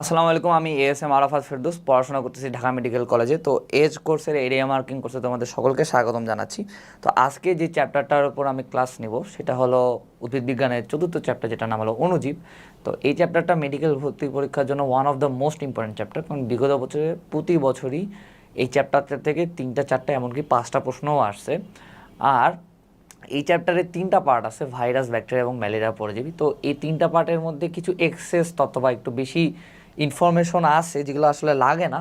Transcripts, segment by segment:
আসসালামু আলাইকুম, আমি এএসএম আরাফাত ফেরদৌস পড়াশোনা করতেছি ঢাকা মেডিকেল কলেজে। তো এজ কোর্সের এরিয়া মার্কিং কোর্সে তোমাদের সকলকে স্বাগতম জানাচ্ছি। তো আজকে যে চ্যাপ্টারটার উপর আমি ক্লাস নিব সেটা হলো উদ্ভিদ বিজ্ঞানের চতুর্থ চ্যাপ্টার, যেটা নাম হলো অণুজীব। তো এই চ্যাপ্টারটা মেডিকেল ভর্তি পরীক্ষার জন্য one of the most important chapter, কারণ বিগত বছরে প্রতি বছরই এই চ্যাপ্টারটা থেকে 3টা 4টা এমনকি 5টা প্রশ্নও আসছে। আর এই চ্যাপ্টারে 3টা পার্ট আছে, ভাইরাস, ব্যাকটেরিয়া এবং ম্যালেরিয়া পরজীবী। তো এই 3টা পার্টের মধ্যে কিছু এক্সেস তথ্য বা একটু বেশি ইনফরমেশন আছে যেগুলো আসলে লাগে না,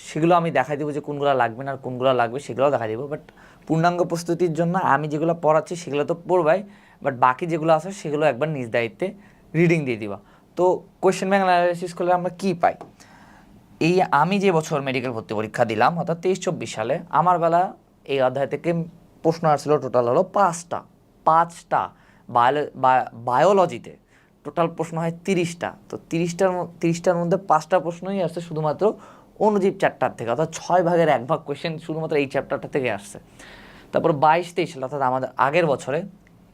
সেগুলো আমি দেখাই দেবো যে কোনগুলো লাগবে না আর কোনগুলো লাগবে সেগুলোও দেখাই দেবো। বাট পূর্ণাঙ্গ প্রস্তুতির জন্য আমি যেগুলো পড়াচ্ছি সেগুলো তো পড়বাই, বাট বাকি যেগুলো আছে সেগুলো একবার নিজ দায়িত্বে রিডিং দিয়ে দিবা। তো কোয়েশ্চেন ব্যাংক অ্যানালাইসিস করলে আমরা কী পাই? এই আমি যে বছর মেডিকেল ভর্তি পরীক্ষা দিলাম, অর্থাৎ 23-24 সালে, আমার বেলা এই অধ্যায় থেকে প্রশ্ন আসছিল টোটাল হলো 5টা। বায়োলজিতে টোটাল প্রশ্ন হয় 30টা। তো 30টার মধ্যে 5টা প্রশ্নই আসছে শুধুমাত্র অণুজীব চ্যাপ্টার থেকে, অর্থাৎ 6/1 কোয়েশ্চেন শুধুমাত্র এই চ্যাপ্টারটা থেকে আসছে। তারপর 22-23 সালে, অর্থাৎ আমাদের আগের বছরে,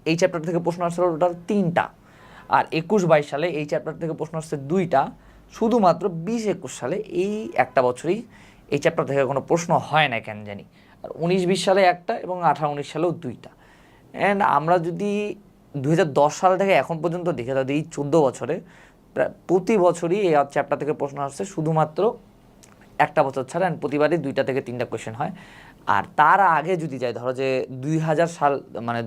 এই চ্যাপ্টার থেকে প্রশ্ন আসছিল টোটাল 3টা। আর 21-22 সালে এই চ্যাপ্টার থেকে প্রশ্ন আসছে 2টা। শুধুমাত্র 20-21 সালে এই একটা বছরই এই চ্যাপ্টার থেকে কোনো প্রশ্ন হয় না কেন জানি। আর 19-20 সালে একটা এবং 18-19 সালেও 2টা। অ্যান্ড আমরা যদি 2010 সাল থেকে এখন পর্যন্ত দেখে থাকি, এই 14 বছরে প্রায় প্রতি বছরই এই চ্যাপ্টার থেকে প্রশ্ন আসছে শুধুমাত্র একটা বছর ছাড়া, অ্যান্ড প্রতিবারই 2টা থেকে 3টা কোয়েশ্চেন হয়। আর তার আগে যদি যাই, ধরো যে 2000 সাল, মানে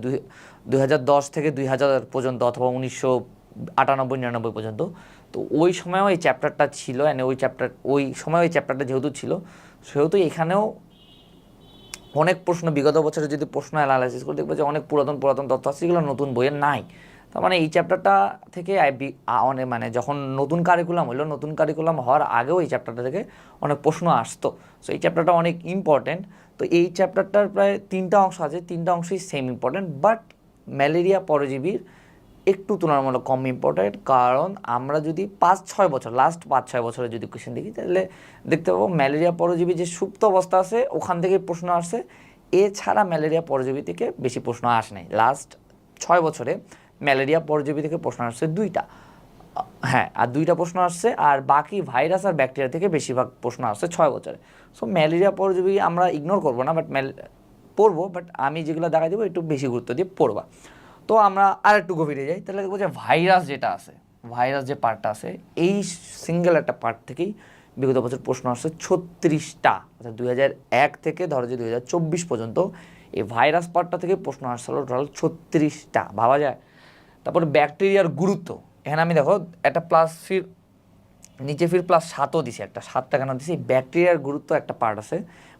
2010 থেকে 2000 পর্যন্ত, অথবা 1998-99 পর্যন্ত, তো ওই সময়ও এই চ্যাপ্টারটা ছিল। অ্যান্ড ওই সময় ওই চ্যাপ্টারটা যেহেতু ছিল, সেহেতু এখানেও অনেক প্রশ্ন, বিগত বছরে যদি প্রশ্ন অ্যানালাইসিস করে দেখবে যে অনেক পুরাতন তথ্য আছে যেগুলো নতুন বইয়ে নাই। তার মানে এই চ্যাপ্টারটা থেকে অনেক, মানে যখন নতুন কারিকুলাম হলো, নতুন কারিকুলাম হওয়ার আগেও এই চ্যাপ্টারটা থেকে অনেক প্রশ্ন আসতো। সো এই চ্যাপ্টারটা অনেক ইম্পর্টেন্ট। তো এই চ্যাপ্টারটার প্রায় 3টা অংশ আছে, 3টা অংশই সেম ইম্পর্টেন্ট, বাট ম্যালেরিয়া পরজীবীর একটু তুলনামূলক কম ইম্পর্টেন্ট। কারণ আমরা যদি 5-6 বছর, লাস্ট 5-6 বছরে যদি কোয়েশ্চেন দেখি, তাহলে দেখতে পাবো ম্যালেরিয়া পরজীবী যে সুপ্ত অবস্থা আছে ওখান থেকে প্রশ্ন আসছে। এছাড়া ম্যালেরিয়া পরজীবী থেকে বেশি প্রশ্ন আসে নাই। লাস্ট 6 বছরে ম্যালেরিয়া পরজীবী থেকে প্রশ্ন আসছে 2টা। হ্যাঁ, আর 2টা প্রশ্ন আসছে, আর বাকি ভাইরাস আর ব্যাকটেরিয়া থেকে বেশিরভাগ প্রশ্ন আসছে 6 বছরে। সো ম্যালেরিয়া পরজীবী আমরা ইগনোর করবো না, বাট পড়বো, বাট আমি যেগুলো দেখাই দেবো একটু বেশি গুরুত্ব দিয়ে পড়বা। তো আমরা আর একটু গভীরে যাই, তাহলে দেখবো যে ভাইরাস যেটা আছে, ভাইরাস যে পার্টটা আছে, এই সিঙ্গেল একটা পার্ট থেকেই বিগত বছর প্রশ্ন আসছে 36টা। অর্থাৎ 2001 থেকে ধরো যে 2024 পর্যন্ত এই ভাইরাস পার্টটা থেকে প্রশ্ন আসছিল টোটাল 36টা, ভাবা যায়। তারপর ব্যাকটেরিয়ার গুরুত্ব, এখানে আমি দেখো একটা প্লাস ফির নিচে ফির +7ও দিছে, একটা 7টা কেন দিছি, ব্যাকটেরিয়ার গুরুত্ব একটা পার্ট আছে।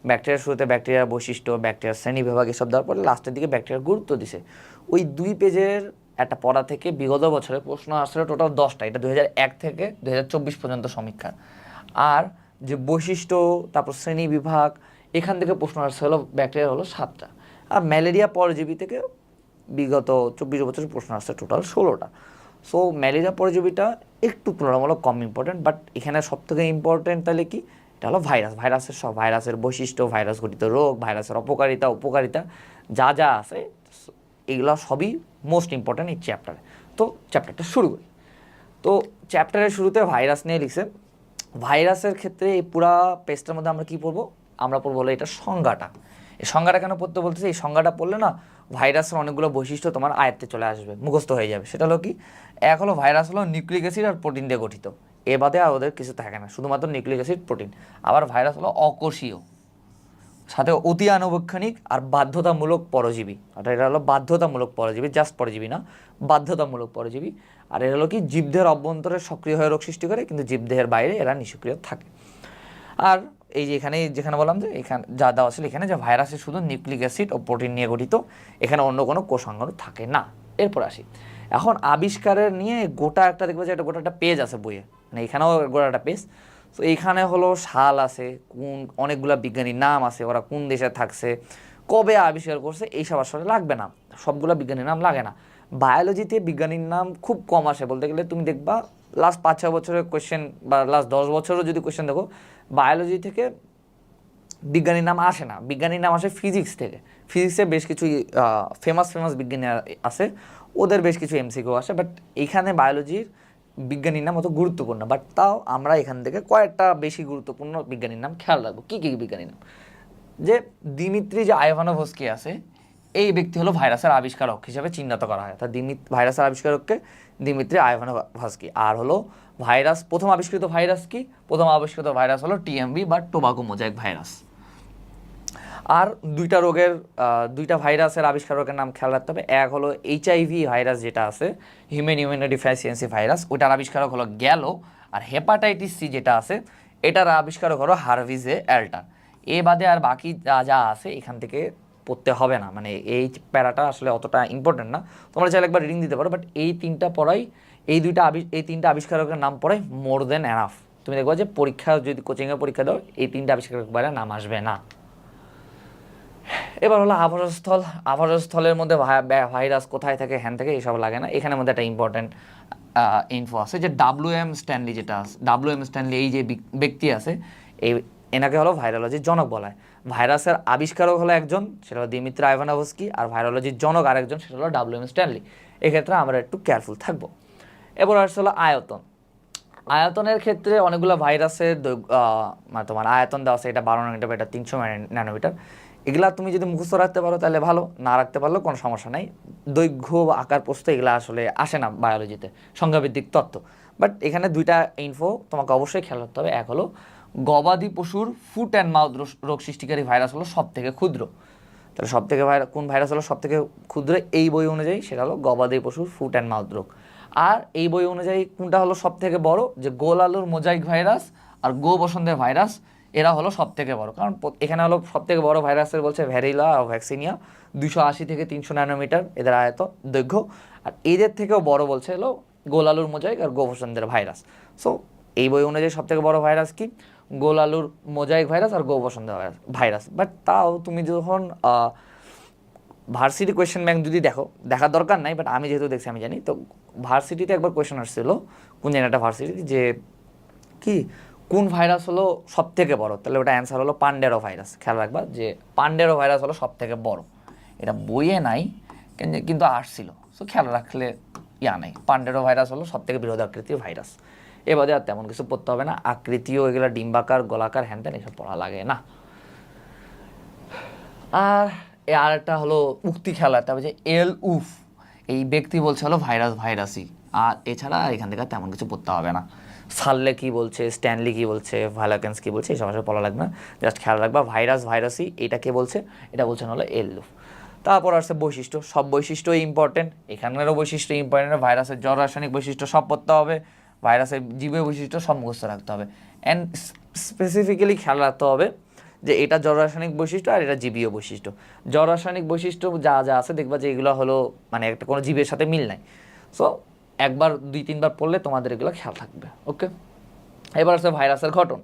ব্যাকটেরিয়ার শুরুতে ব্যাকটেরিয়ার বৈশিষ্ট্য, ব্যাকটেরিয়ার শ্রেণীবিভাগ এসব দেওয়ার পরে লাস্টের দিকে ব্যাকটেরিয়ার গুরুত্ব দিছে। ওই 2 পেজের একটা পড়া থেকে বিগত বছরে প্রশ্ন আসলে টোটাল 10টা, এটা 2001 থেকে 2024 পর্যন্ত সমীক্ষা। আর যে বৈশিষ্ট্য, তারপর শ্রেণীবিভাগ, এখান থেকে প্রশ্ন আসছে হলো ব্যাকটেরিয়া হলো 7টা। আর ম্যালেরিয়া পরজীবী থেকে বিগত 24 বছরের প্রশ্ন আসছে টোটাল 16টা। সো ম্যালেরিয়া পরজীবীটা একটু তুলনামূলক কম ইম্পর্টেন্ট, বাট এখানে সবথেকে ইম্পর্টেন্ট তাহলে কি, এটা হলো ভাইরাসের বৈশিষ্ট্য, ভাইরাস ঘটিত রোগ, ভাইরাসের উপকারিতা যা যা আছে, এগুলো সবই মোস্ট ইম্পর্টেন্ট এই চ্যাপ্টারে। তো চ্যাপ্টারটা শুরু করি। তো চ্যাপ্টারের শুরুতে ভাইরাস নিয়ে লিখছে। ভাইরাসের ক্ষেত্রে এই পুরা পেজটার মধ্যে আমরা কী পড়বো, আমরা পড়বো হলো এটা সংজ্ঞাটা। এই সংজ্ঞাটা কেন পড়তে বলতেছি, এই সংজ্ঞাটা পড়লে না ভাইরাসের অনেকগুলো বৈশিষ্ট্য তোমার আয়ত্তে চলে আসবে, মুখস্থ হয়ে যাবে। সেটা হলো কি, এক হলো ভাইরাস হলো নিউক্লিক অ্যাসিড আর প্রোটিন দিয়ে গঠিত, এ বাদে আর ওদের কিছু থাকে না, শুধুমাত্র নিউক্লিক অ্যাসিড, প্রোটিন। আবার ভাইরাস হলো অকোষীয়, সাথে অতি আনুবীক্ষণিক আর বাধ্যতামূলক পরজীবী। অর্থাৎ এটা হলো বাধ্যতামূলক পরজীবী, জাস্ট পরজীবী না, বাধ্যতামূলক পরজীবী। আর এরা হলো কি, জীবদেহের অভ্যন্তরে সক্রিয় হয়ে রোগ সৃষ্টি করে, কিন্তু জীবদেহের বাইরে এরা নিষ্ক্রিয় থাকে। আর এই যে যেখানে বললাম যে এখানে যা দেওয়া ছিল, এখানে যে ভাইরাসে শুধু নিউক্লিক অ্যাসিড ও প্রোটিন নিয়ে গঠিত, এখানে অন্য কোনো কোষাঙ্গাণু থাকে না। এরপর আসি, এখন আবিষ্কারের নিয়ে গোটা একটা দেখবে যে গোটা একটা পেজ আছে বইয়ে, মানে এখানেও গোটা একটা পেজ। তো এইখানে হলো সাল আছে, অনেকগুলা বিজ্ঞানীর নাম আছে, ওরা কোন দেশে থাকছে, কবে আবিষ্কার করছে, এইসব আসলে লাগবে না, সবগুলা বিজ্ঞানীর নাম লাগে না। বায়োলজিতে বিজ্ঞানীর নাম খুব কম আসে, বলতে গেলে তুমি দেখবা লাস্ট 5-6 বছরের কোয়েশ্চেন, বা লাস্ট 10 বছরও যদি কোয়েশ্চেন দেখো, বায়োলজি থেকে বিজ্ঞানীর নাম আসে না, বিজ্ঞানীর নাম আসে ফিজিক্স থেকে। ফিজিক্সে বেশ কিছু ফেমাস বিজ্ঞানী আছে, ওদের বেশ কিছু এমসিকিউ আসে, বাট এইখানে বায়োলজির বিজ্ঞানীর নাম অত গুরুত্বপূর্ণ, বাট তাও আমরা এখান থেকে কয়েকটা বেশি গুরুত্বপূর্ণ বিজ্ঞানীর নাম খেয়াল রাখবো। কী কী বিজ্ঞানীর নাম? যে দিমিত্রি যে আইভানোভস্কি আছে, এই ব্যক্তি হলো ভাইরাসের আবিষ্কারক হিসেবে চিহ্নিত করা হয়, অর্থাৎ ভাইরাসের আবিষ্কারককে দিমিত্রি আইভানোভস্কি। আর হলো ভাইরাস, প্রথম আবিষ্কৃত ভাইরাস কি? প্রথম আবিষ্কৃত ভাইরাস হলো টিএমভি বা টোবাকো মোজাইক ভাইরাস। আর দুইটা ভাইরাসের আবিষ্কারকের নাম খেয়াল রাখতে হবে। এক হলো এইচআইভি ভাইরাস, যেটা আছে হিউম্যান ইমিউনোডেফিসিয়েন্সি ভাইরাস, ওইটার আবিষ্কারক হলো গ্যালো। আর হেপাটাইটিস সি যেটা আছে, এটার আবিষ্কারক হলো হার্ভিজে অ্যাল্টার। এ বাদে আর বাকি যা আছে এখান থেকে পড়তে হবে না, মানে এই প্যারাটা আসলে অতটা ইম্পর্টেন্ট না, তোমরা চাইলে একবার রিডিং দিতে পারো, বাট এই তিনটা পড়াই, এই তিনটা আবিষ্কারকের নাম পড়াই মোর দেন এনাফ। তুমি দেখবা যে পরীক্ষা যদি কোচিংয়ে পরীক্ষা দাও, এই তিনটা আবিষ্কারকের বাইরে নাম আসবে না। এবার হলো আবাসস্থলের মধ্যে ভাইরাস কোথায় থাকে, হ্যান থেকে, এইসব লাগে না। এখানের মধ্যে একটা ইম্পর্টেন্ট ইনফো আছে, যে WM স্ট্যানলি যেটা আছে, WM স্ট্যানলি এই যে ব্যক্তি আছে, এনাকে হলো ভাইরোলজির জনক বলা হয়। ভাইরাসের আবিষ্কারক হলো একজন, সেটা হলো দিমিত্রি আইভানোভস্কি, আর ভাইরোলজির জনক আরেকজন, সেটা হলো WM স্ট্যানলি। এক্ষেত্রে আমরা একটু কেয়ারফুল থাকবো। এবার আসলে হলো আয়তনের ক্ষেত্রে অনেকগুলো ভাইরাসের মানে তোমার আয়তন দেওয়া আছে, এটা 12 ন্যানোমিটার, এটা 300 ন্যানোমিটার। এগুলা তুমি যদি মুখস্থ রাখতে পারো তাহলে ভালো, না রাখতে পারলেও কোনো সমস্যা নাই। দৈর্ঘ্য, আকার, প্রস্থ এগুলো আসলে আসে না বায়োলজিতে, সংখ্যাভিত্তিক তত্ত্ব। বাট এখানে দুইটা ইনফো তোমাকে অবশ্যই খেয়াল রাখতে হবে। এক হলো গবাদি পশুর ফুট অ্যান্ড মাউথ রোগ সৃষ্টিকারী ভাইরাস হলো সব থেকে ক্ষুদ্র। তাহলে কোন ভাইরাস হলো সব থেকে ক্ষুদ্র এই বই অনুযায়ী? সেটা হলো গবাদি পশুর ফুট অ্যান্ড মাউথ রোগ। আর এই বই অনুযায়ী কোনটা হলো সব থেকে বড়? যে গোল আলুর মোজাইক ভাইরাস আর গো বসন্তের ভাইরাস, এরা হলো সব থেকে বড়। কারণ এখানে হলো সব থেকে বড় ভাইরাসের বলছে ভ্যারিলা আর ভ্যাকসিনিয়া, 280 থেকে 300 ন্যানোমিটার এদের দৈর্ঘ্য। আর এদের থেকেও বড় বলছে হলো গোল আলুর মোজাইক আর গো বসন্তের ভাইরাস। সো এই বই অনুযায়ী সব থেকে বড় ভাইরাস কি? গোল আলুর মোজাইক ভাইরাস আর গো বসন্তের ভাইরাস। বাট তাও তুমি যখন ভার্সিটি কোয়েশ্চেন ব্যাংক যদি দেখার দরকার নাই, বাট আমি যেহেতু দেখছি আমি জানি, তো ভার্সিটিতে একবার কোয়েশ্চেন আসছিল কোন একটা ভার্সিটি, যে কি কোন ভাইরাস হলো সব থেকে বড়? তাহলে ওটা অ্যান্সার হলো পান্ডেরো ভাইরাস। খেয়াল রাখবা যে পান্ডেরো ভাইরাস হলো সব থেকে বড়। এটা বইয়ে নাই কিন্তু আসছিল, সো খেয়াল রাখলে নাই, পান্ডেরো ভাইরাস হলো সব থেকে বৃহৎ আকৃতির ভাইরাস। এবারে আর তেমন কিছু পড়তে হবে না, আকৃতিও এগুলো ডিম্বাকার, গোলাকার, হ্যান এসব পড়া লাগে না। আর একটা হলো উক্তি খেয়াল রাখতে হবে, যে উফ এই ব্যক্তি বলছে হলো ভাইরাসই, আর এছাড়া এখান থেকে তেমন কিছু পড়তে হবে না। সাল্লে কি বলছে, স্ট্যানলি কি বলছে, ভাইলাকেন্স কি বলছে, এইসব আসলে পড়া লাগবে না, জাস্ট খেয়াল রাখবা ভাইরাসই, এটা কে বলছে? এটা বলছেন হলো উফ। তারপর আসছে বৈশিষ্ট্য, সব বৈশিষ্ট্যই ইম্পর্টেন্ট, এখানেরও বৈশিষ্ট্য ইম্পর্টেন্ট। ভাইরাসের জড় রাসায়নিক বৈশিষ্ট্য সব পড়তে হবে, ভাইরাসের জীবীয় বৈশিষ্ট্য সব মুখস্থ রাখতে হবে। অ্যান্ড স্পেসিফিক্যালি খেয়াল রাখতে হবে যে এটা জড় রাসায়নিক বৈশিষ্ট্য আর এটা জীবীয় বৈশিষ্ট্য। জড় রাসায়নিক বৈশিষ্ট্য যা আছে দেখবা যে এগুলো হলো মানে একটা কোনো জীবের সাথে মিল নাই। সো একবার 2-3বার পড়লে তোমাদের এগুলো খেয়াল থাকবে। ওকে, এবার আছে ভাইরাসের গঠন।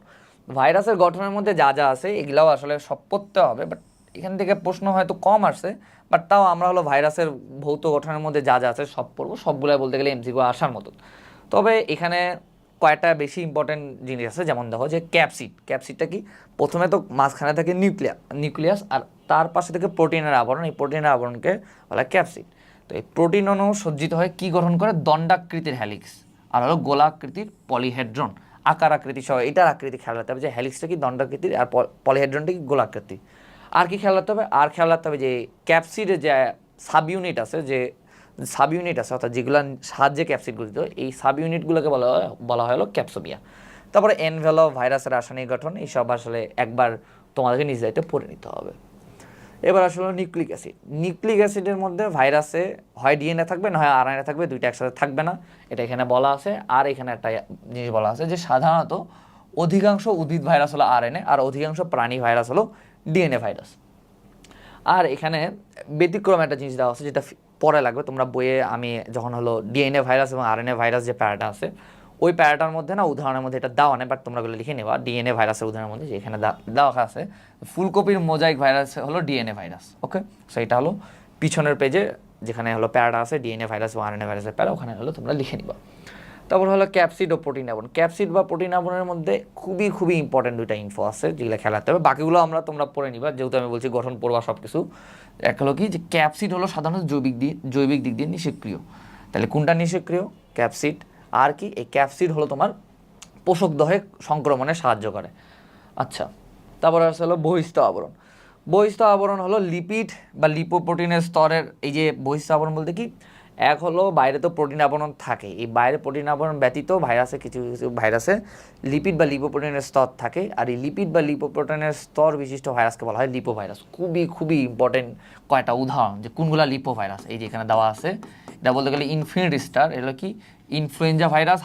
ভাইরাসের গঠনের মধ্যে যা আছে এগুলাও আসলে সব পড়তে হবে, বাট এখান থেকে প্রশ্ন হয়তো কম আসছে, বাট তাও আমরা হলো ভাইরাসের ভৌত গঠনের মধ্যে যা আছে সব পড়বো, সবগুলাই বলতে গেলে এমসিকিউ আসার মতো। তবে এখানে কয়েকটা বেশি ইম্পর্টেন্ট জিনিস আছে, যেমন দেখো যে ক্যাপসিডটা কি? প্রথমে তো মাঝখানে থাকে নিউক্লিয়াস, আর তার পাশে থেকে প্রোটিনের আবরণ, এই প্রোটিনের আবরণকে বলা ক্যাপসিড। তো এই প্রোটিন অণু সজ্জিত হয়ে কি গঠন করে? দণ্ডাকৃতির হেলিক্স, আর হলো গোলাকৃতির পলিহেড্রন। আকার আকৃতি সহ এটার আকৃতি খেয়াল রাখতে হবে, যে হেলিক্সটা কি দণ্ডাকৃতির আর পলিহেড্রনটা কি গোলাকৃতি। আর কি খেয়াল রাখতে হবে? আর খেয়াল রাখতে হবে যে ক্যাপসিডের যে সাব ইউনিট আছে অর্থাৎ যেগুলো সাহায্যে ক্যাপসিড গঠিত, এই সাব ইউনিটগুলোকে বলা হয় হলো ক্যাপসোমিয়া। তারপরে এনভেলপ, ভাইরাসের রাসায়নিক গঠন, এইসব আসলে একবার তোমাদেরকে নিজ দায়িত্বে পড়ে নিতে হবে। এবার আসলে নিউক্লিক অ্যাসিডের মধ্যে ভাইরাসে হয় ডিএনএ থাকবে না হয় আরএনএ থাকবে, দুইটা একসাথে থাকবে না, এটা এখানে বলা আছে। আর এখানে একটা জিনিস বলা আছে যে সাধারণত অধিকাংশ উদ্ভিদ ভাইরাস হলো আরএনএ আর অধিকাংশ প্রাণী ভাইরাস হলো ডিএনএ ভাইরাস। আর এখানে ব্যতিক্রম একটা জিনিস দেওয়া আছে যেটা পরে লাগবে তোমরা বইয়ে, আমি যখন হলো ডিএনএ ভাইরাস এবং আরএনএ ভাইরাস যে প্যারাটা আছে ওই প্যারাটার মধ্যে না উদাহরণের মধ্যে এটা দেওয়া নেই, বাট তোমরা ওগুলো লিখে নেবা। ডিএনএ ভাইরাসের উদাহরণের মধ্যে যে এখানে দেওয়া আছে ফুলকপির মোজাইক ভাইরাস হলো ডিএনএ ভাইরাস। ওকে, সো এটা হলো পিছনের পেজে যেখানে হলো প্যারাটা আছে ডিএনএ ভাইরাস এবং আরএনএ ভাইরাসের প্যারা, ওখানে হলো তোমরা লিখে নিবা। তারপর হলো ক্যাপসিড ও প্রোটিন আবরণ। ক্যাপসিড বা প্রোটিন আবরণের মধ্যে খুবই ইম্পর্টেন্ট দুইটা ইনফো আছে যেগুলো খেয়াল রাখতে হবে, বাকিগুলো তোমরা পড়ে নিবা, যেহেতু আমি বলছি গঠন পড়বা সব কিছু। এক হলো কি যে ক্যাপসিড হলো সাধারণত জৈবিক দিক দিয়ে নিষেক্রিয়। তাহলে কোনটা নিষেক্রিয়? ক্যাপসিড। আর কি এই ক্যাপসিড হলো তোমার পোষকদহে সংক্রমণে সাহায্য করে। আচ্ছা, তারপরে আসলে হলো বহিস্থ আবরণ। বহিস্থ আবরণ হলো লিপিড বা লিপোপ্রোটিনের স্তরের, এই যে বহিস্থ আবরণ বলতে কি, এক হলো বাইরে তো প্রোটিন আবরণ থাকে, এই বাইরে প্রোটিন আবরণ ব্যতীত ভাইরাসে কিছু কিছু ভাইরাসে লিপিড বা লিপোপ্রোটিনের স্তর থাকে, আর এই লিপিড বা লিপোপ্রোটিনের স্তর বিশিষ্ট ভাইরাসকে বলা হয় লিপোভাইরাস। খুবই খুবই ইম্পর্টেন্ট কয়টা উদাহরণ যে কোনগুলা লিপোভাইরাস, এই যে এখানে দেওয়া আছে। এটা বলতে গেলে ইনফিনিটি স্টার, এগুলো কি influenza virus,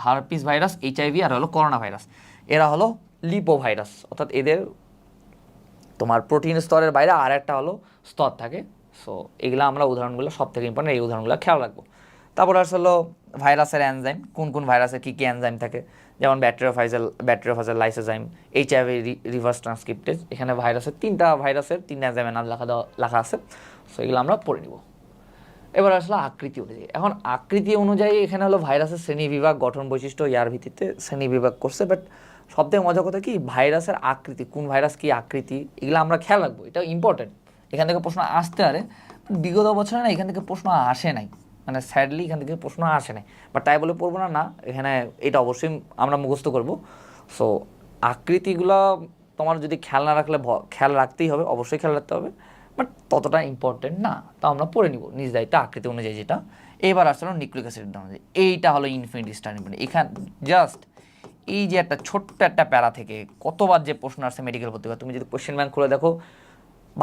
herpes virus, HIV আর হলো করোনা ভাইরাস, এরা হলো লিপোভাইরাস। অর্থাৎ এদের তোমার প্রোটিন স্তরের বাইরে আর একটা হলো স্তর থাকে। সো এগুলো আমরা উদাহরণগুলো সব থেকে ইম্পর্টেন্ট, এই উদাহরণগুলো খেয়াল রাখবো। তারপর আসলে ভাইরাসের এনজাইম, কোন কোন ভাইরাসের কী কী এনজাইম থাকে, যেমন ব্যাকটেরিওফাজাল লাইসোজাইম, এইচআইভি রিভার্স ট্রান্সক্রিপ্টেজ। এখানে ভাইরাসের ভাইরাসের তিনটা এনজাইমের নাম লেখা আছে। সো এগুলো আমরা পড়ে নিব। এবার আসলে আকৃতি অনুযায়ী, এখন আকৃতি অনুযায়ী এখানে হলো ভাইরাসের শ্রেণীবিভাগ, গঠন বৈশিষ্ট্য ইয়ার ভিত্তিতে শ্রেণীবিভাগ করছে। বাট সবথেকে মজার কথা কি, ভাইরাসের আকৃতি, কোন ভাইরাস কি আকৃতি, এগুলো আমরা খেয়াল রাখবো, এটা ইম্পর্টেন্ট। এখান থেকে প্রশ্ন আসতে পারে, বিগত বছরে না এখান থেকে প্রশ্ন আসে নাই, মানে স্যাডলি এখান থেকে প্রশ্ন আসে নাই। বাট তাই বলে পড়বো না, এখানে এটা অবশ্যই আমরা মুখস্থ করব। সো আকৃতিগুলো তোমার যদি খেয়াল না রাখলে, খেয়াল রাখতেই হবে, অবশ্যই খেয়াল রাখতে হবে, বাট ততটা ইম্পর্টেন্ট না, তা আমরা পড়ে নিব নিজ দায়িত্ব আকৃতি অনুযায়ী যেটা। এবার আসলে নিউক্লিক অ্যাসিডের অনুযায়ী, এইটা হলো ইনফিনিটি স্টার ইম্পর্টেন্ট। এখানে জাস্ট এই যে একটা ছোট্ট একটা প্যারা থেকে কতবার যে প্রশ্ন আসছে মেডিকেল ভর্তি, তুমি যদি কোশ্চেন ব্যাংক খুলে দেখো,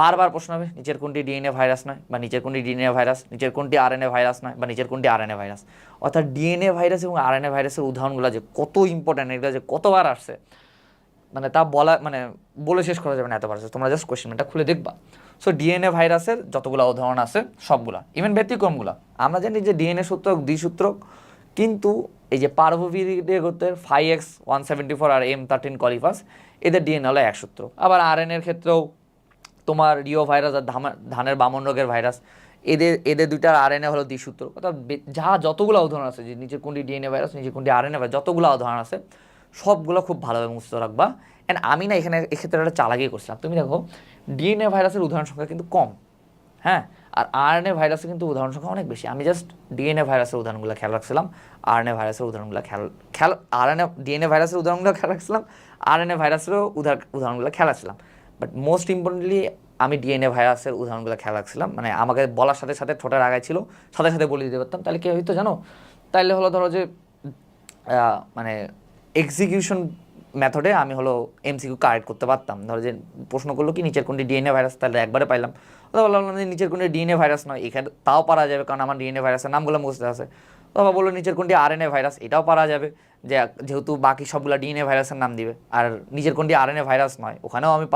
বারবার প্রশ্ন হবে নিচের কোনটি ডিএনএ ভাইরাস নয়, বা নিচের কোনটি ডিএনএ ভাইরাস, নিচের কোনটি আরএনএ ভাইরাস নয়, বা নিচের কোনটি আরএনএ ভাইরাস। অর্থাৎ ডিএনএ ভাইরাস এবং আরএনএ ভাইরাসের উদাহরণগুলো যে কত ইম্পর্টেন্ট, এগুলো যে কতবার আসছে, মানে তা বলে শেষ করা যাবে না, এতবার আসছে। তোমরা জাস্ট কোশ্চেন ব্যাংকটা খুলে দেখবা। সো ডিএনএ ভাইরাসের যতগুলো উদাহরণ আছে সবগুলা, ইভেন ব্যতিক্রমগুলো, আমরা জানি যে ডিএনএ সূত্রক দ্বিসূত্রক, কিন্তু এই যে পার্ভোভিরিডে গোত্রের 5X174 আর M13 কলিফাস, এদের ডিএনএ হলো এক সূত্র। আবার আরএনএর ক্ষেত্রেও তোমার রিও ভাইরাস আর ধানের বামন রোগের ভাইরাস, এদের দুইটার আরএনএ হলো দ্বিসূত্র। অর্থাৎ যতগুলো উদাহরণ আছে, যে নিচের কোনটি ডিএনএ ভাইরাস, নিচের কোনটি আরএনএ ভাইরাস, যতগুলো উদাহরণ আছে সবগুলো খুব ভালোভাবে মুখস্থ রাখবা। অ্যান্ড আমি না এক্ষেত্রে একটা চালাকি করছিলাম। তুমি দেখো ডিএনএ ভাইরাসের উদাহরণ সংখ্যা কিন্তু কম, হ্যাঁ, আর আরএনএ ভাইরাসের কিন্তু উদাহরণ সংখ্যা অনেক বেশি। আমি জাস্ট ডিএনএ ভাইরাসের উদাহরণগুলো খেয়াল রাখছিলাম, আরএনএ ভাইরাসের উদাহরণগুলো ডিএনএ ভাইরাসের উদাহরণগুলো খেয়াল রাখছিলাম, আরএনএ ভাইরাসেরও উদাহরণগুলো খেয়াল রাখছিলাম। বাট মোস্ট ইম্পর্টেন্টলি আমি ডিএনএ ভাইরাসের উদাহরণগুলো খেয়াল রাখছিলাম, মানে আমাকে বলার সাথে সাথে ঠোঁটের আগায় ছিল, সাথে সাথে বলে দিতে পারতাম। তাহলে কী হইতো জানো, তাইলে হলো ধরো যে মানে এক্সিকিউশন মেথডে আমি হলো এমসিকিউ কারেক্ট করতে পারতাম। ধরো যে প্রশ্ন করলো কি নিচের কোনটি ডিএনএ ভাইরাস, তাহলে একবারে পাইলাম। অথবা বললাম যে নিচের কোনটি ডিএনএ ভাইরাস নয়, এখানে তাও পারা যাবে, কারণ আমার ডিএনএ ভাইরাসের নামগুলো মুখস্থ আছে। অথবা বললো নিচের কোনটি আরএনএ ভাইরাস, এটাও পারা যাবে, যে যেহেতু বাকি সবগুলো ডিএনএ ভাইরাসের নাম দিবে। আর নিচের কোনটি আরএনএ ভাইরাস নয়, ওখানেও আমি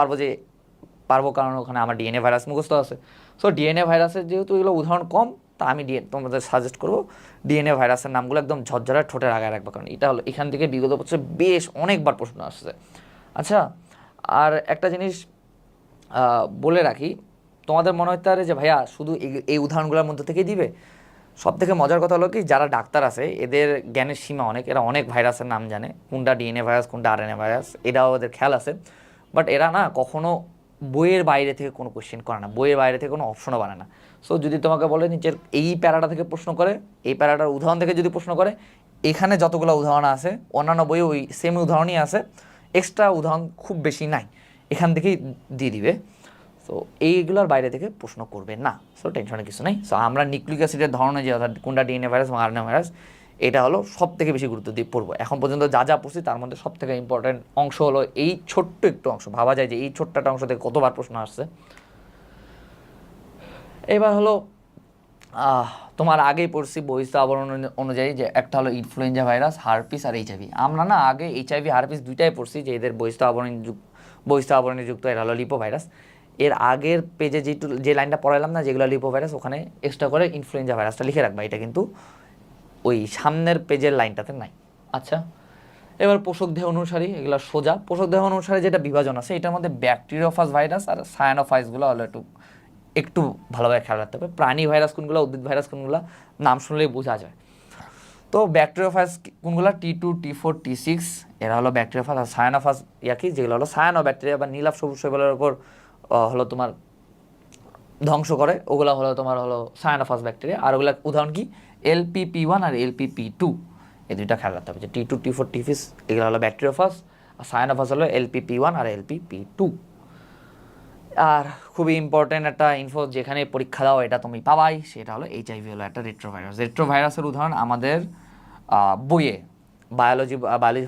পারবো, কারণ ওখানে আমার ডিএনএ ভাইরাস মুখস্থ আছে। সো ডিএনএ ভাইরাসের যেহেতু এগুলো উদাহরণ কম, তা আমি তোমাদের সাজেস্ট করবো ডিএনএ ভাইরাসের নামগুলো একদম ঝরঝরা ঠোঁটের আগায় রাখবো, কারণ এটা হলো এখান থেকে বিগত বছরে বেশ অনেকবার প্রশ্ন আসছে। আচ্ছা, আর একটা জিনিস বলে রাখি, তোমাদের মনে হতে পারে যে ভাইয়া শুধু এই উদাহরণগুলোর মধ্যে থেকেই দিবে। সব থেকে মজার কথা হলো কি, যারা ডাক্তার আছে এদের জ্ঞানের সীমা অনেক, এরা অনেক ভাইরাসের নাম জানে, কোনটা ডিএনএ ভাইরাস কোনটা আরএনএ ভাইরাস, এটাও ওদের খেয়াল আছে। বাট এরা না কখনো বইয়ের বাইরে থেকে কোনো কোশ্চেন করে না, বইয়ের বাইরে থেকে কোনো অপশনও বানায় না। সো যদি তোমাকে বলে নিচের এই প্যারাটা থেকে প্রশ্ন করে, এই প্যারাটার উদাহরণ থেকে যদি প্রশ্ন করে, এখানে যতগুলো উদাহরণ আছে অন্যান্য বইয়ে ওই সেম উদাহরণই আছে, এক্সট্রা উদাহরণ খুব বেশি নাই, এখান থেকেই দিয়ে দিবে। সো এইগুলোর বাইরে থেকে প্রশ্ন করবে না, সো টেনশনের কিছু নেই। সো আমরা নিউক্লিক অ্যাসিডের ধরনে যে অর্থাৎ কোনটা ডিএনএ ভাইরাস এবং আরএনএ ভাইরাস, এটা হলো সব থেকে বেশি গুরুত্ব দিয়ে পড়বো। এখন পর্যন্ত যা পড়ছি তার মধ্যে সব থেকে ইম্পর্টেন্ট অংশ হলো এই ছোট্ট একটু অংশ। ভাবা যায় যে এই ছোট্ট একটা অংশ থেকে কতবার প্রশ্ন আসছে। এবার হলো তোমার আগেই পড়ছি বহিস্থ আবরণ অনুযায়ী, যে একটা হলো ইনফ্লুয়েঞ্জা ভাইরাস, হারপিস আর এইচআইভি। আমরা না আগে এইচআইভি হারপিস দুইটাই পড়ছি, যে এদের বহিস্থ আবরণে যুক্ত এরা হলো লিপো ভাইরাস। এর আগের পেজে যে লাইনটা পড়ালাম না, যেগুলো লিপো ভাইরাস, ওখানে এক্সট্রা করে ইনফ্লুয়েঞ্জা ভাইরাসটা লিখে রাখবা, এটা কিন্তু ওই সামনের পেজের লাইনটাতে নাই। আচ্ছা, এবার পোষক দেহ অনুসারী, এগুলো সোজা পোষক দেহ অনুসারে যেটা বিভাজন আছে, এটার মধ্যে ব্যাকটেরিওফাজ ভাইরাস আর সায়ানোফাইজগুলো হলো একটু ভালোভাবে খেয়াল রাখতে হবে। প্রাণী ভাইরাস কোনগুলো, উদ্ভিদ ভাইরাস কোনগুলো, নাম শুনলেই বোঝা যায়। তো ব্যাকটেরিওফাজ কোনগুলো, T2, T4, T6, এরা হলো ব্যাকটেরিওফাজ। আর সায়ানোফাজ কি, যেগুলো হলো সায়ানো ব্যাকটেরিয়া বা নীলাভ সবুজ শৈবালের উপর হলো তোমার ধ্বংস করে, ওগুলো হলো তোমার হলো সায়ানোফাজ ব্যাকটেরিয়া। আর ওগুলো উদাহরণ কি, LPP1 আর LPP2, এই দুইটা খেয়াল রাখতে হবে যে T2 T4 টিফিস এগুলো হলো ব্যাকটেরিওফাজ, আর সায়ানোফাজ হলো LPP1 আর LPP2। আর খুবই ইম্পর্টেন্ট একটা ইনফো, যেখানে পরীক্ষা দাও এটা তুমি পাবাই, সেটা হলো এইচআইভি হলো একটা রেট্রোভাইরাস। রেট্রোভাইরাসের উদাহরণ আমাদের বইয়ে বায়োলজি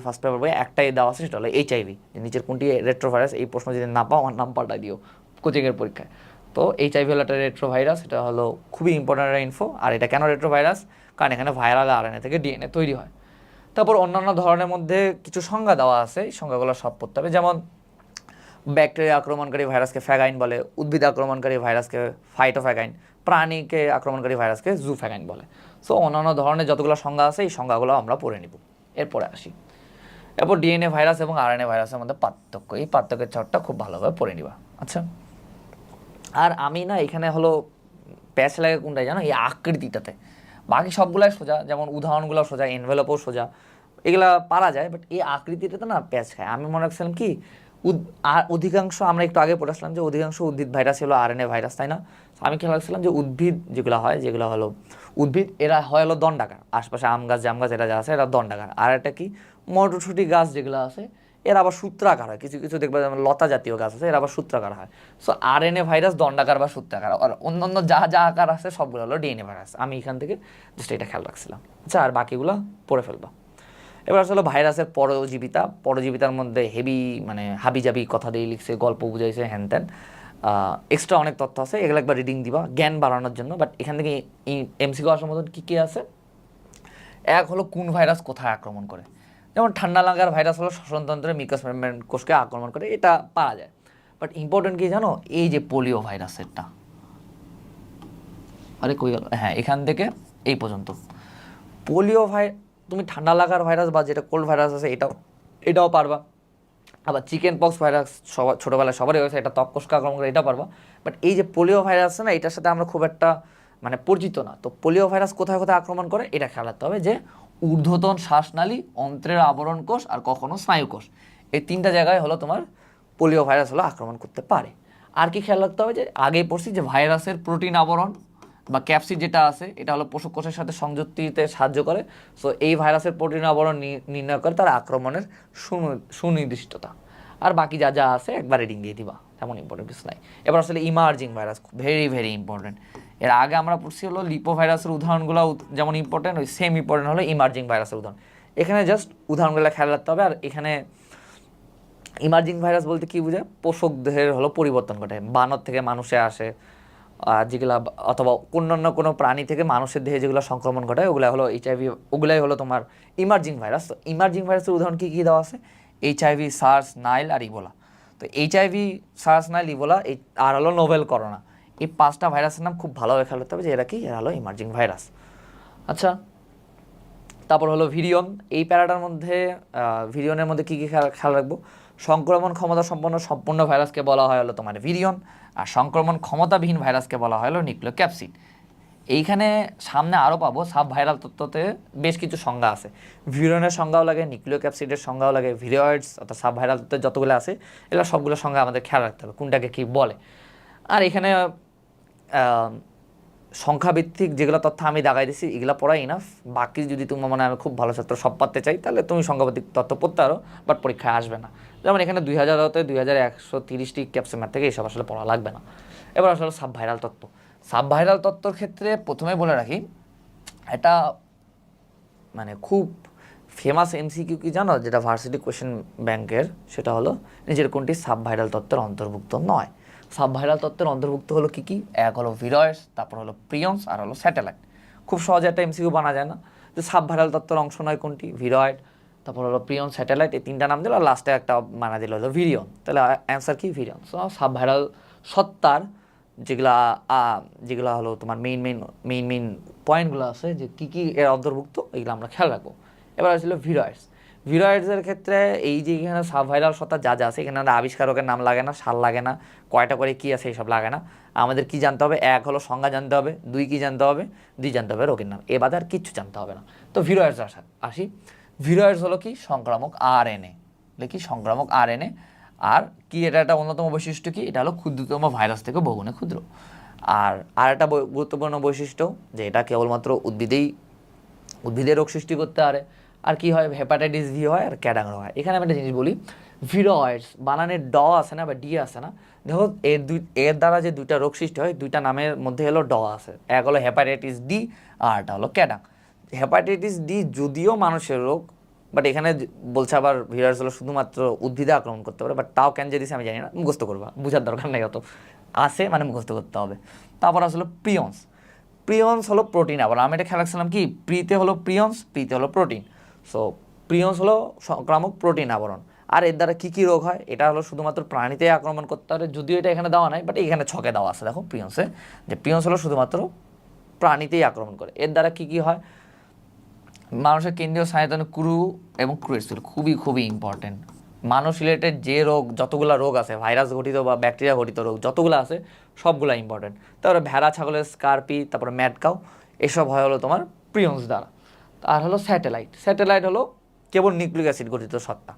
ফার্স্ট পেপার বইয়ে একটাই দেওয়া আছে, সেটা হলো এইচআইভি। নিচের কোনটি রেট্রোভাইরাস, এই প্রশ্ন যদি না পাও আমার নাম পাল্টাই দিও কোচিংয়ের পরীক্ষায়। তো এইচআইভি হলো একটা রেট্রোভাইরাস, এটা হলো খুবই ইম্পর্টেন্ট একটা ইনফো। আর এটা কেন রেট্রোভাইরাস, কারণ এখানে ভাইরাল আরএনএ থেকে ডিএনএ তৈরি হয়। তারপর অন্যান্য ধরনের মধ্যে কিছু সংজ্ঞা দেওয়া আছে, এই সংজ্ঞাগুলো সব পড়তে হবে। যেমন ব্যাকটেরিয়া আক্রমণকারী ভাইরাসকে ফ্যাগাইন বলে, উদ্ভিদ আক্রমণকারী ভাইরাসকে ফাইটোফ্যাগাইন, প্রাণীকে আক্রমণকারী ভাইরাসকে জুফ্যাগাইন বলে। সো অন্যান্য ধরনের যতগুলো সংজ্ঞা আছে এই সংজ্ঞাগুলো আমরা পড়ে নিব। এরপরে আসি, এরপর ডিএনএ ভাইরাস এবং আরএনএ ভাইরাসের মধ্যে পার্থক্য, এই পার্থক্যের চার্টটা খুব ভালোভাবে পড়ে নিবা। আচ্ছা, আর আমি না এখানে হলো প্যাচ লাগে কোনটাই জানো, এই আকৃতিটাতে। বাকি সবগুলাই সোজা, যেমন উদাহরণগুলো সোজা, এনভেলপও সোজা, এগুলা পারা যায়, বাট এই আকৃতিটাতে না প্যাচ খায়। আমি মনে রাখছিলাম কি অধিকাংশ, আমরা একটু আগে পড়েছিলাম যে অধিকাংশ উদ্ভিদ ভাইরাস হলো আরএনএ ভাইরাস, তাই না? আমি খেয়াল রাখছিলাম যে উদ্ভিদ যেগুলো হয়, যেগুলো হলো উদ্ভিদ, এরা হয় হলো দণ্ডাকার, আশপাশে আম গাছ জাম গাছ এরা যা আছে এরা দণ্ডাকার। আর একটা কি মটরশুঁটি গাছ যেগুলো আছে এরা আবার সূত্রাকার হয়, কিছু কিছু দেখবে যেমন লতা জাতীয় গাছ আছে এরা আবার সূত্রাকার হয়। সো আরএনএ ভাইরাস দণ্ডাকার বা সূত্রাকার, আর অন্যান্য যা যা আকার আছে সবগুলো হলো ডিএনএ ভাইরাস। আমি এখান থেকে জাস্ট এটা খেয়াল রাখছিলাম। আচ্ছা, আর বাকিগুলো পড়ে ফেলবা। এবার আসলে ভাইরাসের পরজীবিতার মধ্যে হেভি মানে হাবিজাবি কথা দিয়ে লিখছে, গল্প বুঝাইছে, হ্যান ত্যান এক্সট্রা অনেক তথ্য আছে, এগুলো একবার রিডিং দিবা জ্ঞান বাড়ানোর জন্য। বাট এখান থেকে এমসিকিউ আসার মতন কী কী আছে, এক হলো কোন ভাইরাস কোথায় আক্রমণ করে। যেমন ঠান্ডা লাগার ভাইরাস হলো শ্বসনতন্ত্রের মিকাস মেমব্রেন কোষকে আক্রমণ করে, এটা পারা যায়। বাট ইম্পর্টেন্ট কি জানো, এই যে পোলিও ভাইরাসেরটা, আরে কই গেল, হ্যাঁ এখান থেকে এই পর্যন্ত পোলিও তুমি ঠান্ডা লাগার ভাইরাস বা যেটা কোল্ড ভাইরাস আছে এটাও পারবা। আবার চিকেন পক্স ভাইরাস ছোটোবেলায় সবারই হয়েছে, এটা ত্বক কোষকে আক্রমণ করে, এটা পারবা। বাট এই যে পোলিও ভাইরাস আছে না, এটার সাথে আমরা খুব একটা মানে পরিচিত না। তো পোলিও ভাইরাস কোথায় কোথায় আক্রমণ করে এটা খেয়াল রাখতে হবে, যে ঊর্ধ্বতন শ্বাসনালী, অন্ত্রের আবরণ কোষ আর কখনো স্নায়ুকোষ, এই তিনটা জায়গায় হলো তোমার পোলিও ভাইরাস হলো আক্রমণ করতে পারে। আর কি খেয়াল রাখতে হবে, যে আগেই পড়ছি যে ভাইরাসের প্রোটিন আবরণ বা ক্যাপসিড যেটা আছে এটা হলো পোষক কোষের সাথে সংযুক্তিতে সাহায্য করে। সো এই ভাইরাসের প্রোটিন আবরণ নির্ণয় করে তার আক্রমণের সুনির্দিষ্টতা। আর বাকি যা যা আছে একবার রিডিং দিয়ে দিবা, তেমন ইম্পর্টেন্ট কিছু নাই। এবার আসলে emerging virus very very important. এর আগে আমরা পড়ছি হলো লিপো ভাইরাসের উদাহরণগুলো যেমন ইম্পর্টেন্ট, ওই সেম ইম্পর্টেন্ট হলো ইমার্জিং ভাইরাসের উদাহরণ। এখানে জাস্ট উদাহরণগুলো খেয়াল রাখতে হবে। আর এখানে ইমার্জিং ভাইরাস বলতে কি বোঝায়, পোষক দেহের হলো পরিবর্তন ঘটায়, বানর থেকে মানুষে আসে যেগুলা, অথবা অন্যান্য কোনো প্রাণী থেকে মানুষের দেহে যেগুলো সংক্রমণ ঘটায় ওগুলো হলো এইচআইভি, ওগুলাই হলো তোমার ইমার্জিং ভাইরাস। তো ইমার্জিং ভাইরাসের উদাহরণ কী কী দেওয়া আছে, এইচআইভি, সার্স, নাইল আর ইবোলা। তো এইচআইভি, সার্স, নাইল, ইবোলা আর হলো নোভেল করোনা, এই পাঁচটা ভাইরাসের নাম খুব ভালোভাবে খেয়াল রাখতে হবে যে এরা কি, এরা হলো ইমার্জিং ভাইরাস। আচ্ছা, তারপর হলো ভিরিয়ন। এই প্যারাটার মধ্যে ভিরিয়নের মধ্যে কী কী খেয়াল রাখবো, সংক্রমণ ক্ষমতা সম্পূর্ণ ভাইরাসকে বলা হয় হলো তোমার ভিরিয়ন, আর সংক্রমণ ক্ষমতাবিহীন ভাইরাসকে বলা হয় হলো নিউক্লিওক্যাপসিড। এইখানে সামনে আরও পাবো সাব ভাইরাল তত্ত্বতে বেশ কিছু সংজ্ঞা আছে, ভিরিয়নের সংজ্ঞাও লাগে, নিউক্লিওক্যাপসিডের সংজ্ঞাও লাগে, ভিরিয়য়েডস অর্থাৎ সাব ভাইরাল তত্ত্বে যতগুলো আছে এগুলো সবগুলো সংজ্ঞা আমাদের খেয়াল রাখতে হবে কোনটাকে কী বলে। আর এখানে সংখ্যাভিত্তিক যেগুলো তথ্য আমি দাগাই দিছি এগুলো পড়া ইনাফ। বাকি যদি তোমার মনে আমি খুব ভালো ছাত্র সব পারতে চাই তাহলে তুমি সংখ্যাভিত্তিক তথ্য পড়তে পারো, বাট পরীক্ষায় আসবে না। যেমন এখানে 2000 হতে 2130টি ক্যাপসিমার থেকে এইসব আসলে পড়া লাগবে না। এবার আসলে সাব ভাইরাল তত্ত্ব। সাব ভাইরাল তত্ত্বর ক্ষেত্রে প্রথমে বলে রাখি, এটা মানে খুব ফেমাস এমসিকিউ কি জানো, যেটা ভার্সিটি কোয়েশ্চেন ব্যাংকের, সেটা হলো নিজের কোনটি সাব ভাইরাল তত্ত্বের অন্তর্ভুক্ত নয়। সাব ভাইরাল তত্ত্বের অন্তর্ভুক্ত হলো কী কী, এক হলো ভিরয়েডস, তারপর হলো প্রিয়ন্স আর হলো স্যাটেলাইট। খুব সহজে একটা এমসিকিউ বানা যায় না যে সাব ভাইরাল তত্ত্বের অংশ নয় কোনটি, ভিরয়েড, তারপর হলো প্রিয়ন, স্যাটেলাইট, এই তিনটা নাম দিল আর লাস্টে একটা বানা দিল হলো ভিরিয়ন। তাহলে অ্যান্সার কি, ভিরিয়ন। সো সাব ভাইরাল সত্তার যেগুলা হলো তোমার মেইন পয়েন্টগুলো আছে যে কী কী এর অন্তর্ভুক্ত, এগুলো আমরা খেয়াল রাখবো। এবার আসলে ভিরয়েডসের ক্ষেত্রে এই যে এখানে সাব ভাইরাল সত্তা যা যা আছে, এখানে আবিষ্কারকের নাম লাগে না, সাল লাগে না, কয়টা করে কী আছে এইসব লাগে না। আমাদের কি জানতে হবে, এক হলো সংজ্ঞা জানতে হবে, দুই কি জানতে হবে, দুই জানতে হবে রোগের নাম, এ বাদে আর কিচ্ছু জানতে হবে না। তো ভিরয়েডস আসি। ভিরয়েডস হলো কি, সংক্রামক আরএনএ, কি সংক্রামক আরএনএ। আর কি এটা একটা অন্যতম বৈশিষ্ট্য কি, এটা হলো ক্ষুদ্রতম ভাইরাস থেকে বহুগুণে ক্ষুদ্র। আর একটা গুরুত্বপূর্ণ বৈশিষ্ট্য যে এটা কেবলমাত্র উদ্ভিদের রোগ সৃষ্টি করতে পারে, আর কি হয়, হেপাটাইটিস ভি হয় আর ক্যাডাঙ্গর হয়। এখানে আমি একটা জিনিস বলি, ভিরয়েডস বানানের ড আছে না বা ডি আছে না, দেখো এর দ্বারা যে দুইটা রোগ সৃষ্টি হয়, দুইটা নামের মধ্যে হলো ড আছে, এক হলো হেপাটাইটিস ডি আর একটা হলো ক্যাডাং। হেপাটাইটিস ডি যদিও মানুষের রোগ, বাট এখানে বলছে আবার ভিরয়েডস হলো শুধুমাত্র উদ্ভিদে আক্রমণ করতে পারে, বাট তাও কেন যে দিছে আমি জানি না, মুখস্থ করবা, বুঝার দরকার নেই অত, আছে মানে মুখস্থ করতে হবে। তারপর আসলে প্রিয়ন্স। প্রিয়ন্স হলো প্রোটিন, আবার আমি এটা খেয়াল রাখছিলাম কি, প্রিতে হলো প্রিয়ন্স, পিতে হলো প্রোটিন। সো প্রিয়ন্স হলো সংক্রামক প্রোটিন আবরণ। আর এর দ্বারা কী কী রোগ হয়, এটা হলো শুধুমাত্র প্রাণীতে আক্রমণ করতে পারে, যদিও এটা এখানে দেওয়া নাই, বাট এখানে ছকে দেওয়া আছে দেখো প্রিয়ন্সে, যে প্রিয়ন্স হলো শুধুমাত্র প্রাণীতেই আক্রমণ করে। এর দ্বারা কী কী হয়, মানুষের কেন্দ্রীয় স্নায়ুতন্ত্র ক্রু এবং ক্রুয়েসিল খুবই খুবই ইম্পর্টেন্ট। মানুষ রিলেটেড যে রোগ, যতগুলো রোগ আছে, ভাইরাস ঘটিত বা ব্যাকটেরিয়া ঘটিত রোগ যতগুলো আছে সবগুলো ইম্পর্টেন্ট। তারপরে ভেড়া, ছাগলের স্কারপি, তারপরে ম্যাডকাউ, এসব হয় হলো তোমার প্রিয়ন্স দ্বারা। আর হলো স্যাটেলাইট। স্যাটেলাইট হলো কেবল নিউক্লিক অ্যাসিড গঠিত সত্তা।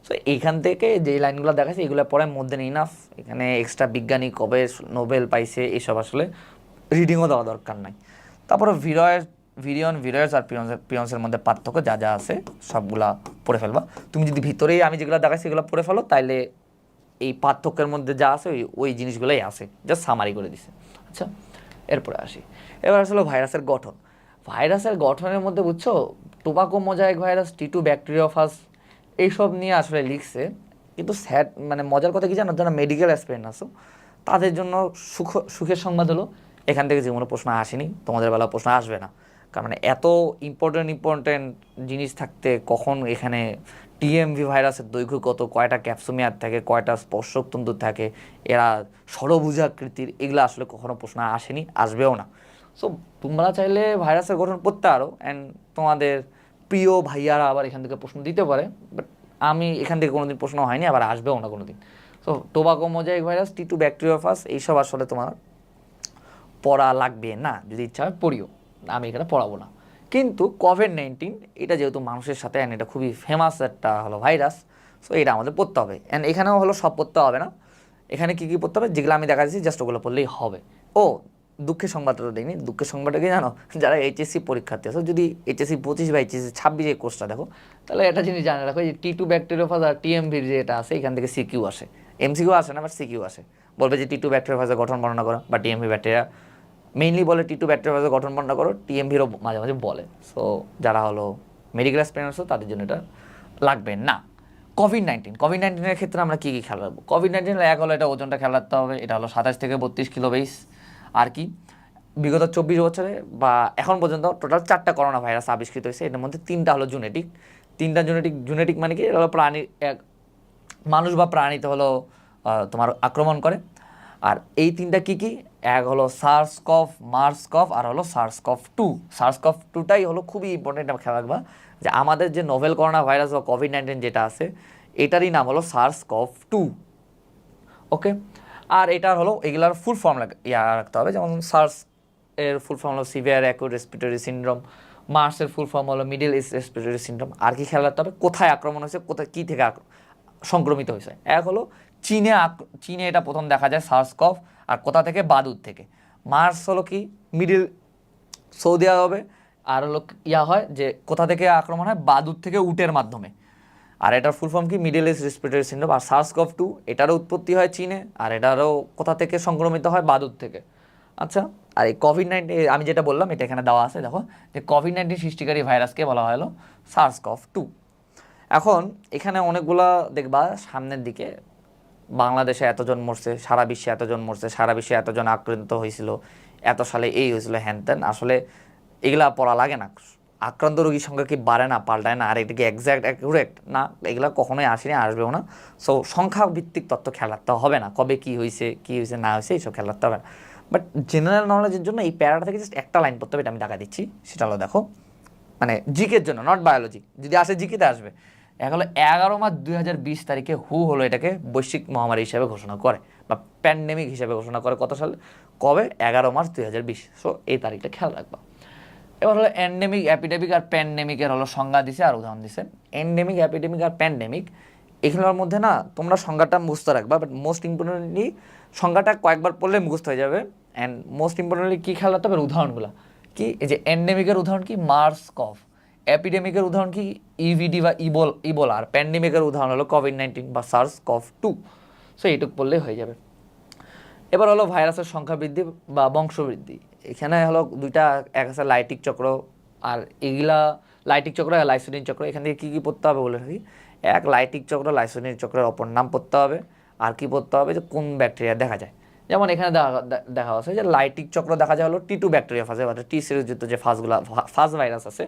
সো এইখান থেকে যে লাইনগুলো দেখাচ্ছে এগুলো পরে মধ্যে নেই না, এখানে এক্সট্রা বিজ্ঞানী কবে নোবেল পাইছে এসব আসলে রিডিংও দেওয়া দরকার নাই। তারপরে ভিরয়েডস আর প্রিয়ন্সের মধ্যে পার্থক্য যা যা আছে সবগুলা পড়ে ফেলবা। তুমি যদি ভিতরেই আমি যেগুলো দেখাচ্ছি সেগুলো পড়ে ফেলো, তাইলে এই পার্থক্যের মধ্যে যা আছে ওই জিনিসগুলোই আছে, জাস্ট সামারি করে দিছে। আচ্ছা, এরপরে আসি, এবার আসলে ভাইরাসের গঠন। ভাইরাসের গঠনের মধ্যে বুঝছো, tobacco mosaic virus, T two bacteriophage, এইসব নিয়ে আসলে লিখছে। কিন্তু স্যাড মানে মজার কথা কি জানো, যারা মেডিকেল অ্যাসপিরেন্ট আছো তাদের জন্য সুখের সংবাদ হলো এখান থেকে যে কোনো প্রশ্ন আসেনি, তোমাদের বেলা প্রশ্ন আসবে না। কারণ মানে এত ইম্পর্টেন্ট জিনিস থাকতে কখন এখানে টিএমভি ভাইরাসের দৈর্ঘ্য কত, কয়টা ক্যাপসুমিয়ার থাকে, কয়টা স্পর্শক তন্তু থাকে, এরা ষড়ভুজাকৃতির, এগুলো আসলে কখনো প্রশ্ন আসেনি, আসবেও না। সো তোমরা চাইলে ভাইরাসের গঠন পড়তে পারো, অ্যান্ড তোমাদের প্রিয় ভাইয়ারা আবার এখান থেকে প্রশ্ন দিতে পারে, বাট আমি এখান থেকে কোনোদিন প্রশ্ন হয়নি, আবার আসবেও না কোনোদিন। So tobacco mosaic virus, T two bacteriophage, এইসব আসলে তোমার পড়া লাগবে না, যদি ইচ্ছা হয় পড়িও, আমি এখানে পড়াবো না। কিন্তু কোভিড-19 এটা যেহেতু মানুষের সাথে, অ্যান্ড এটা খুবই ফেমাস একটা হলো ভাইরাস, সো এটা আমাদের পড়তে হবে। অ্যান্ড এখানেও হলো সব পড়তে হবে না, এখানে কী কী পড়তে হবে যেগুলো আমি দেখা দিচ্ছি জাস্ট ওগুলো পড়লেই হবে। ও দুঃখের সংবাদটা দেখিনি, দুঃখের সংবাদটা কি জানো, যারা এইচএসসি পরীক্ষার্থী আছো, যদি এইচএসসি 25 বা এইচএসসি 26 এই কোর্সটা দেখো, তাহলে এটা জিনিস জানে রাখো যে টিটু ব্যাকটেরিওফাজ আর টিএমভির যে এটা আছে, এখান থেকে সিকিউ আসে, এমসিকিউ আসে না, বাট সিকিউ আসে। বলবে যে টিটু ব্যাকটেরিওফাজের গঠন বর্ণনা করো, বা টিএমভি ব্যাকটেরিয়া মেইনলি বলে টিটু ব্যাকটেরিয়ার গঠন বর্ণনা করো, টিএমভিরও মাঝে মাঝে বলে। সো যারা হলো মেডিকেল অ্যাসপিরেন্টস তাদের জন্য এটা লাগবে না। কোভিড-19 ক্ষেত্রে আমরা কী কী খেয়াল রাখবো, কোভিড-19 এক হলো এটা ওজনটা খেয়াল রাখতে হবে, এটা হলো 27 থেকে 32 কিলো বেস। আর কি, বিগত 24 বছরে বা এখন পর্যন্ত টোটাল 4টা করোনা ভাইরাস আবিষ্কৃত হয়েছে, এর মধ্যে 3টা হলো জেনেটিক। 3টা জেনেটিক মানে কি, এটা হলো প্রাণী, মানুষ বা প্রাণীতে হলো তোমার আক্রমণ করে। আর এই 3টা কী কী, এক হলো সার্স-কভ, মার্স-কভ, আর হলো সার্স-কভ-2। সার্স-কভ-2টাই হলো খুবই ইম্পর্টেন্ট, খেয়াল রাখবা যে আমাদের যে নোভেল করোনা ভাইরাস বা কোভিড-19 যেটা আছে এটারই নাম হলো সার্স-কভ-2। ওকে, আর এটার হলো এগুলার ফুল ফর্ম রাখতে হবে, যেমন সার্স এর ফুল ফর্ম হলো সিভিয়ার অ্যাকিউট রেসপিরেটরি সিনড্রোম, মার্সের ফুল ফর্ম হলো মিডল ইস্ট রেসপিরেটরি সিনড্রোম। আর কি খেয়াল রাখতে হবে, কোথায় আক্রমণ হয়েছে, কোথায় কী থেকে সংক্রমিত হয়েছে। এক হলো চীনে এটা প্রথম দেখা যায় সার্স-কভ, আর কোথা থেকে, বাদুড় থেকে। মার্স হলো কি, মিডিল সৌদি আরবে। আর হলো হয় যে কোথা থেকে আক্রমণ হয়, বাদুড় থেকে, উটের মাধ্যমে। আর এটার ফুল ফর্ম কি, মিডল ইস্ট রেসপিরেটরি সিনড্রোম। আর সার্স-কভ-2 এটারও উৎপত্তি হয় চীনে, আর এটারও কোথা থেকে সংক্রমিত হয়, বাদুড় থেকে। আচ্ছা, আর এই কোভিড-19 আমি যেটা বললাম এটা এখানে দেওয়া আছে, দেখো যে কোভিড-19 সৃষ্টিকারী ভাইরাসকে বলা হলো সার্স-কভ-2। এখন এখানে অনেকগুলা দেখবা সামনের দিকে, বাংলাদেশে এতজন মরছে, সারা বিশ্বে এতজন মরছে, সারা বিশ্বে এতজন আক্রান্ত হয়েছিল, এত সালে এই হয়েছিল, হ্যান ত্যান, আসলে এগুলা পড়া লাগে না। আক্রান্ত রোগীর সংখ্যা কি বাড়ে না, পাল্টায় না, আর এটা কি এক্স্যাক্ট অ্যাকুরেট না, এগুলা কখনোই আসেনি, আসবেও না। সো সংখ্যা ভিত্তিক তথ্য খেয়াল রাখতে হবে না, কবে কী হয়েছে না হয়েছে এইসব খেয়াল রাখতে হবে না। বাট জেনারেল নলেজের জন্য এই প্যারাটা থেকে জাস্ট একটা লাইন পড়তে হবে, এটা আমি দেখা দিচ্ছি, সেটা হলো দেখো, মানে জিকের জন্য, নট বায়োলজি, যদি আসে জিকেতে আসবে। এক হলো 11 মার্চ 2020 তারিখে হু হলো এটাকে বৈশ্বিক মহামারী হিসেবে ঘোষণা করে, বা প্যান্ডেমিক হিসেবে ঘোষণা করে। কত সালে, কবে, 11 মার্চ 2020। সো এই তারিখটা খেয়াল রাখবা। এবার হলো এন্ডেমিক, অ্যাপিডেমিক আর প্যান্ডেমিকের হলো সংজ্ঞা দিছে আর উদাহরণ দিছে। এন্ডেমিক, অ্যাপিডেমিক আর প্যান্ডেমিক এগুলোর মধ্যে না তোমরা সংজ্ঞাটা মুখস্থ রাখবা, বাট মোস্ট ইম্পর্টেন্টলি সংজ্ঞাটা কয়েকবার পড়লে মুখস্থ হয়ে যাবে। অ্যান্ড মোস্ট ইম্পর্টেন্টলি কী খেয়াল রাখতে হবে, উদাহরণগুলো কি, এই যে এন্ডেমিকের উদাহরণ কি, মার্স-কভ, এপিডেমিকের উদাহরণ কি ইভিডি বা ইবোলা, আর প্যান্ডেমিকের উদাহরণ হলো কোভিড-19 বা SARS-CoV-2। সো এইটুকু বললেই হয়ে যাবে। এবার হলো ভাইরাসের সংখ্যা বৃদ্ধি বা বংশবৃদ্ধি। এখানে হলো দুইটা, এক আছে লাইটিক চক্র, আর এগুলা লাইটিক চক্র আর লাইসোডিন চক্র। এখান থেকে কী কী পড়তে হবে বলে থাকি, এক লাইটিক চক্র লাইসোডিন চক্রের অপর নাম পড়তে হবে, আর কি পড়তে হবে যে কোন ব্যাকটেরিয়া দেখা যায়। যেমন এখানে দেখা আছে যে লাইটিক চক্র দেখা যায় হলো T2 ব্যাকটেরিয়া ফাজে, অর্থাৎ টি সিরিজযুক্ত যে ফাজ ভাইরাস আছে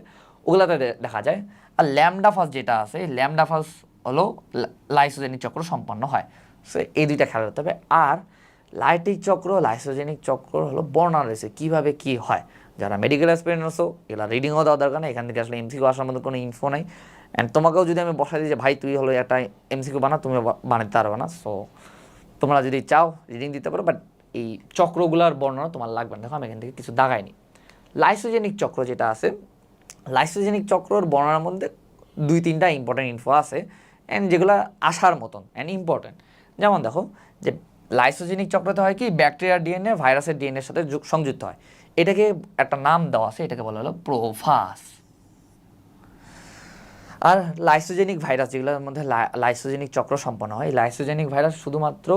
ওগুলাতে দেখা যায়। আর ল্যামডা ফাজ যেটা আছে, ল্যামডা ফাজ হলো লাইসোজেনিক চক্র সম্পন্ন হয়। সো এই দুইটা খেয়াল রাখতে হবে। আর লাইটিক চক্র লাইসোজেনিক চক্র হলো বর্ণনা রয়েছে কীভাবে কী হয়। যারা মেডিকেল অ্যাসপিরেন্ট আছো এগুলো রিডিংও দেওয়া দরকার নেই, এখান থেকে আসলে এমসিকিউ আসার মধ্যে কোনো ইনফো নাই। অ্যান্ড তোমাকেও যদি আমি বসাই দিই যে ভাই তুই হলো একটা এমসিকিউ বানা, তুমি বানাতে পারবে না। সো তোমরা যদি চাও রিডিং দিতে পারো, বাট এই চক্রগুলোর বর্ণনা তোমার লাগবে না। দেখো আমি এখান থেকে কিছু দাগাইনি। লাইসোজেনিক চক্র যেটা আছে, লাইসোজেনিক চক্রর বর্ণনার মধ্যে 2-3টা ইম্পর্টেন্ট ইনফো আছে, অ্যান্ড যেগুলো আসার মতন অ্যান্ড ইম্পর্টেন্ট। যেমন দেখো যে লাইসোজেনিক চক্রতে হয় কি, ব্যাকটেরিয়ার ডিএনএ ভাইরাসের ডিএনএর সাথে সংযুক্ত হয়। এটাকে একটা নাম দেওয়া আছে, এটাকে বলা হলো প্রোফাস। আর লাইসোজেনিক ভাইরাস যেগুলোর মধ্যে লাইসোজেনিক চক্র সম্পন্ন হয়, লাইসোজেনিক ভাইরাস শুধুমাত্র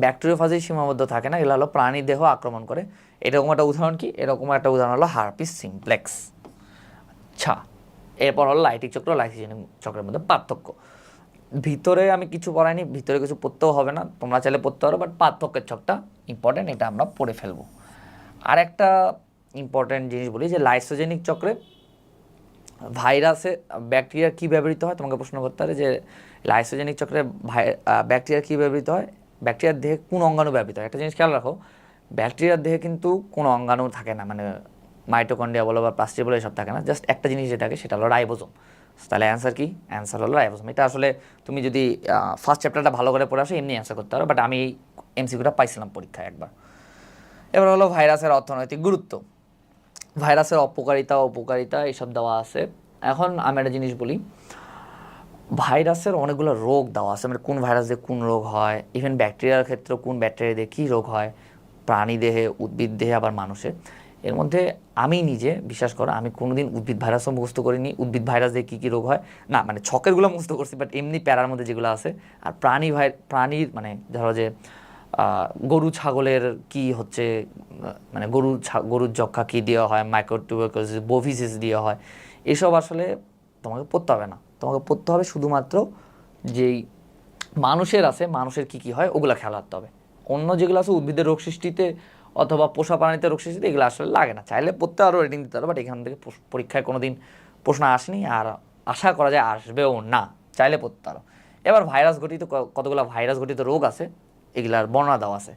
ব্যাকটেরিওফাজেই সীমাবদ্ধ থাকে না, এগুলো হলো প্রাণী দেহ আক্রমণ করে। এরকম একটা উদাহরণ কি, এরকম একটা উদাহরণ হলো হার্পিস সিমপ্লেক্স। আচ্ছা, এরপর হলো লাইটিক চক্র লাইসোজেনিক চক্রের মধ্যে পার্থক্য। ভিতরে আমি কিছু পড়াইনি, ভিতরে কিছু পড়তেও হবে না, তোমরা চাইলে পড়তে পারো, বাট পার্থক্যের ছকটা ইম্পর্টেন্ট, এটা আমরা পড়ে ফেলবো। আর একটা ইম্পর্টেন্ট জিনিস বলি যে লাইসোজেনিক চক্রে ভাইরাসে ব্যাকটেরিয়ার কী ব্যবহৃত হয়, তোমাকে প্রশ্ন করতে হবে যে লাইসোজেনিক চক্রে ব্যাকটেরিয়ার কী ব্যবহৃত হয়, ব্যাকটেরিয়ার দেহে কোন অঙ্গাণু ব্যবহৃত হয়। একটা জিনিস খেয়াল রাখো, ব্যাকটেরিয়ার দেহে কিন্তু কোনো অঙ্গাণু থাকে না, মানে মাইটোকন্ড্রিয়া বলো বা প্লাস্টিক বলো এসব থাকে না, জাস্ট একটা জিনিস যে থাকে সেটা হলো রাইবোজোম। তাহলে অ্যান্সার কি, অ্যান্সার হলো রাইবোজোম। এটা আসলে তুমি যদি ফার্স্ট চ্যাপ্টারটা ভালো করে পড়ে আসো এমনি অ্যান্সার করতে পারো, বাট আমি এমসিকিউটা পাইছিলাম পরীক্ষায় একবার। এবার হলো ভাইরাসের অর্থনৈতিক গুরুত্ব, ভাইরাসের অপকারিতা উপকারিতা এইসব দেওয়া আছে। এখন আমি একটা জিনিস বলি, ভাইরাসের অনেকগুলো রোগ দেওয়া আছে, মানে কোন ভাইরাস দিয়ে কোন রোগ হয়, ইভেন ব্যাকটেরিয়ার ক্ষেত্রে কোন ব্যাকটেরিয়া দিয়ে কী রোগ হয়, প্রাণী দেহে উদ্ভিদ দেহে আবার মানুষে। এর মধ্যে আমি নিজে বিশ্বাস করো আমি কোনোদিন উদ্ভিদ ভাইরাসও মুখস্থ করিনি, উদ্ভিদ ভাইরাস দিয়ে কী কী রোগ হয় না, মানে ছকেরগুলো মুখস্থ করছি, বাট এমনি প্যারার মধ্যে যেগুলো আছে। আর প্রাণীর মানে ধরো যে গরু ছাগলের কি হচ্ছে, মানে গরুর যক্ষা কী দেওয়া হয়, মাইক্রোটিউবারকুলোসিস বোভিসিস দেওয়া হয়, এসব আসলে তোমাকে পড়তে হবে না। তোমাকে পড়তে হবে শুধুমাত্র যেই মানুষের আছে, মানুষের কী কী হয় ওগুলো খেয়াল রাখতে হবে। অন্য যেগুলো আছে উদ্ভিদের রোগ সৃষ্টিতে অথবা পোষা প্রাণীতে রোগ সৃষ্টিতে এগুলো আসলে লাগে না, চাইলে পড়তে আরও রেটিং দিতে পারো, বাট এখান থেকে পরীক্ষায় কোনো দিন প্রশ্ন আসেনি, আর আশা করা যায় আসবেও না, চাইলে পড়তে পারো। এবার ভাইরাস ঘটিত কতগুলো ভাইরাস ঘটিত রোগ আছে এগুলার বর্ণনা দেওয়া আছে।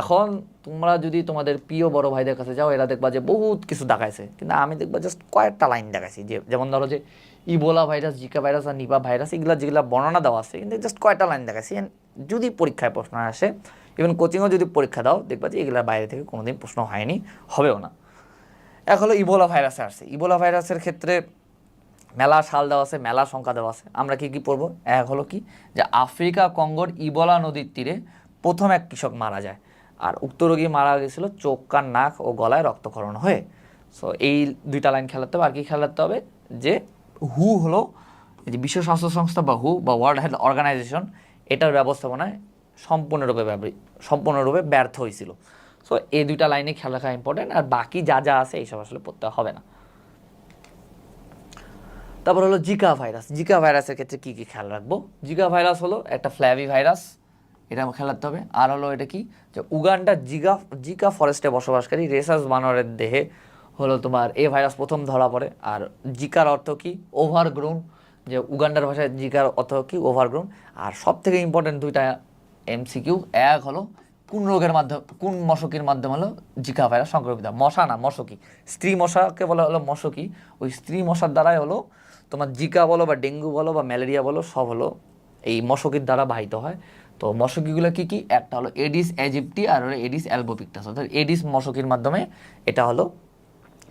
এখন তোমরা যদি তোমাদের প্রিয় বড় ভাইদের কাছে যাও, এরা দেখবা যে বহুত কিছু দেখাইছে, কিন্তু আমি দেখবা জাস্ট কয়েকটা লাইন দেখাইছি। যেমন ধরো যে ইবোলা ভাইরাস, জিকা ভাইরাস আর নিপা ভাইরাস, এগুলা যেগুলো বর্ণনা দেওয়া আছে কিন্তু জাস্ট কয়েকটা লাইন দেখাইছি। যদি পরীক্ষায় প্রশ্ন আসে, ইভেন কোচিংও যদি পরীক্ষা দাও, দেখবা যে এগুলোর বাইরে থেকে কোনোদিন প্রশ্ন হয়নি, হবেও না। এক হলো ইবোলা ভাইরাসে আসছে। ইবোলা ভাইরাসের ক্ষেত্রে মেলা সাল দেওয়া আছে, মেলা সংখ্যা দেওয়া আছে। আমরা কি কি পড়বো, এক হলো কি যে আফ্রিকা কঙ্গোর ইবোলা নদীর তীরে প্রথম এক কৃষক মারা যায়, আর উক্ত রোগী মারা গেছিল চোখ কান নাক ও গলায় রক্তক্ষরণ হয়ে। সো এই দুইটা লাইন খেয়াল রাখতে হবে। আর কি খেয়াল রাখতে হবে যে হু হলো যে বিশ্ব স্বাস্থ্য সংস্থা বা হু বা ওয়ার্ল্ড হেলথ অর্গানাইজেশন, এটার ব্যবস্থাপনায় সম্পূর্ণরূপে ব্যর্থ হয়েছিল। সো এই দুইটা লাইনে খেয়াল রাখা ইম্পর্টেন্ট, আর বাকি যা যা আছে এইসব আসলে পড়তে হবে না। তারপর হলো জিকা ভাইরাস। জিকা ভাইরাসের ক্ষেত্রে কী কী খেয়াল রাখবো, জিকা ভাইরাস হলো একটা ফ্ল্যাভি ভাইরাস, এটা খেয়াল রাখতে হবে। আর হলো এটা কি যে উগান্ডা জিকা ফরেস্টে বসবাসকারী রেসাস বানরের দেহে হলো তোমার এই ভাইরাস প্রথম ধরা পড়ে। আর জিকার অর্থ কি, ওভারগ্রোন, যে উগান্ডার ভাষায় জিকার অর্থ কি, ওভারগ্রোন। আর সব থেকে ইম্পর্টেন্ট দুইটা এমসিকিউ, এক হলো কোন রোগের মাধ্যমে, কোন মশকির মাধ্যমে হলো জিকা ভাইরাস সংক্রমিত, মশা না মশকি, স্ত্রী মশাকে বলা হলো মশকি, ওই স্ত্রী মশার দ্বারাই হলো তোমার জিকা বলো বা ডেঙ্গু বলো বা ম্যালেরিয়া বলো সব হলো এই মশকির দ্বারা বাহিত হয়। তো মশকিগুলো কী কী, একটা হলো এডিস অ্যাজিপ্টি আর হলো এডিস অ্যালবোপিক্টাস, অর্থাৎ এডিস মশকির মাধ্যমে এটা হলো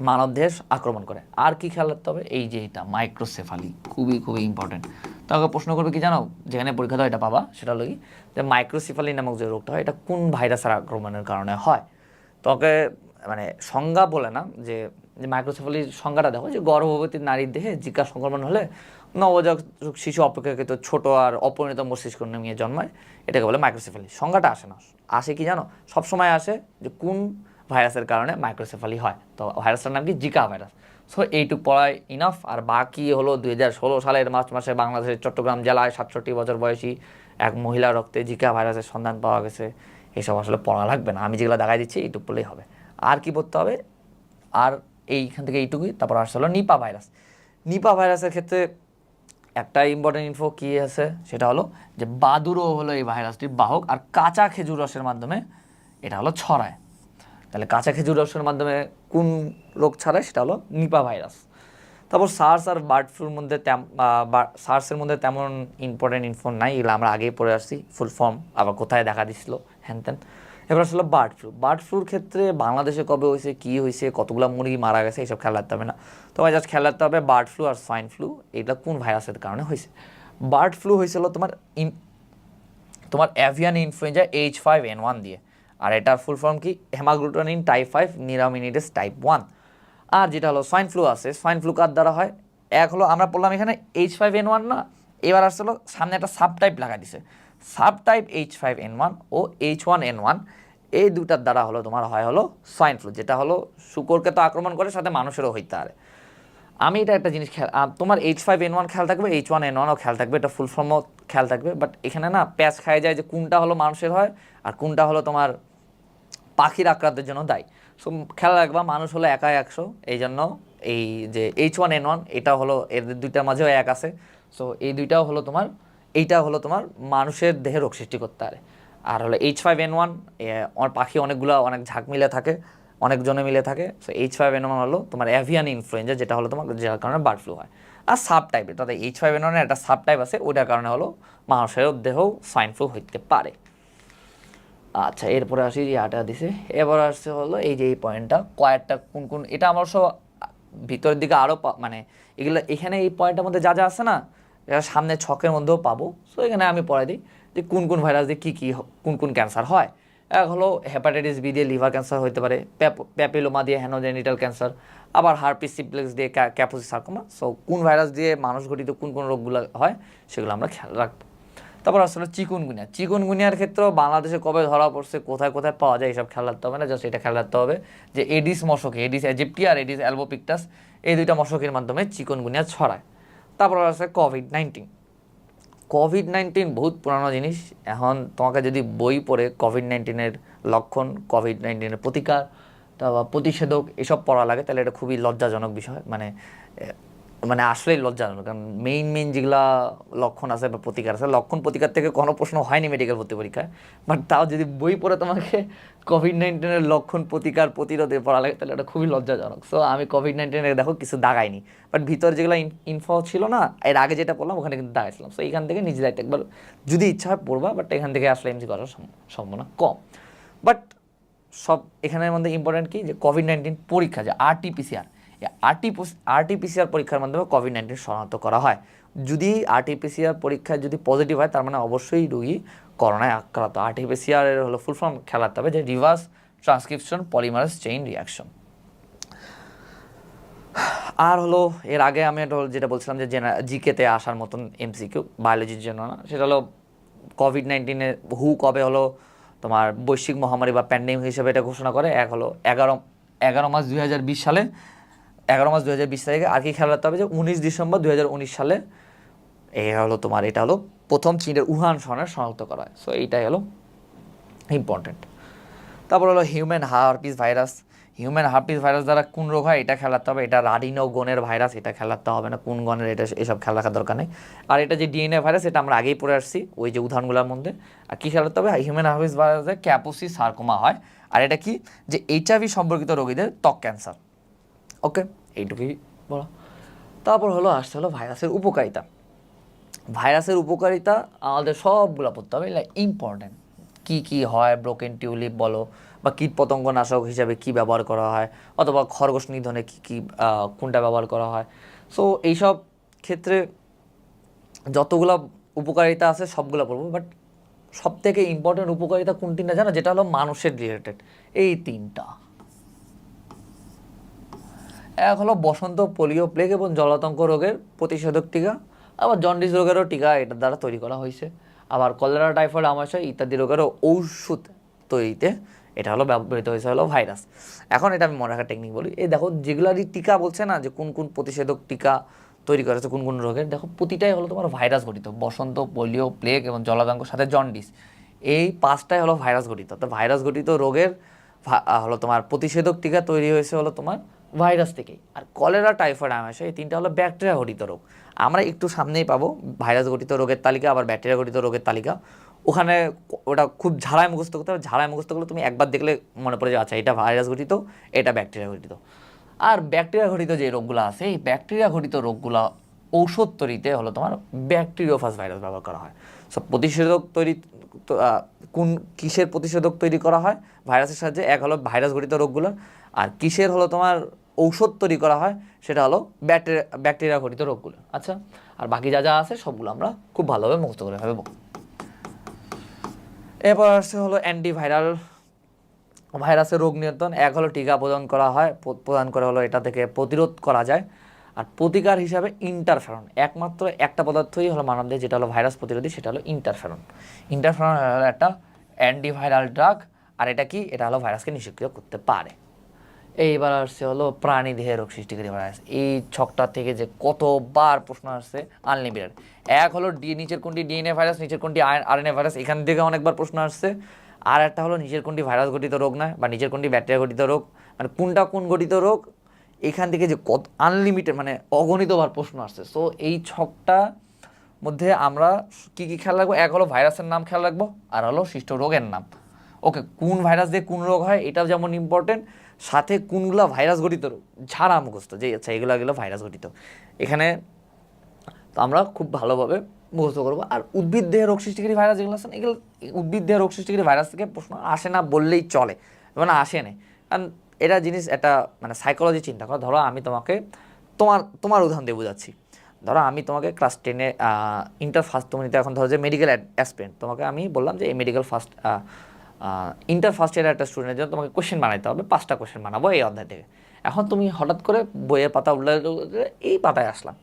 মানব দেহে আক্রমণ করে। আর কি খেয়াল রাখতে হবে, এই যে এটা মাইক্রোসেফালি, খুবই খুবই ইম্পর্টেন্ট। তাকে প্রশ্ন করবে কি জানো, যেখানে পরীক্ষা দাও এটা পাবা, সেটা হলো কি যে মাইক্রোসেফালি নামক যে রোগটা হয় এটা কোন ভাইরাসের আক্রমণের কারণে হয়। তোকে মানে সংজ্ঞা বলে না যে যে মাইক্রোসেফালির সংজ্ঞাটা দেখো, যে গর্ভবতী নারীর দেহে জিকা সংক্রমণ হলে নবজাতক শিশু অপেক্ষাকৃত ছোট আর অপরিণত মস্তিষ্ক নিয়ে জন্মায়, এটাকে বলে মাইক্রোসেফালি। সংজ্ঞাটা আসে না, আসে কি জানো, সবসময় আসে যে কোন ভাইরাসের কারণে মাইক্রোসেফালি হয়। তো ভাইরাসটার নাম কি, জিকা ভাইরাস। সো এইটুক পড়ায় ইনাফ। আর বাকি হলো 2016 সালের মার্চ মাসে বাংলাদেশের চট্টগ্রাম জেলায় 67 বছর বয়সী এক মহিলার রক্তে জিকা ভাইরাসের সন্ধান পাওয়া গেছে। এসব আসলে পড়া লাগবে না, আমি যেগুলো দেখাই দিচ্ছি এইটুকু পড়লেই হবে। আর কি পড়তে হবে, আর এইখান থেকে এইটুকুই। তারপর আসতে হলো নিপা ভাইরাস। নিপা ভাইরাসের ক্ষেত্রে একটা ইম্পর্টেন্ট ইনফো কী আছে, সেটা হলো যে বাদুড়ও হলো এই ভাইরাসটির বাহক, আর কাঁচা খেজুর রসের মাধ্যমে এটা হলো ছড়ায়। তাহলে কাঁচা খেজুর রসের মাধ্যমে কোন রোগ ছড়ায়, সেটা হলো নিপা ভাইরাস। তারপর সার্স আর বার্ড ফ্লুর মধ্যে সার্সের মধ্যে তেমন ইম্পর্টেন্ট ইনফো নাই, এগুলো আমরা আগেই পড়ে আসছি, ফুল ফর্ম আবার কোথায় দেখা দিছিল হ্যান ত্যান। এবার আসলে বার্ড ফ্লু। বার্ড ফ্লুর ক্ষেত্রে বাংলাদেশে কবে হয়েছে, কী হয়েছে, কতগুলো মুরগি মারা গেছে, এইসব খেয়াল রাখতে হবে না। তোমায় জাস্ট খেয়াল রাখতে হবে বার্ড ফ্লু আর সোয়াইন ফ্লু এটা কোন ভাইরাসের কারণে হয়েছে। বার্ড ফ্লু হয়েছিল তোমার অ্যাভিয়ান ইনফ্লুয়েঞ্জা H5N1 দিয়ে, আর এটার ফুল ফর্ম কি, হেমাগ্লুটানিন টাইপ 5 নিরামিনিডেস টাইপ 1। আর যেটা হলো সোয়াইন ফ্লু আছে, সোয়াইন ফ্লু কার দ্বারা হয়, এক হলো আমরা বললাম এখানে H5N1 না, এবার আসলে সামনে একটা সাব টাইপ লাগা দিছে, সাব টাইপ H5N1 ও H1N1, এই দুটার দ্বারা হলো তোমার হয় হলো সোয়াইন ফ্লু, যেটা হলো শুকরকে তো আক্রমণ করে, সাথে মানুষেরও হইতে পারে। আমি এটা একটা জিনিস খেয়াল, তোমার H5N1 খেয়াল থাকবে, H1N1ও খেয়াল থাকবে, এটা ফুল ফর্মও খেয়াল থাকবে, বাট এখানে না প্যাচ খায় যায় যে কোনটা হলো মানুষের হয় আর কোনটা হলো তোমার পাখির আক্রান্তের জন্য দায়ী। সো খেয়াল রাখবা, মানুষ হলো একাই 100, এই জন্য এই যে H1N1 এটা হলো এদের দুইটার মাঝেও এক আছে। সো এই দুইটাও হলো তোমার, এইটা হলো তোমার মানুষের দেহে রোগ সৃষ্টি করতে পারে। আর হলো H5N1 পাখি অনেকগুলো অনেক ঝাঁক মিলে থাকে, অনেকজনে মিলে থাকে। সো H5N1 হলো তোমার অ্যাভিয়ান ইনফ্লুয়েঞ্জা, যেটা হলো তোমার যার কারণে বার্ড ফ্লু হয়। আর সাব টাইপ, তাদের H5N1 এর একটা সাব টাইপ আছে, ওইটার কারণে হলো মানুষের দেহেও সোয়াইন ফ্লু হইতে পারে। আচ্ছা, এরপরে আসি যে আটা দিছে, এবার আসছে হলো এই যে এই পয়েন্টটা, কয়েকটা কোন কোন, এটা আমার সব ভিতরের দিকে আরও মানে এগুলো এখানে এই পয়েন্টের মধ্যে যা যা আছে না, এটা সামনে ছকের মধ্যেও পাবো। সো এখানে আমি পড়াই দিই যে কোন কোন ভাইরাস দিয়ে কী কী কোন কোন ক্যান্সার হয়। এক হলো হেপাটাইটিস বি দিয়ে লিভার ক্যান্সার হতে পারে, প্যাপিলোমা দিয়ে হ্যানোজেনিটাল ক্যান্সার, আবার হার্পিস সিমপ্লেক্স দিয়ে ক্যাপোসি সার্কোমা। সো কোন ভাইরাস দিয়ে মানুষ ঘটিত কোন কোন রোগগুলো হয় সেগুলো আমরা খেয়াল রাখবো। তারপর আসলে চিকুনগুনিয়া। চিকুনগুনিয়ার ক্ষেত্রেও বাংলাদেশে কবে ধরা পড়ছে, কোথায় কোথায় পাওয়া যায়, এইসব খেয়াল রাখতে হবে না, জাস্ট এটা খেয়াল রাখতে হবে যে এডিস মশকে, এডিস অ্যাজিপ্টি আর এডিস অ্যালবোপিক্টাস, এই দুইটা মশকের মাধ্যমে চিকুনগুনিয়া ছড়ায়। তারপর আছে কোভিড-19। কোভিড-19 বহুত পুরানো জিনিস, এখন তোমাকে যদি বই পড়ে কোভিড-19-এর লক্ষণ, কোভিড-19-এর প্রতিকার, তারপর প্রতিষেধক এসব পড়া লাগে, তাহলে এটা খুবই লজ্জাজনক বিষয়, মানে মানে আসলেই লজ্জাজনক। কারণ মেইন যেগুলা লক্ষণ আছে বা প্রতিকার আছে, লক্ষণ প্রতিকার থেকে কোনো প্রশ্ন হয়নি মেডিকেল ভর্তি পরীক্ষায়, বাট তাও যদি বই পড়ে তোমাকে কোভিড-19-এর লক্ষণ প্রতিকার প্রতিরোধে পড়া লাগে, তাহলে এটা খুবই লজ্জাজনক। সো আমি কোভিড-19-এর দেখো কিছু দাগাইনি, বাট ভিতরে যেগুলো ইনফো ছিল না, এর আগে যেটা পড়লাম ওখানে কিন্তু দাগাইছিলাম। সো এইখান থেকে নিজে দায়িত্ব একবার যদি ইচ্ছা হয় পড়বা, বাট এখান থেকে আসলে এমসি করার সম্ভাবনা কম। বাট সব এখানের মধ্যে ইম্পর্টেন্ট কি, যে কোভিড-19 পরীক্ষা, যে RT-PCR, RT-PCR পরীক্ষার মাধ্যমে কোভিড-19 শনাক্ত করা হয়। যদি RT-PCR পরীক্ষায় যদি পজিটিভ হয়, তার মানে অবশ্যই রোগী করোনায় আক্রান্ত। RT-PCR এর হলো ফুল ফর্ম খেয়াল রাখতে হবে, যে reverse transcription polymerase chain reaction. আর হলো এর আগে আমি যেটা বলছিলাম যে জিকেতে আসার মতন MCQ বায়োলজির জন্য না, সেটা হলো কোভিড-19-এর কবে হলো তোমার বৈশ্বিক মহামারী বা প্যান্ডেমিক হিসেবে এটা ঘোষণা করে। এক হলো 11 মার্চ 2020 সালে, 11 মার্চ 2020 তারিখে। আর কি খেয়াল রাখতে হবে, যে 19 ডিসেম্বর 2019 সালে এই হলো তোমার, এটা হলো প্রথম চীনের উহান শহরে শনাক্ত করা হয়। সো এইটাই হলো ইম্পর্টেন্ট। তারপর হলো human herpes virus. Human herpes virus দ্বারা কোন রোগ হয় এটা খেয়াল রাখতে হবে, এটা রাডিনো গণের ভাইরাস, এটা খেয়াল রাখতে হবে না কোন গণের, এটা এসব খেয়াল রাখার দরকার নেই। আর এটা যে DNA ভাইরাস, এটা আমরা আগেই পড়ে আসছি ওই যে উদাহরণগুলোর মধ্যে। আর কী খেয়াল রাখতে হবে, হিউম্যান হারপিস ভাইরাসে ক্যাপোসি সার্কোমা হয়, আর এটা কি, যে HIV সম্পর্কিত রোগীদের ত্বক ক্যান্সার। ওকে, এইটুকুই বলা। তারপর হলো আসতে হলো ভাইরাসের উপকারিতা। ভাইরাসের উপকারিতা আমাদের সবগুলো পড়তে হবে, এটা ইম্পর্টেন্ট। কী কী হয়, ব্রোকেন টিউলিপ বলো, বা কীটপতঙ্গ নাশক হিসাবে কী ব্যবহার করা হয়, অথবা খরগোশ নিধনে কী কোনটা ব্যবহার করা হয়। সো এইসব ক্ষেত্রে যতগুলো উপকারিতা আছে সবগুলো পড়বো, বাট সব থেকে ইম্পর্টেন্ট উপকারিতা কোনটি না জানো, যেটা হলো মানুষের রিলেটেড, এই তিনটা। এক হলো বসন্ত, পোলিও, প্লেগ এবং জলাতঙ্ক রোগের প্রতিষেধক টিকা, আবার জন্ডিস রোগেরও টিকা এটার দ্বারা তৈরি করা হয়েছে। আবার কলেরা, টাইফয়েড, আমাশয় ইত্যাদি রোগেরও ঔষধ তৈরিতে এটা হলো ব্যবহৃত হয়েছে হলো ভাইরাস। এখন এটা আমি মনে রাখার টেকনিক বলি, এই দেখো যেগুলারই টিকা বলছে না, যে কোন কোন প্রতিষেধক টিকা তৈরি করেছে কোন কোন রোগের, দেখো প্রতিটাই হলো তোমার ভাইরাস গঠিত। বসন্ত, পোলিও, প্লেগ এবং জলাতঙ্ক সাথে জন্ডিস, এই পাঁচটাই হলো ভাইরাস গঠিত। তো ভাইরাস গঠিত রোগের হলো তোমার প্রতিষেধক টিকা তৈরি হয়েছে হলো তোমার ভাইরাস থেকেই। আর কলেরা, টাইফয়েড, আমাশয় এই তিনটা হলো ব্যাকটেরিয়া ঘটিত রোগ। আমরা একটু সামনেই পাবো ভাইরাস গঠিত রোগের তালিকা, আবার ব্যাকটেরিয়া গঠিত রোগের তালিকা। ওখানে ওটা খুব ঝাড়ায় মুখস্থ করতে হবে, ঝাড়ায় মুখস্থ করলে তুমি একবার দেখলে মনে পড়ে যাবে আচ্ছা এটা ভাইরাস গঠিত, এটা ব্যাকটেরিয়া ঘটিত। আর ব্যাকটেরিয়া ঘটিত যে রোগগুলো আছে, এই ব্যাকটেরিয়া ঘটিত রোগগুলো ঔষধ তৈরিতে হলো তোমার ব্যাকটেরিওফাজ ভাইরাস ব্যবহার করা হয়। সব প্রতিষেধক তৈরি কোন কিসের প্রতিষেধক তৈরি করা হয় ভাইরাসের সাহায্যে, এক হলো ভাইরাস ঘটিত রোগগুলোর, আর কিসের হলো তোমার ঔষধ তৈরি করা হয় সেটা হলো ব্যাকটেরিয়া ঘটিত রোগগুলো। আচ্ছা, আর বাকি যা যা আছে সবগুলো আমরা খুব ভালোভাবে মুক্ত করে ফেলবো। এরপর আসছে হলো অ্যান্টিভাইরাল, ভাইরাসের রোগ নিয়ন্ত্রণ। এক হলো টিকা প্রদান করা হয়, প্রদান করে হলো এটা থেকে প্রতিরোধ করা যায়। আর প্রতিকার হিসাবে ইন্টারফেরন, একমাত্র একটা পদার্থই হলো মানবদেহে যেটা হলো ভাইরাস প্রতিরোধী, সেটা হলো ইন্টারফেরন। ইন্টারফেরন হলো একটা অ্যান্টিভাইরাল ড্রাগ, আর এটা কি, এটা হলো ভাইরাসকে নিষ্ক্রিয় করতে পারে। এইবার আসছে হলো প্রাণী দেহে রোগ সৃষ্টিকারী ভাইরাস। এই ছকটা থেকে যে কতবার প্রশ্ন আসছে আনলিমিটেড। এক হলো নিচের কোনটি ডিএনএ ভাইরাস, নিচের কোনটি আরএনএ ভাইরাস, এখান থেকে অনেকবার প্রশ্ন আসছে। আর একটা হলো নিচের কোনটি ভাইরাস গঠিত রোগ নয়, বা নিচের কোনটি ব্যাকটেরিয়া গঠিত রোগ, মানে কোনটা কোন গঠিত রোগ, এখান থেকে যে কত আনলিমিটেড মানে অগণিতবার প্রশ্ন আসছে। সো এই ছকটা মধ্যে আমরা কী কী খেয়াল রাখবো, এক হলো ভাইরাসের নাম খেয়াল রাখবো, আর হলো সৃষ্ট রোগের নাম। ওকে, কোন ভাইরাস দিয়ে কোন রোগ হয় এটাও যেমন ইম্পর্টেন্ট, সাথে কোনগুলো ভাইরাস গঠিত রোগ ঝাড়া মুখস্থ, যে আচ্ছা এগুলো ভাইরাস গঠিত। এখানে তো আমরা খুব ভালোভাবে মুখস্থ করবো। আর উদ্ভিদ দেহে রোগ সৃষ্টিকারী ভাইরাস যেগুলো আছে, এগুলো উদ্ভিদ দেহে রোগ সৃষ্টিকারী ভাইরাস থেকে প্রশ্ন আসে না বললেই চলে, মানে আসে না। কারণ এটা জিনিস একটা মানে সাইকোলজি চিন্তা করো। ধরো আমি তোমাকে তোমার উদাহরণ দিয়ে বোঝাচ্ছি। ধরো আমি তোমাকে ক্লাস 10-এ ইন্টার ফার্স্ট, তুমি তো এখন ধরো যে মেডিকেল অ্যাসপিরেন্ট, তোমাকে আমি বললাম যে এই মেডিকেল ফার্স্ট ইন্টার ফার্স্ট ইয়ারের একটা স্টুডেন্টের জন্য তোমাকে কোশ্চেন বানাইতে হবে, 5টা কোশ্চেন বানাবো এই অধ্যায় থেকে। এখন তুমি হঠাৎ করে বইয়ের পাতা উল্লে এই পাতায় আসলাম,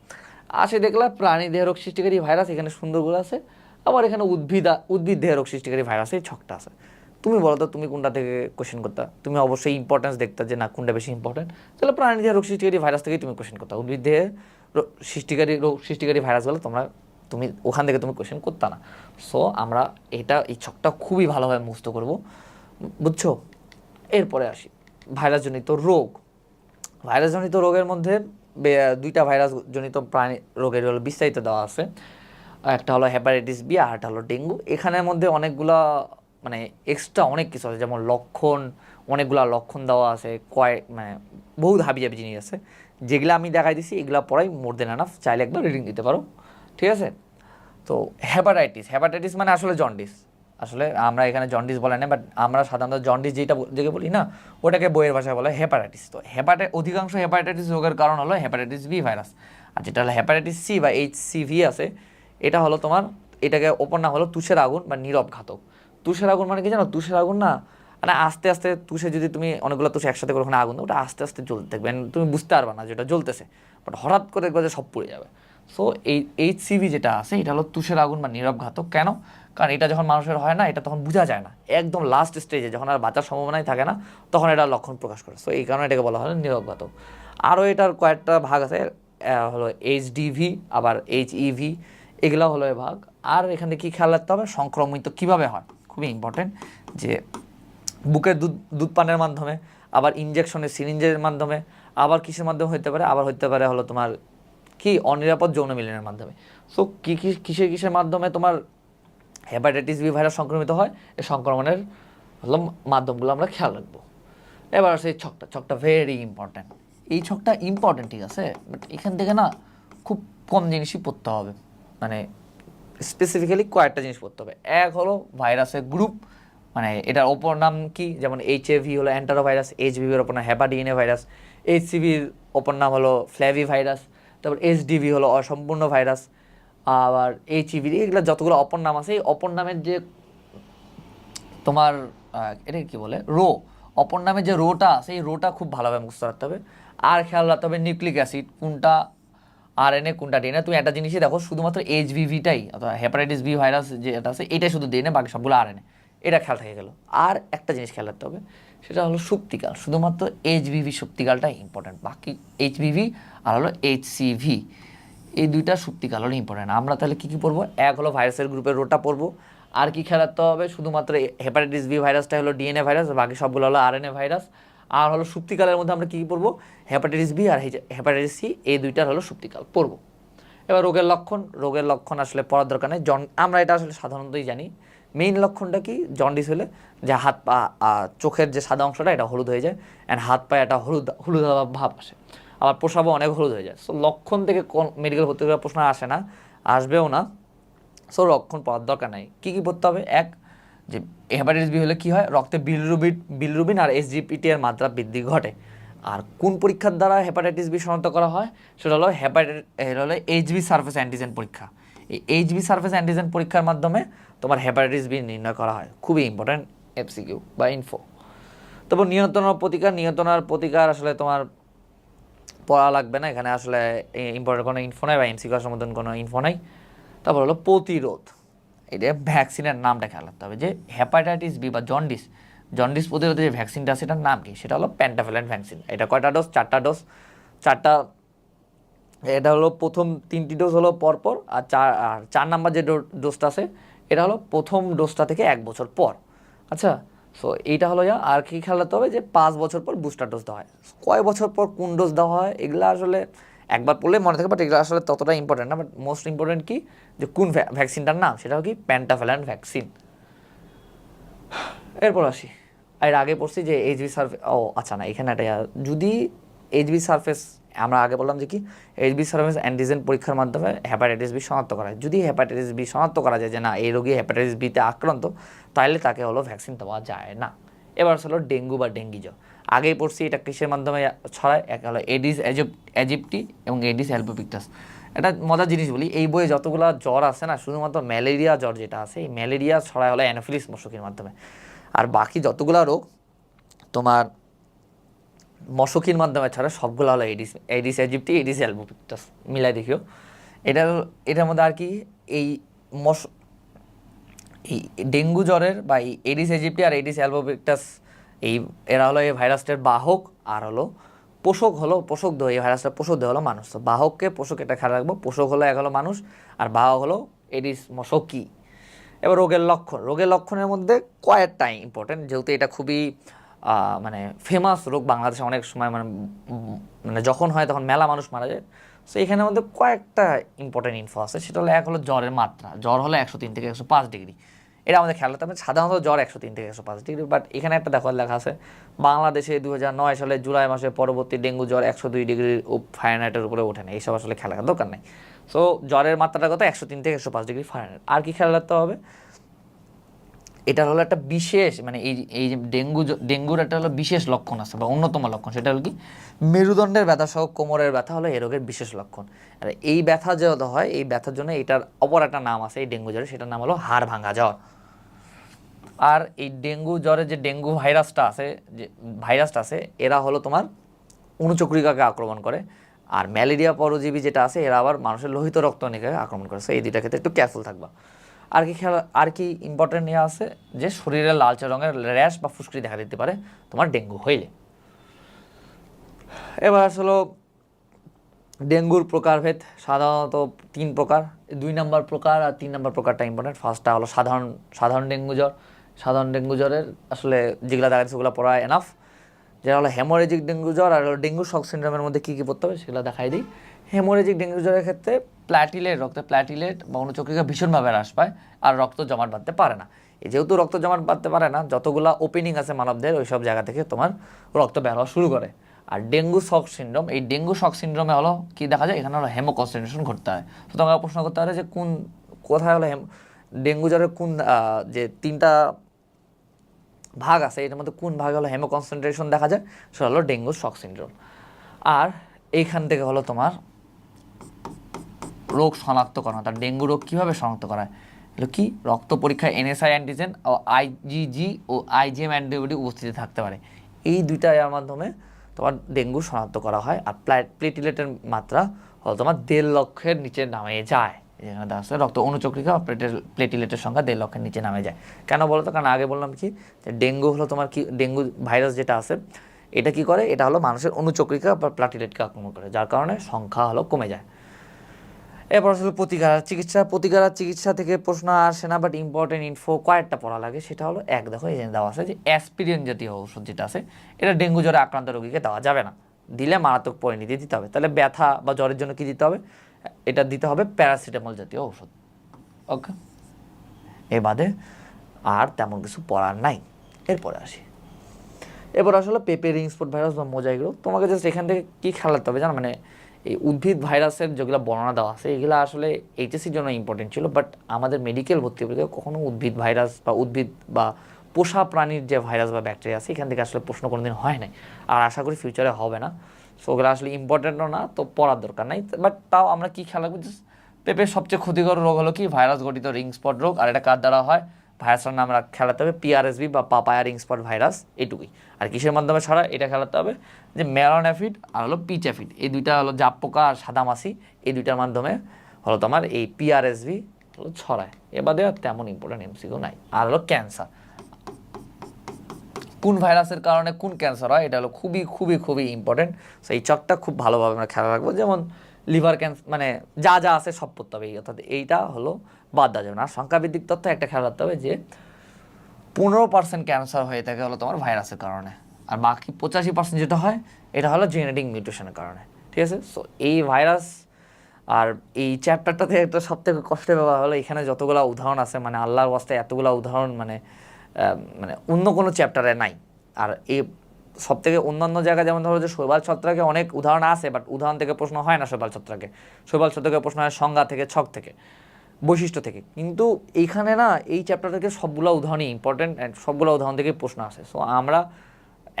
আসে দেখলাম প্রাণী দেহ রোগ সৃষ্টিকারী ভাইরাস, এখানে সুন্দরগুলো আছে, আবার এখানে উদ্ভিদ দেহ রোগ সৃষ্টিকারী ভাইরাস, এই ছকটা আছে। তুমি বলো তো তুমি কোনটা থেকে কোশ্চেন করতে, তুমি অবশ্যই ইম্পর্টেন্স দেখতে যে না কোনটা বেশি ইম্পর্টেন্ট, তাহলে প্রাণী দেহ রোগ সৃষ্টিকারী ভাইরাস থেকেই তুমি কোশ্চেন করতে। উদ্ভিদ দেহে রোগ সৃষ্টিকারী ভাইরাসগুলো তুমি ওখান থেকে তুমি কোশ্চেন করতে না। সো আমরা এই ছকটা খুবই ভালোভাবে মুখস্থ করবো, বুঝছো? এরপরে আসি ভাইরাসজনিত রোগ। ভাইরাসজনিত রোগের মধ্যে দুইটা ভাইরাসজনিত প্রাণী রোগের হলো বিস্তারিত দেওয়া আছে। একটা হলো হেপাটাইটিস বি, আর একটা হলো ডেঙ্গু। এখানের মধ্যে অনেকগুলা মানে এক্সট্রা অনেক কিছু আছে, যেমন অনেকগুলা লক্ষণ দেওয়া আছে, মানে বহুত হাবিজাবি জিনিস আছে, যেগুলো আমি দেখাই দিছি। এগুলা পড়াই মোর দেন এনাফ, চাইলে একবার রিডিং দিতে পারো, ঠিক আছে? তো হেপাটাইটিস মানে আসলে জন্ডিস। আসলে আমরা এখানে জন্ডিস বলে না, বাট আমরা সাধারণত জন্ডিস যেটা বলি না, ওটাকে বইয়ের ভাষায় বলে হেপাটাইটিস। তো অধিকাংশ হেপাটাইটিস রোগের কারণ হলো হেপাটাইটিস বি ভাইরাস। আর যেটা হলো হেপাটাইটিস সি বা HCV আছে, এটা হলো তোমার, এটাকে অপর নাম হলো তুষের আগুন বা নীরব ঘাতক। তুষের আগুন মানে কি জানো? তুষের আগুন না মানে আস্তে আস্তে তুষে, যদি তুমি অনেকগুলো তুষে একসাথে করে ওখানে আগুন দাও, ওটা আস্তে আস্তে জ্বলতে থাকবে, তুমি বুঝতে পারবে না যেটা জ্বলতেছে, বাট হঠাৎ করে দেখবে যে সব পুড়ে যাবে। সো এই HCV যেটা আছে, এটা হলো তুষের আগুন বা নীরব ঘাতক। কেন? কারণ এটা যখন মানুষের হয় না, এটা তখন বোঝা যায় না, একদম লাস্ট স্টেজে যখন আর বাঁচার সম্ভাবনাই থাকে না, তখন এটা লক্ষণ প্রকাশ করে। সো এই কারণে এটাকে বলা হয় নীরব ঘাতক। আরও এটার কয়েকটা ভাগ আছে, হলো HDV, আবার HEV, এগুলো হলো এ ভাগ। আর এখানে কি খেয়াল রাখতে হবে, সংক্রমিত কিভাবে হয়, খুবই ইম্পর্টেন্ট, যে বুকের দুধ পানের মাধ্যমে, আবার ইনজেকশনের সিরিঞ্জের মাধ্যমে, আবার কিসের মাধ্যমে হতে পারে, আবার হতে পারে হলো তোমার কি অনিরাপদ যৌন মিলনের মাধ্যমে। সো কিসের মাধ্যমে তোমার হেপাটাইটিস বি ভাইরাস সংক্রমিত হয়, এই সংক্রমণের হলো মাধ্যমগুলো আমরা খেয়াল রাখবো। এবার সেই ছকটা ভেরি ইম্পর্ট্যান্ট। এই ছকটা ইম্পর্ট্যান্ট, ঠিক আছে, বাট এখান থেকে না খুব কম জিনিসই পড়তে হবে, মানে স্পেসিফিক্যালি কয়েকটা জিনিস পড়তে হবে। এক হলো ভাইরাসের গ্রুপ, মানে এটার অপর নাম কি, যেমন HIV হলো অ্যান্টারো ভাইরাস, HBV এর অপর নাম হেপাডিএনএ ভাইরাস, HCVর অপর নাম হলো ফ্ল্যাভি ভাইরাস, তারপর HDV হলো অসম্পূর্ণ ভাইরাস, আবার HEV, এগুলো যতগুলো অপর নাম আছে, এই অপর নামের যে তোমার এটা কি বলে অপর নামের যে রোটা আছে, এই রোটা খুব ভালোভাবে মুখস্থ রাখতে হবে। আর খেয়াল রাখতে হবে নিউক্লিক অ্যাসিড কোনটা আরএনএ কোনটা ডিএনএ। তুমি একটা জিনিসই দেখো, শুধুমাত্র এইচভিভিটাই অথবা হেপাটাইটিস বি ভাইরাস যেটা আছে এটাই শুধু ডিএনএ, বাকি সবগুলো আরএনএ। এটা খেয়াল থেকে গেল। আর একটা জিনিস খেয়াল রাখতে হবে, সেটা হলো সুপ্তিকাল। শুধুমাত্র এইচভিভি সুপ্তিকালটাই ইম্পর্টেন্ট, বাকি এইচভিভি আর হলো এইচসিভি এই দুইটা সুপ্তিকাল হলো ইম্পর্টেন্ট। আমরা তাহলে কী কী পড়বো? এক হলো ভাইরাসের গ্রুপের রোটা পড়বো। আর কি খেয়াল রাখতে হবে? শুধুমাত্র হেপাটাইটিস বি ভাইরাসটা হলো ডিএনএ ভাইরাস, বাকি সবগুলো হলো আরএনএ ভাইরাস। আর হলো সুপ্তিকালের মধ্যে আমরা কী কী পড়বো? হেপাটাইটিস বি আর হেপাটাইটিস সি, এই দুইটার হলো সুপ্তিকাল পড়বো। এবার রোগের লক্ষণ, রোগের লক্ষণ আসলে পড়ার দরকার নেই, আমরা এটা আসলে সাধারণতই জানি। মেইন লক্ষণটা কি? জন্ডিস হলে যে হাত পা, চোখের যে সাদা অংশটা এটা হলুদ হয়ে যায়, অ্যান্ড হাত পায়ে একটা হলুদ ভাব আসে, আবার প্রসাবও অনেক হলুদ হয়ে যায়। সো লক্ষণ থেকে কোন মেডিকেল ভর্তি করার প্রশ্ন আসে না, আসবেও না। সো লক্ষণ পড়ার দরকার নাই। কী কী পড়তে হবে? এক, যে হেপাটাইটিস বি হলে কী হয়? রক্তে বিলিরুবিন আর এসজিপিটি এর মাত্রা বৃদ্ধি ঘটে। আর কোন পরীক্ষার দ্বারা হেপাটাইটিস বি শনাক্ত করা হয়? সেটা হলো এইচবি সারফেস অ্যান্টিজেন পরীক্ষা। এই এইচবি সারফেস অ্যান্টিজেন পরীক্ষার মাধ্যমে তোমার হেপাটাইটিস বি নির্ণয় করা হয়। খুবই ইম্পর্ট্যান্ট এমসিকিউ বা ইনফো। তারপর নিয়ন্ত্রণ আর প্রতিকার। নিয়ন্ত্রণ আর প্রতিকার আসলে তোমার পড়া লাগবে না, এখানে আসলে ইম্পর্টেন্ট কোনো ইনফো নাই বা এমসিকিউ আসার মতন কোনো ইনফো নাই। তারপর হলো প্রতিরোধ। এটা ভ্যাকসিনের নামটা খেয়াল রাখতে হবে, যে হেপাটাইটিস বি বা জন্ডিস প্রতিরোধে যে ভ্যাকসিনটা আছে সেটার নাম কি? সেটা হলো পেন্টাভ্যালেন্ট ভ্যাকসিন। এটা কয়টা ডোজ? 4টা ডোজ। 4টা, এটা হলো প্রথম 3টি ডোজ হলো পরপর, আর 4 নাম্বার যে ডোজটা আছে এটা হলো প্রথম ডোজটা থেকে 1 বছর পর। আচ্ছা, সো এইটা হলো আর কি খেয়াল রাখতে হবে, যে 5 বছর পর বুস্টার ডোজ দেওয়া হয়। কয় বছর পর কোন ডোজ দেওয়া হয় এগুলো আসলে একবার পড়লে মনে থাকে, বাট এগুলো আসলে ততটা ইম্পর্টেন্ট না। বাট মোস্ট ইম্পর্টেন্ট কি, যে কোন ভ্যাকসিনটার নাম, সেটা কি? Pentavalent vaccine. এরপর আসি, এর আগে পড়ছি যে এইচবি সারফেস, আচ্ছা না, এখানে একটা যদি এইচবি সারফেস, আমরা আগে বললাম যে কি এইচবি সারফেস অ্যান্টিজেন পরীক্ষার মাধ্যমে হেপাটাইটিস বি শনাক্ত করা হয়। যদি হেপাটাইটিস বি শনাক্ত করা যায় যে না এই রোগী হেপাটাইটিস বিতে আক্রান্ত, তাহলে তাকে হলো ভ্যাকসিন দেওয়া যায় না। এবার হলো ডেঙ্গু বা ডেঙ্গি জ্বর। আগেই পড়ছি এটা কিসের মাধ্যমে ছড়ায়? এক হলো এডিস এজিপ্টি এবং এডিস অ্যালবোপিক্টাস। এটা মজার জিনিস বলি, এই বইয়ে যতগুলো জ্বর আছে না, শুধুমাত্র ম্যালেরিয়া জ্বর যেটা আছে, এই ম্যালেরিয়া ছড়ায় হলো অ্যানোফিলিস মশকের মাধ্যমে। আর বাকি যতগুলো রোগ তোমার মশকির মাধ্যমে ছাড়া সবগুলো হলো এডিস এজিপ্টি, এডিস অ্যালবোপিক্টাস, মিলাই দেখিও। এটার মধ্যে আর কি এই এই ডেঙ্গু জ্বরের বা এই এডিস এজিপ্টি আর এডিস অ্যালবোপিক্টাস, এরা হলো এই ভাইরাসটার বাহক, আর হলো পোষক দেহ। এই ভাইরাসটার পোষক দেহ হলো মানুষ। তো বাহককে পোষক এটা খেয়াল রাখবো। পোষক হলো এক হলো মানুষ, আর বাহক হলো এডিস মশকি। এবার রোগের লক্ষণের মধ্যে কয়েকটা ইম্পর্টেন্ট, যেহেতু এটা খুবই মানে ফেমাস রোগ বাংলাদেশে, অনেক সময় মানে যখন হয় তখন মেলা মানুষ মারা যায়। সো এখানের মধ্যে কয়েকটা ইম্পর্টেন্ট ইনফো আছে। সেটা হলো এক হলো জ্বরের মাত্রা। জ্বর হলো 103 থেকে 105 ডিগ্রি। এটা আমাদের খেয়াল রাখতে হবে। সাধারণত জ্বর 103 থেকে 105 ডিগ্রি, বাট এখানে একটা লেখা আছে বাংলাদেশে 2009 সালে জুলাই মাসে পরবর্তী ডেঙ্গু জ্বর 102 ডিগ্রি ফারেনহাইটের উপরে ওঠে না। এইসব আসলে খেয়াল রাখার দরকার নেই। সো জ্বরের মাত্রাটা কত? 103 থেকে 105 ডিগ্রি ফারেনহাইট। আর কি খেয়াল রাখতে হবে? এটার হলো একটা বিশেষ, মানে এই যে ডেঙ্গুর একটা হলো বিশেষ লক্ষণ আছে বা অন্যতম লক্ষণ, সেটা হলো কি মেরুদণ্ডের ব্যথা সহ কোমরের ব্যথা হলো এই রোগের বিশেষ লক্ষণ। আর এই ব্যথা যেহেতু হয়, এই ব্যথার জন্য এটার অপর একটা নাম আছে এই ডেঙ্গু জ্বরের, সেটার নাম হলো হাড় ভাঙা জ্বর। আর এই ডেঙ্গু জ্বরে যে ডেঙ্গু ভাইরাসটা আছে এরা হলো তোমার অনুচক্রিকাকে আক্রমণ করে। আর ম্যালেরিয়া পরজীবী যেটা আছে এরা আবার মানুষের লোহিত রক্তকণিকাকে আক্রমণ করে। এই দুইটা ক্ষেত্রে একটু কেয়ারফুল থাকবা। আর কি ইম্পর্টেন্ট নিয়ে আছে, যে শরীরে লালচে রঙের র্যাশ বা ফুসকুড়ি দেখা দিতে পারে তোমার ডেঙ্গু হইলে। এবার আসলে ডেঙ্গুর প্রকারভেদ সাধারণত 3 প্রকার। 2 নম্বর প্রকার আর 3 নম্বর প্রকারটা ইম্পর্টেন্ট। ফার্স্টটা হলো সাধারণ ডেঙ্গু জ্বর। সাধারণ ডেঙ্গু জ্বরের আসলে যেগুলো দেখা যাচ্ছে সেগুলো পড়া এনাফ। যেটা হলো হেমোরেজিক ডেঙ্গু জ্বর আর ডেঙ্গু শক সিন্ড্রোমের মধ্যে কী কী পড়তে হবে সেগুলো দেখাই দিই। হেমোরেজিক ডেঙ্গু জ্বরের ক্ষেত্রে রক্তে প্ল্যাটিলেট বা অনুচক্রিকা ভীষণভাবে হ্রাস পায় আর রক্ত জমাট বাঁধতে পারে না। যেহেতু রক্ত জমাট বাঁধতে পারে না, যতগুলো ওপেনিং আছে মানবদের ওই সব জায়গা থেকে তোমার রক্ত বের হওয়া শুরু করে। আর ডেঙ্গু শক সিন্ড্রোম, এই ডেঙ্গু শক সিন্ড্রোমে হলো কি দেখা যায়, এখানে হলো হেমোকনসেন্ট্রেশন ঘটতে হয়। তো তোমাকে প্রশ্ন করতে পারে যে কোথায় হলো ডেঙ্গু জ্বরের যে 3টা ভাগ আছে এটার মধ্যে কোন ভাগে হলো হেমোকনসেন্ট্রেশন দেখা যায়, সেটা হলো ডেঙ্গু শক সিন্ড্রোম। আর এইখান থেকে হলো তোমার রোগ শনাক্তকরণ, অর্থাৎ ডেঙ্গু রোগ কীভাবে শনাক্ত করা হয়, এগুলো কি রক্ত পরীক্ষায় এনএসআই অ্যান্টিজেন ও আইজিজি ও আইজিএম অ্যান্টিবডি উপস্থিতি থাকতে পারে। এই দুইটা এর মাধ্যমে তোমার ডেঙ্গু শনাক্ত করা হয়। আর প্লেটলেটের মাত্রা হলো তোমার 1.5 লক্ষের নিচে নামে যায়। যেখানে আছে রক্ত অনুচক্রিকা প্লেটলেটের সংখ্যা 1.5 লক্ষের নিচে নামে যায়। কেন বলো তো? কারণ আগে বললাম কি যে ডেঙ্গু হলো তোমার কি, ডেঙ্গু ভাইরাস যেটা আছে এটা কি করে, এটা হলো মানুষের অনুচক্রিকা বা প্লেটলেটকে আক্রমণ করে, যার কারণে সংখ্যা হলো কমে যায়। এরপর আসলে প্রতিকার চিকিৎসা থেকে প্রশ্ন আসে না, বাট ইম্পর্টেন্ট ইনফো কয়েকটা পড়া লাগে। সেটা হলো এক, দেখো এই যে দেওয়া আছে যে অ্যাসপিরিন জাতীয় ঔষধ যেটা আছে এটা ডেঙ্গু জ্বরে আক্রান্ত রোগীকে দেওয়া যাবে না, দিলে মারাত্মক পরিণতি দিতে হবে। তাহলে ব্যথা বা জ্বরের জন্য কি দিতে হবে? এটা দিতে হবে প্যারাসিটামল জাতীয় ঔষধ। ওকে, এ বাদে আর তেমন কিছু পড়ার নাই। এরপরে আসি, এবার আসলে পেপে, রিং স্পট ভাইরাস বা মোজাইক রোগ। তোমাকে জাস্ট এখান থেকে কী খেয়াল রাখতে হবে জানো, মানে এই উদ্ভিদ ভাইরাসের যেগুলো বর্ণনা দেওয়া আছে এগুলো আসলে এইচএসসির জন্য ইম্পর্টেন্ট ছিল, বাট আমাদের মেডিকেল ভর্তি পরীক্ষায় কখনো উদ্ভিদ ভাইরাস বা উদ্ভিদ বা পোষা প্রাণীর যে ভাইরাস বা ব্যাকটেরিয়া আছে এখান থেকে আসলে প্রশ্ন কোনোদিন হয় নাই, আর আশা করি ফিউচারে হবে না। সো ওগুলো আসলে ইম্পর্টেন্টও না, তো পড়ার দরকার নাই। বাট তাও আমরা কী খেয়াল রাখবো, জাস্ট পেঁপের সবচেয়ে ক্ষতিকর রোগ হলো কি ভাইরাস গঠিত রিং স্পট রোগ, আর এটা কার দ্বারা হয়? ভাইরাসের নাম আমরা খেলাতে হবে পিআরএসবি বা পাপায়া রিং স্পট ভাইরাস, এইটুকুই। আর কিসের মাধ্যমে ছড়ায় এটা খেলাতে হবে যে মেলানোফিড আর হলো পিচাফিড, এই দুইটা হলো জাপ পোকা আর সাদামাছি, এই দুইটার মাধ্যমে হলো তোমার এই পিআরএসবি হলো ছড়ায়। এবারে আর তেমন ইম্পর্টেন্ট এমসিকিউ নাই। আর হলো ক্যান্সার, কোন ভাইরাসের কারণে কোন ক্যান্সার হয় এটা হলো খুবই খুবই খুবই ইম্পর্টেন্ট। সো এই চকটা খুব ভালোভাবে আমরা খেয়াল রাখবো। যেমন লিভার ক্যান্সার, মানে যা যা আছে সব পড়তে হবে, অর্থাৎ এইটা হলো বাদ দেওয়া যাবে না। আর সংখ্যাভিত্তিক তথ্য একটা খেয়াল রাখতে হবে যে 15% ক্যান্সার হয়ে থাকে হলো তোমার ভাইরাসের কারণে, আর বাকি 85% যেটা হয় এটা হলো জেনেটিক মিউটেশনের কারণে। ঠিক আছে, সো এই ভাইরাস আর এই চ্যাপ্টারটাতে একটা সব থেকে কষ্টের ব্যাপার হলো এখানে যতগুলো উদাহরণ আছে, মানে আল্লাহর ওয়াস্তে এতগুলো উদাহরণ মানে মানে অন্য কোনো চ্যাপ্টারে নাই। আর এই সব থেকে অন্যান্য জায়গায় যেমন ধরো যে শৈবাল ছত্রাকে অনেক উদাহরণ আছে, বাট উদাহরণ থেকে প্রশ্ন হয় না শৈবাল ছত্রাকে। শৈবাল ছত্রাকে প্রশ্ন হয় সংজ্ঞা থেকে, ছক থেকে, বৈশিষ্ট্য থেকে। কিন্তু এইখানে না এই চ্যাপ্টার থেকে সবগুলো উদাহরণই ইম্পর্টেন্ট, অ্যান্ড সবগুলো উদাহরণ থেকেই প্রশ্ন আসে। সো আমরা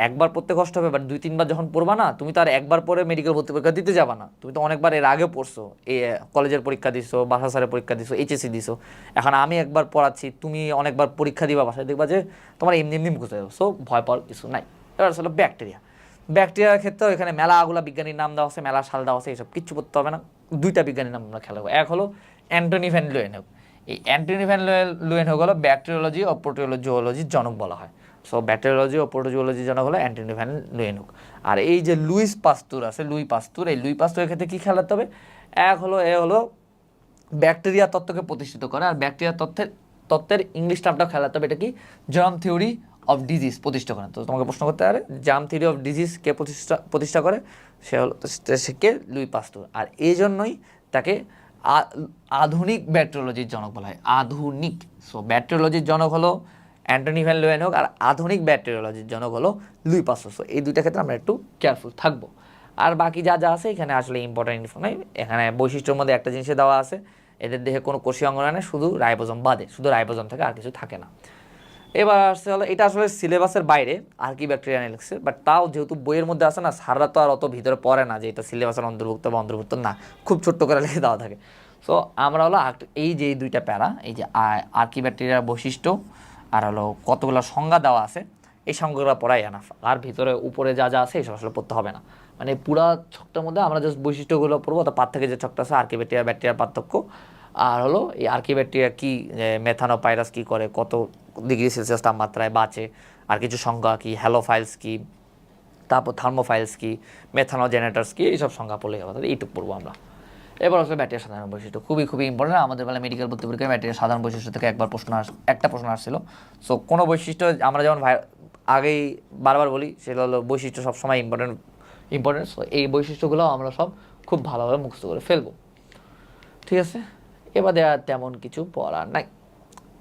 একবার পড়তে কষ্ট হবে, বাট 2-3বার যখন পড়বা না, তুমি তো আর একবার পরে মেডিকেল ভর্তি পরীক্ষা দিতে যাবা না, তুমি তো অনেকবার এর আগে পড়ছো, এই কলেজের পরীক্ষা দিছো, বাসাসারের পরীক্ষা দিছো, এইচএসসি দিছো। এখন আমি একবার পড়াচ্ছি, তুমি অনেকবার পরীক্ষা দিবা বাসায়, দেখবা যে তোমার এমনি এমনি মুখস্থ হয়ে যাবে। সো ভয় পাওয়ার কিছু নাই। এবার আসলে ব্যাকটেরিয়ার ক্ষেত্রেও এখানে মেলাগুলা বিজ্ঞানীর নাম দেওয়া আছে, মেলা সাল দেওয়া আছে, এইসব কিচ্ছু করতে হবে না। 2টা বিজ্ঞানীর নাম আমরা খেয়াল রাখবো। এক হলো অ্যান্টনি ভ্যান লুয়েনহুক। এই অ্যান্টনি ভ্যান লুয়েনহুক হলো ব্যাকটেরিওলজি ও প্রোটোজোলজির জনক বলা হয়। সো ব্যাকটেরিওলজি ও প্রোটোজোলজির জনক হলো অ্যান্টনি ভ্যান লুয়েনহুক। আর এই যে লুইস পাস্তুর আছে, এই লুই পাস্তুরের ক্ষেত্রে কী খেয়াল রাখতে হবে? এক হলো ব্যাকটেরিয়া তত্ত্বকে প্রতিষ্ঠিত করে, আর ব্যাকটেরিয়া তত্ত্বের ইংলিশ নামটা খেয়াল রাখতে হবে, এটা কি? জার্ম থিওরি অফ ডিজিজ প্রতিষ্ঠা করেন। তো তোমাকে প্রশ্ন করতে পারে জার্ম থিওরি অফ ডিজিজ কে প্রতিষ্ঠা করে? সে হলো কে? লুই পাস্তুর। আর এই জন্যই তাকে আধুনিক ব্যাকটেরিওলজির জনক বলা হয়, আধুনিক। সো ব্যাকটেরিওলজির জনক হলো অ্যান্টনি ভ্যান লুয়েনহুক, আর আধুনিক ব্যাকটেরিওলজির জনক হলো লুই পাস্তুর। সো এই দুইটা ক্ষেত্রে আমরা একটু কেয়ারফুল থাকবো। আর বাকি যা যা আছে এখানে আসলে ইম্পর্টেন্ট ইনফো নাই। এখানে বৈশিষ্ট্যের মধ্যে একটা জিনিসে দেওয়া আছে, এদের দেহে কোনো কোষীয় অঙ্গ নেই, শুধু রাইবোজোম বাদে, শুধু রাইবোজোম থেকে আর কিছু থাকে না। এবার আসছে হলো এটা আসলে সিলেবাসের বাইরে আর কি ব্যাকটেরিয়া নিয়ে লিখছে, বাট তাও যেহেতু বইয়ের মধ্যে আছে না, সাররা তো আর অত ভিতরে পড়ে না যে এটা সিলেবাসের অন্তর্ভুক্ত বা অন্তর্ভুক্ত না, খুব ছোট্ট করে লিখে দেওয়া থাকে। সো আমরা হলো এই যে 2টা প্যারা, এই যে আর্কি ব্যাকটেরিয়ার বৈশিষ্ট্য আর হলো কতগুলো সংজ্ঞা দেওয়া আছে, এই সংজ্ঞাগুলো পড়াই এনাফ। আর ভিতরে উপরে যা যা আছে এইসব আসলে পড়তে হবে না। মানে পুরা ছকটার মধ্যে আমরা জাস্ট বৈশিষ্ট্যগুলো পড়বো, তো পার থেকে যে ছকটা আছে আর্কি ব্যাকটেরিয়ার পার্থক্য, আর হলো এই আর্কি ব্যাকটেরিয়া কী, মেথানোপাইরাস কী করে, কত ডিগ্রি সেলসিয়াস তাপমাত্রায় বাঁচে, আর কিছু সংজ্ঞা কী, হ্যালোফাইলস কী, তারপর থার্মোফাইলস কী, মেথানোজেনেটার্স কী, এইসব সংজ্ঞা পড়লেই হবে। এইটুকু পড়বো আমরা। এবার আসলে ব্যাকটেরিয়ার সাধারণ বৈশিষ্ট্য খুবই খুবই ইম্পর্টেন্ট। আমাদের বেলা মেডিকেল ভর্তি পরীক্ষায় ব্যাকটেরিয়ার সাধারণ বৈশিষ্ট্য থেকে একটা প্রশ্ন আসছিল। সো কোনো বৈশিষ্ট্য আমরা যেমন আগেই বারবার বলি, সেটা হলো বৈশিষ্ট্য সবসময় ইম্পর্টেন্ট। সো এই বৈশিষ্ট্যগুলো আমরা সব খুব ভালোভাবে মুখস্থ করে ফেলবো। ঠিক আছে, এবারে আর তেমন কিছু পড়ার নাই,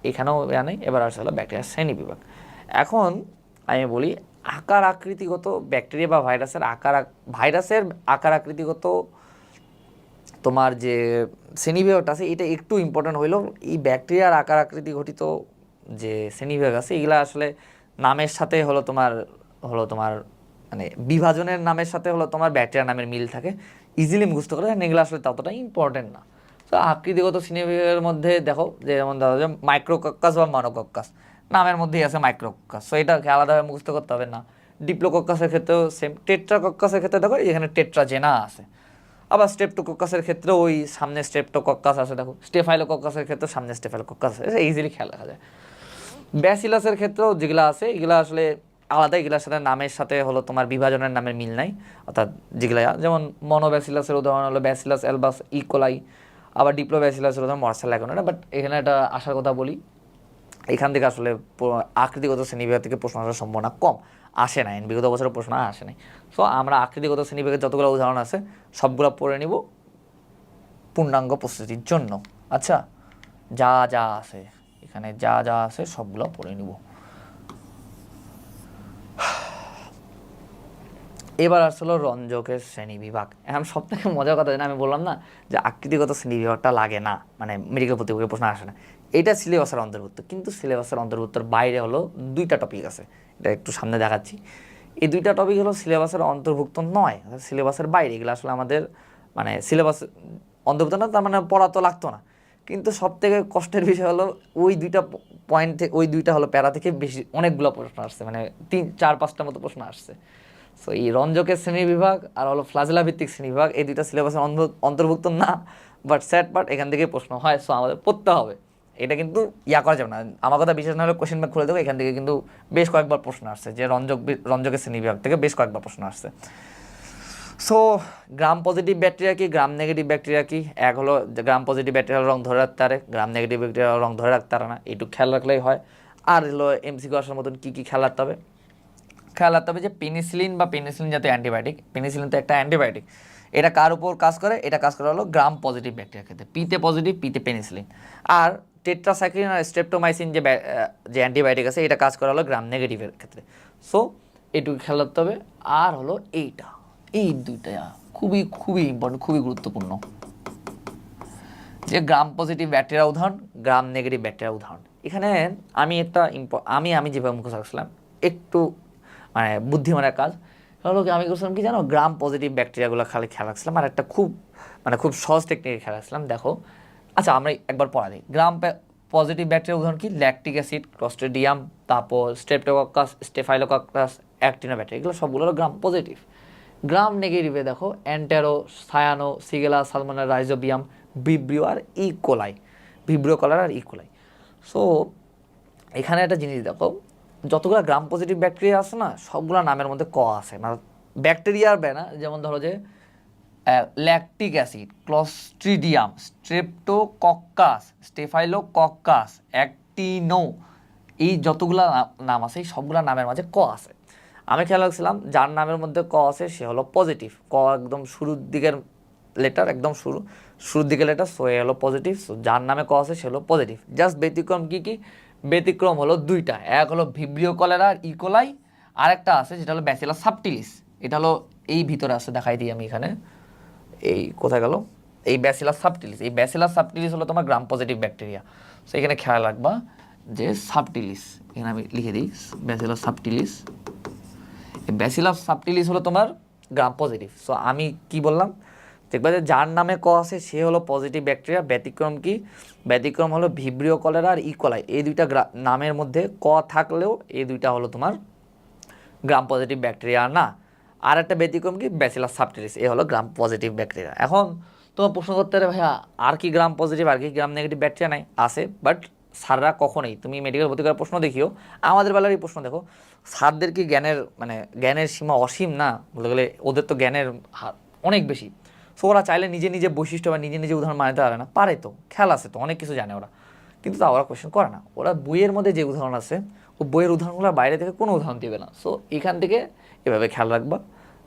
এখানেও নেই। এবার আসলে হলো ব্যাকটেরিয়ার শ্রেণীবিভাগ। এখন আমি বলি আকার আকৃতিগত ব্যাকটেরিয়া বা ভাইরাসের আকার আকৃতিগত তোমার যে শ্রেণীবিভাগটা আছে এটা একটু ইম্পর্টেন্ট হইলো। এই ব্যাকটেরিয়ার আকার আকৃতি ঘটিত যে শ্রেণীবিভাগ আছে এগুলো আসলে নামের সাথে হলো তোমার মানে বিভাজনের নামের সাথে হলো তোমার ব্যাকটেরিয়া নামের মিল থাকে, ইজিলি মুখস্থ করে, এগুলো আসলে ততটা ইম্পর্টেন্ট না। তো আকৃতিগত শ্রেণীবিভাগের মধ্যে দেখো যে যেমন ধরো যে মাইক্রোকক্কাস বা মনোকক্কাস, নামের মধ্যেই আছে মাইক্রোকক্কাস, সো এটাকে আলাদাভাবে মুখস্থ করতে হবে না। ডিপ্লোকক্কাসের ক্ষেত্রেও সেম, টেট্রাকক্কাসের ক্ষেত্রে দেখো এখানে টেট্রাজেনা আছে, আবার স্ট্রেপ্টোকক্কাসের ক্ষেত্রে ওই সামনে স্ট্রেপ্টোকক্কাস আছে, দেখো স্টেফাইলোকক্কাসের ক্ষেত্রে সামনে স্টেফাইলোকক্কাস আছে, এটা ইজিলি খেয়াল রাখা যায়। ব্যাসিলাসের ক্ষেত্রেও যেগুলো আছে এগুলো আসলে আলাদা, এগুলোর সাথে নামের সাথে হলো তোমার বিভাজনের নামের মিল নাই, অর্থাৎ যেগুলা যেমন মনোব্যাসিলাসের উদাহরণ হলো ব্যাসিলাস অ্যালবাস ইকোলাই, আবার ডিপ্লোব্যাসিলাসের উদাহরণ মর্সাল ল্যাগোনা। বাট এখানে একটা আসার কথা বলি, এখান থেকে আসলে আকৃতিগত শ্রেণীবিভাগ থেকে প্রশ্ন আসার সম্ভাবনা কম, আসে না, বিগত বছরের প্রশ্ন আসে নাই। সো আমরা আকৃতিগত শ্রেণীবিভাগের যতগুলো উদাহরণ আছে সবগুলো পড়ে নিব পূর্ণাঙ্গ প্রস্তুতির জন্য। আচ্ছা, যা যা আছে এখানে, যা যা আছে সবগুলো পড়ে নিব। এবার আসলে রঞ্জকের শ্রেণীবিভাগ। এখন সব থেকে মজার কথা যেটা আমি বললাম না যে আকৃতিগত শ্রেণীবিভাগটা লাগে না, মানে মেডিকেল প্রতিযোগিতার প্রশ্ন আসে না, এটা সিলেবাসের অন্তর্ভুক্ত। কিন্তু সিলেবাসের অন্তর্ভুক্তর বাইরে হলো দুইটা টপিক আছে, এটা একটু সামনে দেখাচ্ছি। এই দুইটা টপিক হলো সিলেবাসের অন্তর্ভুক্ত নয়, সিলেবাসের বাইরে। এগুলো আসলে আমাদের মানে সিলেবাস অন্তর্ভুক্ত না, তার মানে পড়া তো লাগতো না। কিন্তু সব থেকে কষ্টের বিষয় হলো ওই দুইটা পয়েন্ট থেকে, ওই দুইটা হলো প্যারা থেকে বেশি অনেকগুলো প্রশ্ন আসছে, মানে 3-4-5টার মতো প্রশ্ন আসছে। সো এই রঞ্জকের শ্রেণীবিভাগ আর হলো ফ্লাজেলা ভিত্তিক শ্রেণীবিভাগ, এই দুইটা সিলেবাসের অন্তর্ভুক্ত না, বাট স্যাড পার্ট এখান থেকে প্রশ্ন হয়, সো আমাদের পড়তে হবে। এটা কিন্তু করা যাবে না, আমার কথা বিশেষ না হলে কোশ্চেন ব্যাগ খুলে দেবো, এখান থেকে কিন্তু বেশ কয়েকবার প্রশ্ন আসছে যে রঞ্জকের শ্রেণীবিভাগ থেকে বেশ কয়েকবার প্রশ্ন আসছে। সো গ্রাম পজিটিভ ব্যাকটেরিয়া কি, গ্রাম নেগেটিভ ব্যাকটেরিয়া কি? এক হলো গ্রাম পজিটিভ ব্যাকটেরিয়ার রং ধরে রাখতে পারে, গ্রাম নেগেটিভ ব্যাকটেরিয়ার রং ধরে রাখতে পারে না, এইটুকু খেয়াল রাখলেই হয়। আর হলো এমসিকিউ আসার মতন কী কী খেয়াল রাখতে হবে? খেয়াল রাখতে হবে যে পেনিসিলিন বা পেনিসিলিন জাতীয় অ্যান্টিবায়োটিক, পেনিসিলিন তো একটা অ্যান্টিবায়োটিক, এটা কার উপর কাজ করে? এটা কাজ করে হলো গ্রাম পজিটিভ ব্যাকটেরিয়ার ক্ষেত্রে, পিতে পজিটিভ, পিতে পেনিসিলিন। আর টেট্রাসাইক্লিন আর স্ট্রেপ্টোমাইসিন যে অ্যান্টিবায়োটিক আছে এটা কাজ করে হলো গ্রাম নেগেটিভের ক্ষেত্রে। সো এইটুকু খেয়াল রাখতে হবে। আর হলো এই দুইটা খুবই খুবই ইম্পর্টেন্ট, খুবই গুরুত্বপূর্ণ, যে গ্রাম পজিটিভ ব্যাকটেরিয়া উদাহরণ, গ্রাম নেগেটিভ ব্যাকটেরিয়া উদাহরণ। এখানে আমি যেভাবে মুখস্থ রাখছিলাম একটু মানে বুদ্ধিমানের কাজ হলো কি, আমি করছিলাম কি জানো, গ্রাম পজিটিভ ব্যাকটেরিয়াগুলো খালি খেয়াল রাখছিলাম, আর একটা খুব সহজ টেকনিকে খেয়াল রাখছিলাম। দেখো, আচ্ছা আমরা একবার পড়া দিই। গ্রাম পজিটিভ ব্যাকটেরিয়া উদাহরণ কি? ল্যাকটিক অ্যাসিড, ক্লস্ট্রিডিয়াম, তারপর স্ট্রেপ্টোকক্কাস, স্টেফাইলোকক্কাস, অ্যাক্টিনোব্যাকটেরিয়া, এগুলো সবগুলো হলো গ্রাম পজিটিভ। গ্রাম নেগেটিভে দেখো entero, cyano, shigella, salmonella, rhizobium, vibrio আর ইকোলাই, ভিব্রিও কলার আর ইকোলাই। সো এখানে একটা জিনিস দেখো, যতগুলো গ্রাম পজিটিভ ব্যাকটেরিয়া আছে না সবগুলো নামের মধ্যে ক আছে, মানে ব্যাকটেরিয়ার না, যেমন ধরো যে lactic acid, clostridium, streptococcus, staphylococcus, actino, এই যতগুলো নাম আছে এই সবগুলো নামের মাঝে ক আছে। আমি খেয়াল রাখছিলাম যার নামের মধ্যে ক আছে সে হলো পজিটিভ, ক একদম শুরুর দিকের লেটার, একদম শুরুর দিকের লেটার, সো এ হলো পজিটিভ। সো যার নামে ক আছে সে হলো পজিটিভ। জাস্ট ব্যতিক্রম কি? ব্যতিক্রম হলো দুইটা, এক হলো ভিব্রিও কলেরা আর ইকোলাই, আর একটা আছে যেটা হলো ব্যাসিলাস সাবটিলিস, এটা হলো এই ভিতরে আছে, দেখাই দিই আমি এখানে, এই কোথায় গেল, এই ব্যাসিলাস সাবটিলিস। এই ব্যাসিলাস সাবটিলিস হলো তোমার গ্রাম পজিটিভ ব্যাকটেরিয়া। সো এখানে খেয়াল রাখবা যে সাবটিলিস, এখানে আমি লিখে দিই ব্যাসিলাস সাবটিলিস, এই ব্যাসিলাস সাবটিলিস হলো তোমার গ্রাম পজিটিভ। সো আমি কি বললাম, দেখবা যে যার নামে ক আছে সে হলো পজিটিভ ব্যাকটেরিয়া। ব্যতিক্রম কি? ব্যতিক্রম হলো ভিব্রিও কলেরা আর ইকোলাই, এই দুইটা নামের মধ্যে ক থাকলেও এই দুইটা হলো তোমার গ্রাম পজিটিভ ব্যাকটেরিয়া না। আর একটা ব্যতিক্রম কি? ব্যাসিলাস সাবটিলিস, এ হলো গ্রাম পজিটিভ ব্যাকটেরিয়া। এখন তোমার প্রশ্ন করতে পারে ভাইয়া আর কি গ্রাম পজিটিভ আর কি গ্রাম নেগেটিভ ব্যাকটেরিয়া নাই? আছে, বাট স্যাররা কখনোই, তুমি মেডিকেল ভর্তি করার প্রশ্ন দেখিও, আমাদের বেলার এই প্রশ্ন দেখো, স্যারদের কি জ্ঞানের সীমা অসীম না? বলতে গেলে ওদের তো জ্ঞানের হার অনেক বেশি। সো ওরা চাইলে নিজে নিজে বৈশিষ্ট্য বা নিজে নিজে উদাহরণ বানাতে পারে না? পারে তো, খেয়াল আছে তো, অনেক কিছু জানে ওরা, কিন্তু তা ওরা কোয়েশ্চেন করে না। ওরা বইয়ের মধ্যে যে উদাহরণ আছে ও বইয়ের উদাহরণগুলো বাইরে থেকে কোনো উদাহরণ দেবে না। সো এখান থেকে এভাবে খেয়াল রাখবা,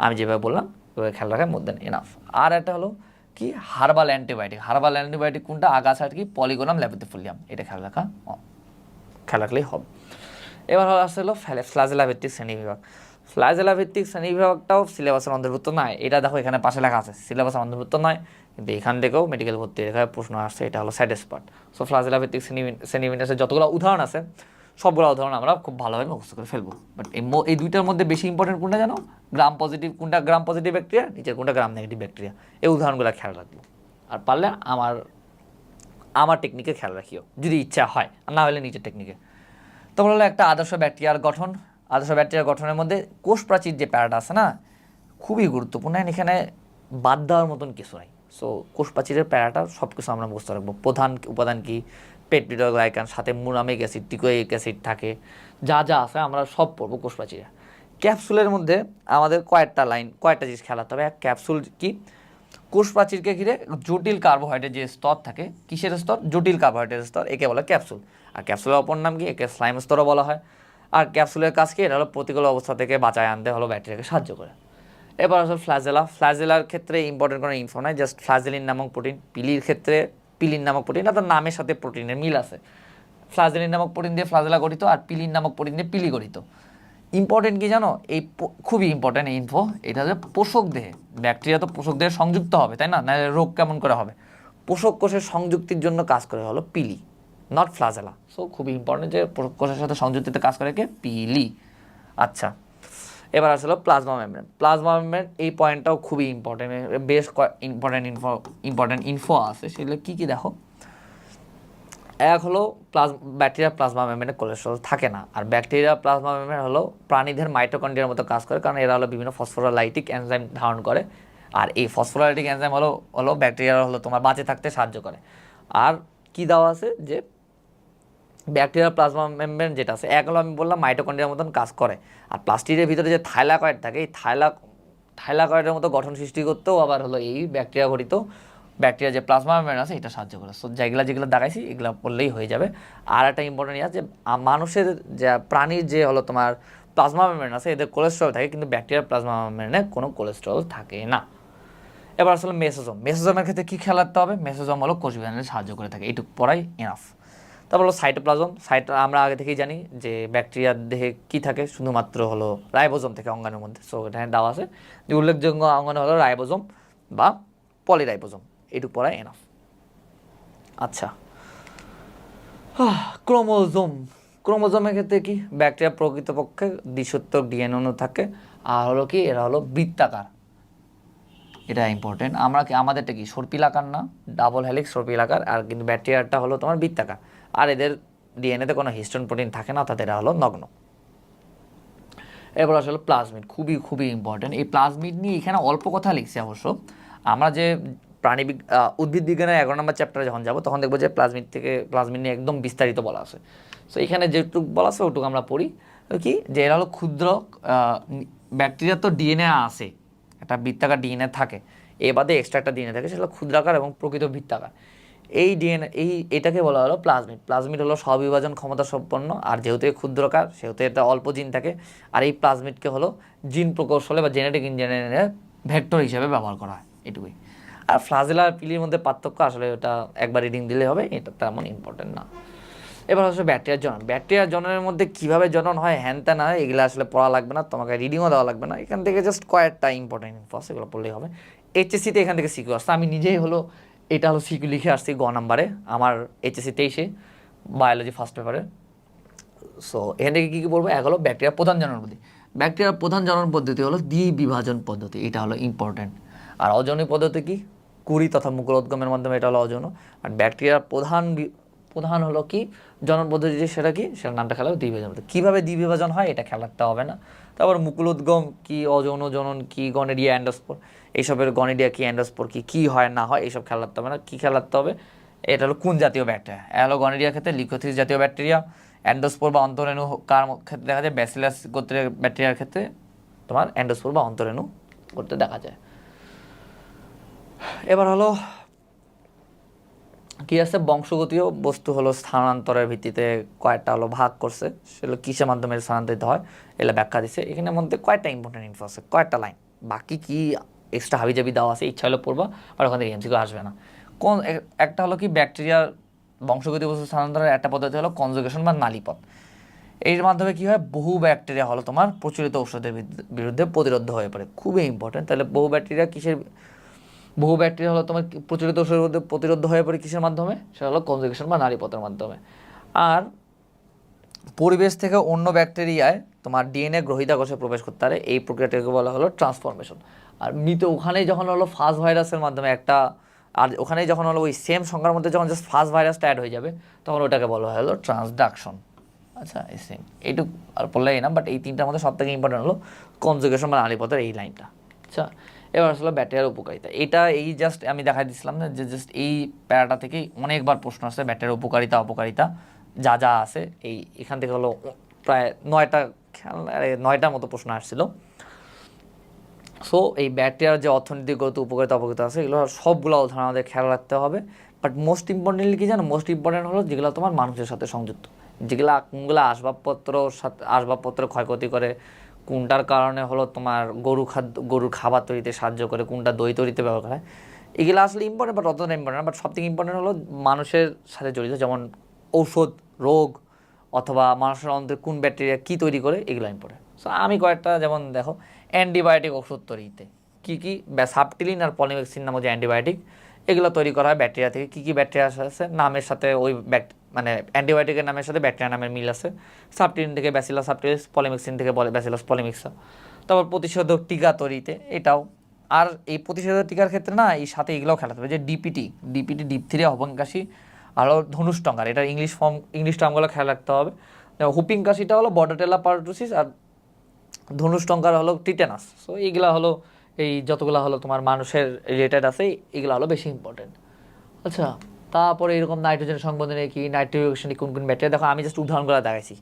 আমি যেভাবে বললাম এভাবে খেয়াল রাখার মধ্যে এনাফ। আর একটা হলো কি, হার্বাল অ্যান্টিবায়োটিক কোনটা? আগাছার কি? পলিগোনাম ল্যাপিডিফোলিয়াম, এটা খেয়াল রাখলেই হবে। এবার আসছে হলো ফ্লাজেলা ভিত্তিক শ্রেণীবিভাগ। ফ্লাজেলা ভিত্তিক শ্রেণীবিভাগটাও সিলেবাসের অন্তর্ভুক্ত নয়, এটা দেখো এখানে পাশে লেখা আছে সিলেবাসের অন্তর্ভুক্ত নয়, কিন্তু এখান থেকেও মেডিকেল ভর্তি এখানে প্রশ্ন আসছে, এটা হলো স্যাডেস্ট পার্ট। সো ফ্লাজেলা ভিত্তিক শ্রেণীবিন্যাসের যতগুলো উদাহরণ আছে সবগুলো উদাহরণ আমরা খুব ভালোভাবে মুখস্থ করে ফেলবো। বাট এই দুইটার মধ্যে বেশি ইম্পর্টেন্ট কোনটা জানো? গ্রাম পজিটিভ কোনটা গ্রাম পজিটিভ ব্যাকটেরিয়া, নিচের কোনটা গ্রাম নেগেটিভ ব্যাকটেরিয়া, এই উদাহরণগুলো খেয়াল রাখবো। আর পারলে আমার টেকনিকে খেয়াল রাখিও যদি ইচ্ছা হয়, আর না হলে নিজের টেকনিকে। তারপর হলো একটা আদর্শ ব্যাকটেরিয়ার গঠন। আদর্শ ব্যাকটেরিয়া গঠনের মধ্যে কোষ প্রাচীর যে প্যারাটা আছে না, খুবই গুরুত্বপূর্ণ। এখানে বাদ দেওয়ার মতন কিছু নাই। সো কোষ প্রাচীরের প্যারাটা সব কিছু আমরা বুঝতে রাখবো। প্রধান উপাদান কি, পেপটিডোগ্লাইকান, সাথে মুরামিক অ্যাসিড, টিকোইক অ্যাসিড থাকে, যা যা আছে আমরা সব পড়বো কোষ প্রাচীরে। ক্যাপসুলের মধ্যে আমাদের কয়েকটা জিনিস খেয়াল রাখতে হবে। এক, ক্যাপসুল কি, কোষ প্রাচীরকে ঘিরে জটিল কার্বোহাইড্রেট যে স্তর থাকে, কিসের স্তর, জটিল কার্বোহাইড্রেটের স্তর, একে বলে ক্যাপসুল। আর ক্যাপসুলের অপর নাম কি, একে স্লাইম স্তরও বলা হয়। আর ক্যাপসুলের কাজ কি, এটা হলো প্রতিকূল অবস্থা থেকে বাঁচায় আনতে হলো ব্যাকটেরিয়াকে সাহায্য করে। এবার আসলে ফ্ল্যাজেলার ক্ষেত্রে ইম্পর্টেন্ট কোনো ইনফো নাই, জাস্ট ফ্ল্যাজেলিন নামক প্রোটিন। পিলির ক্ষেত্রে পিলিন নামক প্রোটিন, তার নামের সাথে প্রোটিনের মিল আছে। ফ্ল্যাজেলিন নামক প্রোটিন দিয়ে ফ্ল্যাজেলা গঠিত, আর পিলিন নামক প্রোটিন দিয়ে পিলি গঠিত। ইম্পর্টেন্ট কি জানো, এই খুবই ইম্পর্টেন্ট ইনফো, এটা হচ্ছে পোষক দেহে। ব্যাকটেরিয়া তো পোষক দেহে সংযুক্ত হবে, তাই না, নাহলে রোগ কেমন করে হবে। পোষক কোষের সংযুক্তির জন্য কাজ করে হলো পিলি, নট ফ্লাজেলা। সো খুবই ইম্পর্টেন্ট যে পোষক কোষের সাথে সংযুক্তিতে কাজ করে কে, পিলি। আচ্ছা, এবার আসলে প্লাজমা মেমব্রেন, এই পয়েন্টটাও খুবই ইম্পর্টেন্ট। বেশ ইম্পর্টেন্ট ইনফো আছে, সেগুলো কী কী দেখো। এক হলো ব্যাকটেরিয়া প্লাজমা মেমব্রেনে কোলেস্টেরল থাকে না। আর ব্যাকটেরিয়া প্লাজমা মেমব্রেন হলো প্রাণীদের মাইটোকন্ড্রিয়ার মতো কাজ করে, কারণ এরা হলো বিভিন্ন ফসফোরাইলাইটিক এনজাইম ধারণ করে। আর এই ফসফোরাইলাইটিক এনজাইম হলো ব্যাকটেরিয়া হলো তোমার বাঁচে থাকতে সাহায্য করে। আর কি দেওয়া আছে যে ব্যাকটেরিয়া প্লাজমা মেমব্রেন যেটা আছে, এক হলো আমি বললাম মাইটোকন্ড্রিয়ার মতন কাজ করে। আর প্লাস্টিকের ভিতরে যে থাইলাকয়েড থাকে, এই থাইলাকয়েডের মতো গঠন সৃষ্টি করতেও আবার হলো এই ব্যাকটেরিয়া যে প্লাজমা মেমব্রেন আছে এটা সাহায্য করে। সো যেগুলো দেখাইছি এগুলো পড়লেই হয়ে যাবে। আর একটা ইম্পর্টেন্ট ইয়ে যে মানুষের যে প্রাণীর যে হলো তোমার প্লাজমা মেমব্রেন আছে, এদের কোলেস্ট্রল থাকে, কিন্তু ব্যাকটেরিয়ার প্লাজমা মেমব্রেনে কোনো কোলেস্ট্রল থাকে না। এবার আসলে মেসোজোমের ক্ষেত্রে কী খেয়াল রাখতে হবে, মেসোজোম হলো কোষ বিভাজনে সাহায্য করে থাকে, এইটুকু পড়াই এনাফ। তারপর হলো সাইটোপ্লাজম। আমরা আগে থেকেই জানি যে ব্যাকটেরিয়ার দেহে কী থাকে, শুধুমাত্র হলো রাইবোজোম থেকে অঙ্গাণুর মধ্যে। সো এখানে দেওয়া আছে যে উল্লেখযোগ্য অঙ্গাণু হলো রাইবোজোম বা পলিরাইবোজোম, এইটুকু পড়াই এনাফ। আচ্ছা, ক্রোমোজোমের ক্ষেত্রে কি, ব্যাকটেরিয়া প্রকৃতপক্ষে দ্বিসূত্রক ডিএনএ অণু থাকে। আর হলো কি, এরা হলো বৃত্তাকার, এটা ইম্পর্টেন্ট। আমাদেরটা কি সর্পিলাকার না, ডাবল হেলিক্স সর্পিলাকার। আর কিন্তু ব্যাকটেরিয়াটা হলো তোমার বৃত্তাকার। আর এদের ডিএনএতে কোনো হিস্টোন প্রোটিন থাকে না, অর্থাৎ এরা হলো নগ্ন। এবার আসলে প্লাজমিড, খুবই খুবই ইম্পর্টেন্ট। এই প্লাজমিড নিয়ে এখানে অল্প কথা লিখছি অবশ্য। আমরা যে উদ্ভিদ বিজ্ঞানের 11 নম্বর চ্যাপ্টারে যখন যাবো তখন দেখবো যে প্লাজমিড নিয়ে একদম বিস্তারিত বলা আছে। সো এখানে যেটুকু বলা আছে ওটুকু আমরা পড়ি কি, যে এরা হলো ক্ষুদ্র, ব্যাকটেরিয়ার তো ডিএনএ আছে, একটা বৃত্তাকার ডিএনএ থাকে, এ বাদে এক্সট্রা একটা ডিএনএ থাকে, সেটা ক্ষুদ্রাকার এবং প্রকৃত বৃত্তাকার। এই ডিএনএ এটাকে বলা হলো প্লাজমিড হলো স্ববিভাজন ক্ষমতা সম্পন্ন। আর যেহেতু ক্ষুদ্রকার সেহেতু এটা অল্প জিন থাকে। আর এই প্লাজমিডকে হলো জিন প্রকৌশলে বা জেনেটিক ইঞ্জিনিয়ারিংয়ে ভেক্টর হিসেবে ব্যবহার করা হয়, এটুকুই। আর ফ্লাজেলা আর পিলির মধ্যে পার্থক্য আসলে ওটা একবার রিডিং দিলে হবে, এটা তেমন ইম্পর্টেন্ট না। এবার আসলে ব্যাকটেরিয়ার জননের মধ্যে কীভাবে জনন হয়, হ্যান ত্যান হয়, এগুলো আসলে পড়া লাগবে না, তোমাকে রিডিংও দেওয়া লাগবে না। এখান থেকে জাস্ট কয়েকটা ইম্পর্টেন্ট ইনফো এগুলো পড়লেই হবে। এইচএসসিতে এখান থেকে সিকিউ আসছে, আমি নিজেই হলো এটা হলো সিকিউ লিখে আসছি গ নাম্বারে আমার এইচএসসি 23-এ বায়োলজি ফার্স্ট পেপারে। সো এখান থেকে কী কী বলবো, এক হলো ব্যাকটেরিয়ার প্রধান জনন পদ্ধতি। ব্যাকটেরিয়ার প্রধান জনন পদ্ধতি হলো দ্বিবিভাজন পদ্ধতি, এটা হলো ইম্পর্টেন্ট। আর অযৌনিক পদ্ধতি কি, কুড়ি তথা মুকুলোদ্গমের মাধ্যমে, এটা হলো অযৌন। আর ব্যাকটেরিয়ার প্রধান হলো কি জনন পদ্ধতি, সেটা কি, সেটার নামটা খেলা দ্বিবিভাজন পদ্ধতি। কীভাবে দ্বিবিভাজন হয় এটা খেয়াল রাখতে হবে না। তারপর মুকুলোদ্গম কি, অযৌন জনন কি, গনেডিয়া অ্যান্ডোস্পোর, এইসবের গনেডিয়া কি, অ্যান্ডোস্পোর কি, কী হয় না হয় এইসব খেয়াল রাখতে হবে না। কী খেয়াল রাখতে হবে, এটা হলো কোন জাতীয় ব্যাকটেরিয়া। এটা হলো গনেডিয়ার ক্ষেত্রে লিউকোসিস জাতীয় ব্যাকটেরিয়া। অ্যান্ডোস্পোর বা অন্তরেণু কার ক্ষেত্রে দেখা যায়, ব্যাসিলাস গোত্রের ব্যাকটেরিয়ার ক্ষেত্রে তোমার অ্যান্ডোস্পোর বা অন্তরেণু করতে দেখা যায়। এবার হলো কি আছে, বংশগতীয় বস্তু হলো স্থানান্তরের ভিত্তিতে কয়েকটা হলো ভাগ করছে, সেগুলো কিসের মাধ্যমে স্থানান্তরিত হয় এগুলো ব্যাখ্যা দিচ্ছে। এখানের মধ্যে কয়েকটা ইম্পর্টেন্ট ইনফো আছে, কয়েকটা লাইন, বাকি কি এক্সট্রা হাবিজাবি দেওয়া আছে, ইচ্ছা হলে পড়বা, আর ওখান থেকে এমসিকিউ আসবে না। একটা হলো কি, ব্যাকটেরিয়ার বংশগতীয় বস্তু স্থানান্তরের একটা পদ্ধতি হলো কনজুগেশন বা নালীপথ। এর মাধ্যমে কি হয়, বহু ব্যাকটেরিয়া হলো তোমার প্রচলিত ঔষধের বিরুদ্ধে প্রতিরোধ হয়ে পড়ে, খুবই ইম্পর্টেন্ট। তাহলে বহু ব্যাকটেরিয়া হলো তোমার প্রচলিত ঔষধের মধ্যে প্রতিরোধ হয়ে পড়ে কিসের মাধ্যমে, সেটা হলো কনজুগেশন বা নালীপথের মাধ্যমে। আর পরিবেশ থেকে অন্য ব্যাকটেরিয়ায় তোমার ডিএনএ গ্রহিতা কোষে প্রবেশ করতে পারে, এই প্রক্রিয়াটাকে বলা হলো ট্রান্সফরমেশন। আর ওখানেই যখন হলো ফাজ ভাইরাসের মাধ্যমে আর ওখানেই যখন হলো ওই সেম সংখ্যার মধ্যে যখন জাস্ট ফাজ ভাইরাসটা অ্যাড হয়ে যাবে, তখন ওটাকে বলা হলো ট্রান্সডাকশন। আচ্ছা এই সেম এইটুকু আর পড়লেই না, বাট এই তিনটার মধ্যে সব থেকে ইম্পর্টেন্ট হলো কনজুগেশন বা নালীপথের এই লাইনটা। আচ্ছা এবার আসলে ব্যাকটেরিয়ার উপকারিতা, এটা এই জাস্ট আমি দেখাই দিচ্ছিলাম না যে জাস্ট এই প্যারাটা থেকেই অনেকবার প্রশ্ন আসছে ব্যাকটেরিয়ার উপকারিতা অপকারিতা যা যা আছে, এই এখান থেকে হলো প্রায় 9টার মতো প্রশ্ন আসছিল। সো এই ব্যাকটেরিয়ার যে অর্থনীতিগত উপকারিতা অপকারিতা আছে এগুলো সবগুলো উদাহরণ আমাদের খেয়াল রাখতে হবে। বাট মোস্ট ইম্পর্টেন্টলি কি জানো, মোস্ট ইম্পর্টেন্ট হলো যেগুলো তোমার মানুষের সাথে সংযুক্ত, যেগুলো কোনগুলো আসবাবপত্র ক্ষয়ক্ষতি করে, কোনটার কারণে হলো তোমার গরুর খাবার তৈরিতে সাহায্য করে, কোনটা দই তৈরিতে ব্যবহার করে, এগুলো আসলে ইম্পর্টেন্ট বাট অতটা ইম্পর্টেন্ট। বাট সবথেকে ইম্পর্টেন্ট হলো মানুষের সাথে জড়িত, যেমন ঔষধ, রোগ, অথবা মানুষের অন্তরে কোন ব্যাকটেরিয়া কী তৈরি করে, এগুলো ইম্পর্টেন্ট। সো আমি কয়েকটা যেমন দেখো, অ্যান্টিবায়োটিক ওষুধ তৈরিতে কী কী সাবটিলিন আর পলিমেক্সিন নামক যে অ্যান্টিবায়োটিক, এগুলো তৈরি করা হয় ব্যাকটেরিয়া থেকে। কী কী ব্যাকটেরিয়া আছে নামের সাথে ওই মানে অ্যান্টিবায়োটিকের নামের সাথে ব্যাকটেরিয়া নামের মিল আছে। সাবটিলিন থেকে ব্যাসিলাস সাবটিলিস, পলিমেক্সিন থেকে ব্যাসিলাস পলিমিক্সা। তারপর প্রতিষেধক টিকা তৈরিতে এটাও। আর এই প্রতিষেধক টিকার ক্ষেত্রে না এই সাথে এগুলোও খেলাতে হবে, যে ডিপিটি ডিপথিরিয়া, হুপিং কাশি আর হলো ধনুষ্টঙ্কার, এটার ইংলিশ টার্মগুলো খেয়াল রাখতে হবে। হুপিং কাশিটা হলো বর্ডাটেলা পারটুসিস আর ধনুষ্টঙ্কার হলো টিটেনাস। সো এইগুলা হলো এই যতগুলো হলো তোমার মানুষের রিলেটেড আছে এগুলো হলো বেশি ইম্পর্টেন্ট। আচ্ছা তারপরে এরকম নাইট্রোজেন সংবন্ধনে কি, নাইট্রোজেনে কোন কোন ব্যাকটেরিয়া, দেখো আমি জাস্ট উদাহরণগুলো দেখাইছি।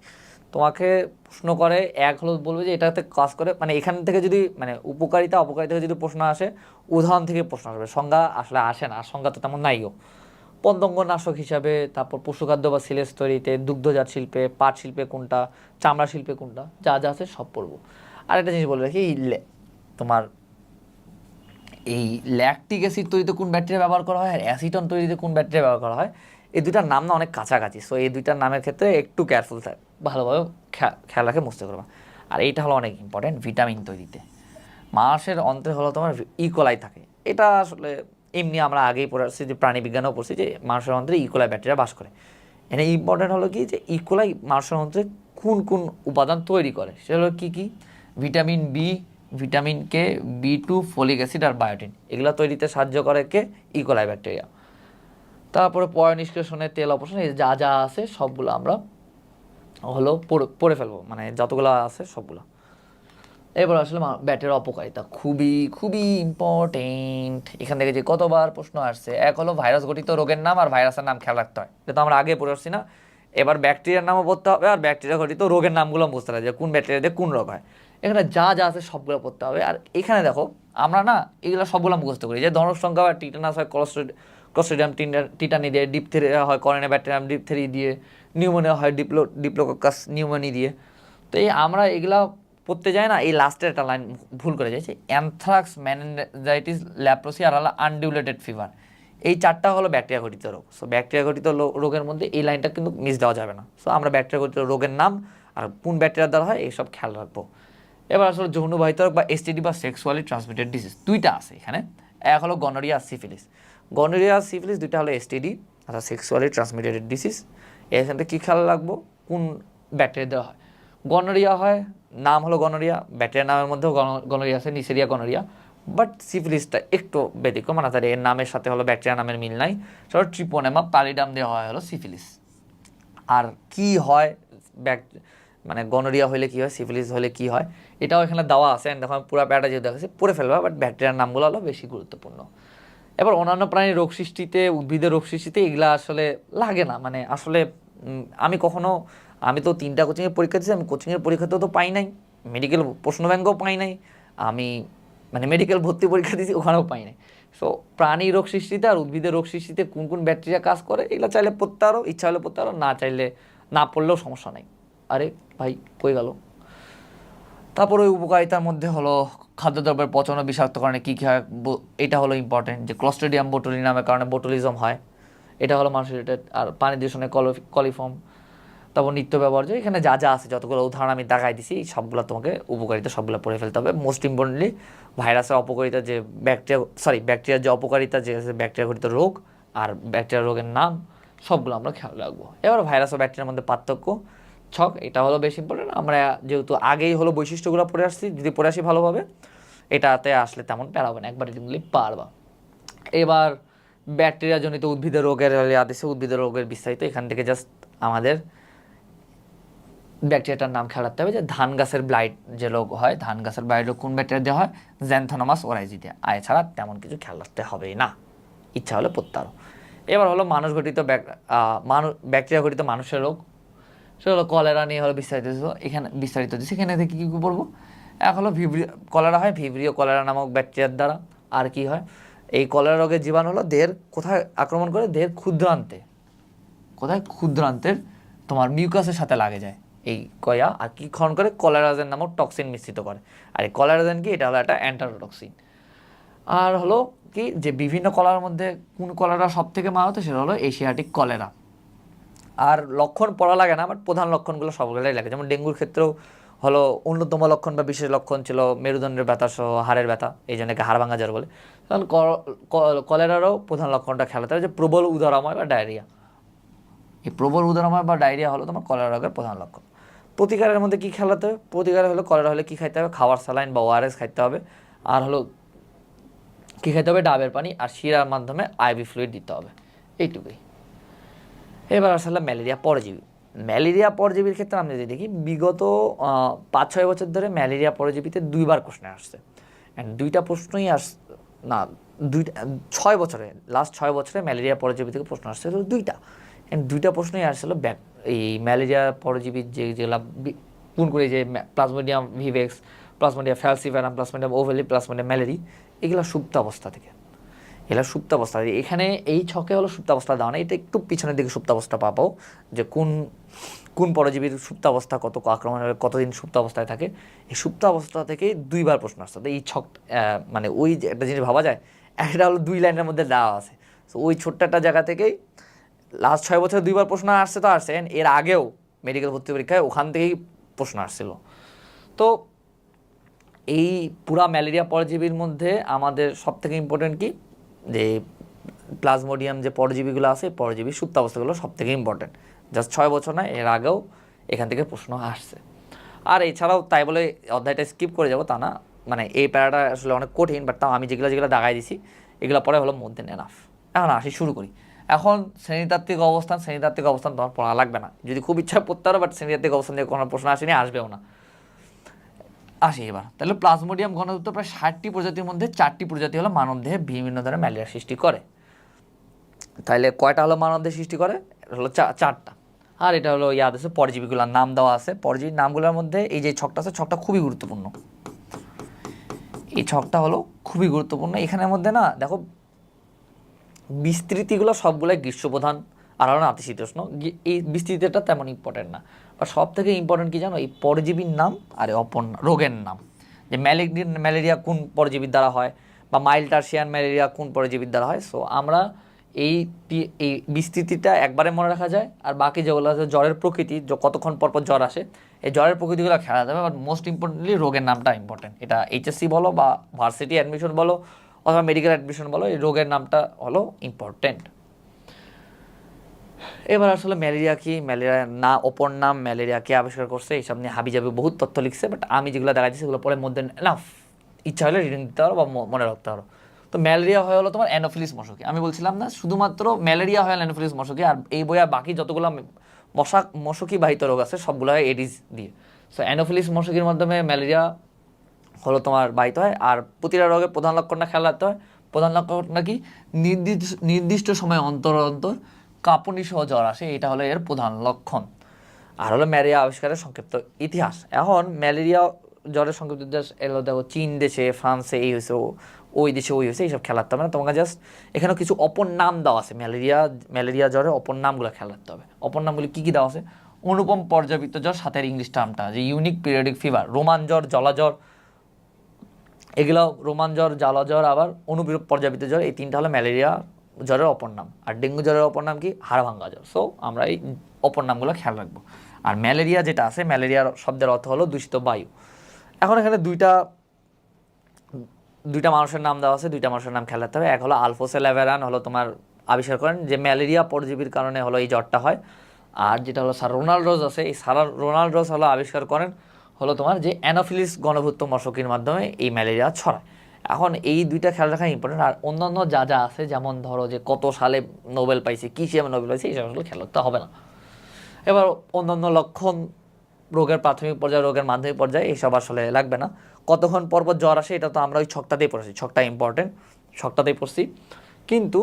তোমাকে প্রশ্ন করে এক হলো বলবে যে এটাতে কাজ করে, মানে এখান থেকে যদি মানে উপকারিতা অপকারিতা থেকে যদি প্রশ্ন আসে উদাহরণ থেকে প্রশ্ন আসবে, সংজ্ঞা আসলে আসে না, সংজ্ঞা তো তেমন নাইও। পতঙ্গনাশক হিসাবে, তারপর পশুখাদ্য বা সিলেজ তৈরিতে, দুগ্ধজাত শিল্পে, পাট শিল্পে কোনটা, চামড়া শিল্পে কোনটা, যা যা আছে সব পড়বো। আর একটা জিনিস বলে রাখি, তোমার এই ল্যাকটিক অ্যাসিড তৈরিতে কোন ব্যাকটেরিয়া ব্যবহার করা হয় আর অ্যাসিটন তৈরিতে কোন ব্যাকটেরিয়া ব্যবহার করা হয়, এই দুইটার নাম না অনেক কাছাকাছি। সো এই দুইটার নামের ক্ষেত্রে একটু কেয়ারফুল থাকে, ভালোভাবে খেয়াল রাখে মুছতে করবা। আর এইটা হলো অনেক ইম্পর্টেন্ট, ভিটামিন তৈরিতে মানুষের অন্ত্রে হলো তোমার ইকোলাই থাকে। এটা আসলে এমনি আমরা আগেই পড়ে আসছি, যে প্রাণী বিজ্ঞানেও পড়ছি যে মানুষের অন্ত্রে ইকোলাই ব্যাকটেরিয়া বাস করে। এখানে ইম্পর্টেন্ট হলো কি, যে ইকোলাই মানুষের অন্ত্রে কোন কোন উপাদান তৈরি করে, সেটা হলো কী কী, vitamin B, vitamin K, B2, folic acid আর বায়োটিন, এগুলো তৈরিতে সাহায্য করে কে, ইকোলাই ব্যাকটেরিয়া। তারপরে পয় নিষ্কাশনের তেল অপসারণ, এই যা যা আছে সবগুলো আমরা হলো পড়ে ফেলবো, মানে যতগুলো আছে সবগুলো। এবার আসলে ব্যাটের অপকারিতা খুবই খুবই ইম্পর্টেন্ট। এখান থেকে যে কতবার প্রশ্ন আসছে, এক হলো ভাইরাস গঠিত রোগের নাম আর ভাইরাসের নাম খেয়াল রাখতে হয়, এটা তো আমরা আগে পড়ে আসছি না। এবার ব্যাকটেরিয়ার নামও পড়তে হবে আর ব্যাকটেরিয়া ঘটিত রোগের নামগুলো বুঝতে হবে, যে কোন ব্যাকটেরিয়া দিয়ে কোন রোগ হয়। এখানে যা যা আছে সবগুলো পড়তে হবে। আর এখানে দেখো আমরা না এগুলো সবগুলো মুখস্থ করি, যে ধনুষ্টঙ্কা বা টিটানাস হয় ক্লস্ট্রিডিয়াম টিটানি দিয়ে, ডিপথেরিয়া হয় করেনাব্যাকটেরিয়াম ডিপথেরি দিয়ে, নিউমোনিয়া হয় ডিপ্লোকোকাস নিউমোনি দিয়ে। তো এই আমরা এগুলা পড়তে যাই না, এই লাস্টের একটা লাইন ভুল করে যাচ্ছে, অ্যানথ্রাক্স, মেনিনজাইটিস, ল্যাপ্রোসি আর হলো আনডিউলেটেড ফিভার, এই চারটা হলো ব্যাকটেরিয়া ঘটিত রোগ। সো ব্যাকটেরিয়া ঘটিত রোগের মধ্যে এই লাইনটা কিন্তু মিস দেওয়া যাবে না। সো আমরা ব্যাকটেরিয়া ঘটিত রোগের নাম আর কোন ব্যাকটেরিয়া দ্বারা হয় এইসব খেয়াল রাখবো। এবার আসলে যৌনবাহিত রোগ বা STD বা সেক্সুয়ালি ট্রান্সমিটেড ডিজিজ দুইটা আছে এখানে, এক হলো গনোরিয়া আর সিফিলিস। গনোরিয়া আর সিফিলিস দুইটা হলো STD অর্থাৎ সেক্সুয়ালি ট্রান্সমিটেড ডিজিজ। এখান থেকে কী খেয়াল রাখবো, কোন ব্যাকটেরিয়া দেওয়া হয়। গনোরিয়া হয়, নাম হলো গনোরিয়া, ব্যাকটেরিয়া নামের মধ্যেও গনোরিয়া আছে, নিসেরিয়া গনোরিয়া। বাট সিফিলিসটা একটু ব্যতিক্রম, মানে তার এর নামের সাথে হলো ব্যাকটেরিয়া নামের মিল নাই, সেটা ট্রিপোনেমা প্যালিডাম দেওয়া হয় হলো সিফিলিস। আর কি হয় মানে গনোরিয়া হলে কী হয়, সিফিলিস হলে কী হয়, এটাও এখানে দেওয়া আছে। দেখো আমি পুরো প্যারাটা যেহেতু দেখাচ্ছি পড়ে ফেলবা, বাট ব্যাকটেরিয়ার নামগুলো হলো বেশি গুরুত্বপূর্ণ। এবার অন্যান্য প্রাণীর রোগ সৃষ্টিতে, উদ্ভিদের রোগ সৃষ্টিতে এগুলা আসলে লাগে না, মানে আসলে আমি তো 3টা কোচিংয়ের পরীক্ষা দিচ্ছি, আমি কোচিংয়ের পরীক্ষাতেও তো পাই নাই, মেডিকেল প্রশ্ন ব্যাংকও পাই নাই, আমি মানে মেডিকেল ভর্তি পরীক্ষা দিচ্ছি ওখানেও পাই নাই। সো প্রাণী রোগ সৃষ্টিতে আর উদ্ভিদের রোগ সৃষ্টিতে কোন কোন ব্যাকটেরিয়া কাজ করে এগুলো চাইলে পড়তে পারো, ইচ্ছা হলে পড়তে পারো, না চাইলে না পড়লেও সমস্যা নেই। আরে ভাই কই গেল। তারপর ওই উপকারিতার মধ্যে হলো খাদ্যদ্রব্যের পচন ও বিষাক্তকরণে কী কী হয়, এটা হলো ইম্পর্টেন্ট, যে ক্লস্ট্রিডিয়াম বোটুলিনামের কারণে বোটুলিজম হয়, এটা হলো মানুষের রিলেটেড। আর পানি দূষণে কলিফর্ম। তারপর নিত্য ব্যবহার্য, এখানে যা যা আছে যতগুলো উদাহরণ আমি দেখাই দিছি সবগুলো তোমাকে উপকারিতা সবগুলো পড়ে ফেলতে হবে। মোস্ট ইম্পর্টেন্টলি ভাইরাসের অপকারিতা, যে ব্যাকটেরিয়ার যে অপকারিতা, যে ব্যাকটেরিয়া ঘটিত রোগ আর ব্যাকটেরিয়া রোগের নাম সবগুলো আমরা খেয়াল রাখবো। এবার ভাইরাস ও ব্যাকটেরিয়ার মধ্যে পার্থক্য ছক, এটা হলো বেশি ইম্পর্টেন্ট। আমরা যেহেতু আগেই হলো বৈশিষ্ট্যগুলো পড়ে আসছি, যদি পড়ে আসি ভালোভাবে এটাতে আসলে তেমন প্যারা হবে না, একবার রিডিংলি পারবা। এবার ব্যাকটেরিয়া জনিত উদ্ভিদের রোগের আদেশে উদ্ভিদের রোগের বিস্তারিত, এখান থেকে জাস্ট আমাদের ব্যাকটেরিয়াটার নাম খেয়াল রাখতে হবে যে ধান গাছের ব্লাইট যে রোগ হয়, ধান গাছের ব্লাইট রোগ কোন ব্যাকটেরিয়া দেওয়া হয়, জ্যান্থোনোমাস ওরাইজিডিয়া। এছাড়া তেমন কিছু খেয়াল রাখতে হবেই না, ইচ্ছা হলে পড়তে পারো। এবার হলো মানুষ ঘটিত ব্যাকটেরিয়া ঘটিত মানুষের রোগ, সেটা হলো কলেরা নিয়ে হলো বিস্তারিত, এখানে বিস্তারিত দিচ্ছে। এখানে থেকে কী কী পড়বো, এক হলো কলেরা হয় ভিব্রিও কলেরা নামক ব্যাকটেরিয়ার দ্বারা। আর কি হয়, এই কলেরা রোগের জীবাণু হলো দেহের কোথায় আক্রমণ করে, দেহের ক্ষুদ্রান্তে, কোথায় ক্ষুদ্রান্তের তোমার মিউকাসের সাথে লাগে যায় এই কয়া, আর কি ক্ষরণ করে, কলেরাজেন নামক টক্সিন মিশ্রিত করে। আর এই কলেরাজেন কি, এটা হলো একটা অ্যান্টারোটক্সিন। আর হলো কি যে বিভিন্ন কলেরার মধ্যে কোন কলেরা সব থেকে মারাত্মক, সেটা হলো এশিয়াটিক কলেরা। আর লক্ষণ পড়া লাগে না, বাট প্রধান লক্ষণগুলো সবগুলোই লাগে। যেমন ডেঙ্গুর ক্ষেত্রেও হলো অন্যতম লক্ষণ বা বিশেষ লক্ষণ ছিল মেরুদণ্ডের ব্যথা সহ হাড়ের ব্যথা, এই জন্য হাড় ভাঙা জ্বর বলে। কারণ কলেরারও প্রধান লক্ষণটা খেলাতে হবে যে প্রবল উদরাময় বা ডায়রিয়া। এই প্রবল উদরাময় বা ডায়রিয়া হলো তোমার কলেরা রোগের প্রধান লক্ষণ। প্রতিকারের মধ্যে কী খেলাতে হবে, প্রতিকার হলো কলেরা হলে কী খাইতে হবে, খাবার স্যালাইন বা ওআরএস খাইতে হবে। আর হলো কী খাইতে হবে, ডাবের পানি আর শিরার মাধ্যমে আইভি ফ্লুইড দিতে হবে, এইটুকুই। এবার আসলে ম্যালেরিয়া পরজীবী। ম্যালেরিয়া পরজীবীর ক্ষেত্রে আমরা যদি দেখি, বিগত 5-6 বছর ধরে ম্যালেরিয়া পরজীবীতে 2বার প্রশ্নে আসছে। অ্যান্ড 2টা প্রশ্নই না 6 বছরে, লাস্ট 6 বছরে ম্যালেরিয়া পরজীবী থেকে প্রশ্ন আসছে 2টা। অ্যান্ড 2টা প্রশ্নই আসছিল এই ম্যালেরিয়া পরজীবীর যেগুলো কোন করে, যে plasmodium vivax, plasmodium falciparum, plasmodium ovale, plasmodium malariae, এগুলো সুপ্ত অবস্থা থেকে, এগুলো সুপ্তাবস্থা। এখানে এই ছকে হলো সুপ্তাবস্থা দেওয়া না, এটা একটু পিছনের দিকে সুপ্তাবস্থা পাবো, যে কোন কোন পরজীবীর সুপ্তাবস্থা কত আক্রমণ হবে, কতদিন সুপ্তাবস্থায় থাকে। এই সুপ্তাবস্থা থেকে 2বার প্রশ্ন আসছে। তো এই ছক মানে ওই যে একটা জিনিস ভাবা যায়, একটা হলো 2 লাইনের মধ্যে দেওয়া আছে। তো ওই ছোট্ট একটা জায়গা থেকেই লাস্ট 6 বছরে 2বার প্রশ্ন আসছে, তো আসছে। এর আগেও মেডিকেল ভর্তি পরীক্ষায় ওখান থেকেই প্রশ্ন আসছিল। তো এই পুরা ম্যালেরিয়া পরজীবীর মধ্যে আমাদের সবথেকে ইম্পর্টেন্ট কি, যে প্লাজমোডিয়াম যে পরজীবীগুলো আছে, পরজীবী সুপ্তাবস্থাগুলো সব থেকে ইম্পর্টেন্ট। জাস্ট 6 বছর না, এর আগেও এখান থেকে প্রশ্ন আসছে। আর এছাড়াও তাই বলে অধ্যায়টা স্কিপ করে যাব তা না, মানে এই প্যারাটা আসলে অনেক কঠিন, বাট তাও আমি যেগুলো দাগাই দিছি এগুলো পরে হলো মোর দেন এনাফ। এখন আসি, শুরু করি। এখন শ্রেণীতাত্ত্বিক অবস্থান তোমার পড়া লাগবে না, যদি খুব ইচ্ছা পড়তে পারো, বাট শ্রেণীতাত্ত্বিক অবস্থান দিয়ে কোনো প্রশ্ন আসেনি, আসবেও না। আসি এবার তাহলে, প্লাজমোডিয়াম ঘনত্ব প্রায় 60টি প্রজাতির মধ্যে 4টি প্রজাতি হলো মানবদেহে বিভিন্ন ধরনের ম্যালেরিয়া সৃষ্টি করে। তাহলে কয়টা হলো মানবদেহে সৃষ্টি করে, হলো 4টা। আর এটা হলো ইয়াদ আছে, পরজীবীগুলোর নাম দেওয়া আছে। পরজীবীর নামগুলোর মধ্যে এই যে ছকটা আছে, ছকটা খুবই গুরুত্বপূর্ণ। এই ছকটা হলো খুবই গুরুত্বপূর্ণ। এখানের মধ্যে না দেখো, বিস্তৃতিগুলো সবগুলোই গ্রীষ্মপ্রধান আর হলো নাতিশীতোষ্ণ। এই বিস্তৃতিটা তেমন ইম্পর্টেন্ট না, বা সব থেকে ইম্পর্টেন্ট কী জানো, এই পরজীবীর নাম আর অপর রোগের নাম। যে ম্যালেরিয়া কোন পরজীবীর দ্বারা হয়, বা মাইল্ড টার্সিয়ান ম্যালেরিয়া কোন পরজীবীর দ্বারা হয়। সো আমরা এই এই বিস্তৃতিটা একবারে মনে রাখা যায়, আর বাকি যেগুলো আছে জ্বরের প্রকৃতি, কতক্ষণ পরপর জ্বর আসে, এই জ্বরের প্রকৃতিগুলো খেলা যাবে। বাট মোস্ট ইম্পর্টেন্টলি রোগের নামটা ইম্পর্টেন্ট। এটা এইচএসসি বলো বা ভার্সিটি অ্যাডমিশন বলো অথবা মেডিকেল অ্যাডমিশন বলো, এই রোগের নামটা হলো ইম্পর্টেন্ট। এবার আসলে ম্যালেরিয়া কি, ম্যালেরিয়া না অপর নাম, ম্যালেরিয়া কে আবিষ্কার করছে, এইসব নিয়ে হাবিজাবি বহুত তথ্য লিখছে। বাট আমি যেগুলো দেখা যাচ্ছে সেগুলো পরে মধ্যে এনাফ, ইচ্ছা হলে রিডিং দিতে পারো বা মনে রাখতে পারো। তো ম্যালেরিয়া হয়ে হলো তোমার অ্যানোফিলিস মশকি। আমি বলছিলাম না, শুধুমাত্র ম্যালেরিয়া হয় অ্যানোফিলিস মশকি, আর এই বইয়া বাকি যতগুলো মশকি বাহিত রোগ আছে সবগুলো হয় এডিস দিয়ে। সো অ্যানোফিলিস মশকির মাধ্যমে ম্যালেরিয়া হলো তোমার বাহিত হয়। আর প্রতিটা রোগের প্রধান লক্ষণটা খেয়াল রাখতে হয়। প্রধান লক্ষণটা কি, নির্দিষ্ট সময় অন্তর অন্তর কাঁপুনি সহ জ্বর আসে, এটা হলো এর প্রধান লক্ষণ। আর হলো ম্যালেরিয়া আবিষ্কারের সংক্ষিপ্ত ইতিহাস। এখন ম্যালেরিয়া জ্বরের সংক্ষিপ্ত ইতিহাস এলো দেখো, চীন দেশে, ফ্রান্সে এই হয়েছে, ওই দেশে ওই হয়েছে, এইসব খেয়াল রাখতে হবে না তোমাকে। জাস্ট এখানেও কিছু অপর নাম দেওয়া আছে, ম্যালেরিয়া জ্বরের অপর নামগুলো খেয়াল রাখতে হবে। অপর নামগুলি কী কী দেওয়া আছে, অনুপম পর্যাবৃত্ত জ্বর, সাথে ইংলিশ টার্মটা যে ইউনিক পিরিয়ডিক ফিভার, রোমান জ্বর, জলা জ্বর, এগুলো রোমান জ্বর, জ্বালা জ্বর, আবার অনুবিরূপ পর্যাবৃত্ত জ্বর, এই 3টা হলো ম্যালেরিয়া জ্বরের অপর নাম। আর ডেঙ্গু জ্বরের অপর নাম কি, হাড় ভাঙ্গা জ্বর। সো আমরা এই অপর নামগুলো খেয়াল রাখবো। আর ম্যালেরিয়া যেটা আছে, ম্যালেরিয়ার শব্দের অর্থ হলো দূষিত বায়ু। এখন এখানে দুইটা মানুষের নাম দেওয়া আছে, 2টা মানুষের নাম খেয়াল রাখতে হবে। এক হলো আলফোসে ল্যাভেরান, হলো তোমার আবিষ্কার করেন যে ম্যালেরিয়া পরজীবীর কারণে হলো এই জ্বরটা হয়। আর যেটা হলো স্যার রোনাল্ড রোজ আছে, এই স্যার রোনাল্ড রোজ হলো আবিষ্কার করেন হলো তোমার যে অ্যানোফিলিস গণভুক্ত মশকির মাধ্যমে এই ম্যালেরিয়া ছড়ায়। এখন এই 2টা খেয়াল রাখা ইম্পর্টেন্ট। আর অন্যান্য যা যা আছে, যেমন ধরো যে কত সালে নোবেল পাইছে, কী হিসেবে নোবেল পাইছে, এইসব আসলে খেয়াল রাখতে হবে না। এবার অন্যান্য লক্ষণ রোগের প্রাথমিক পর্যায়ে, রোগের মাধ্যমিক পর্যায়ে এইসব আসলে লাগবে না। কতক্ষণ পরপর জ্বর আসে এটা তো আমরা ওই ছকটাতেই পড়েছি, ছকটা ইম্পর্টেন্ট, ছকটাতেই পড়ছি। কিন্তু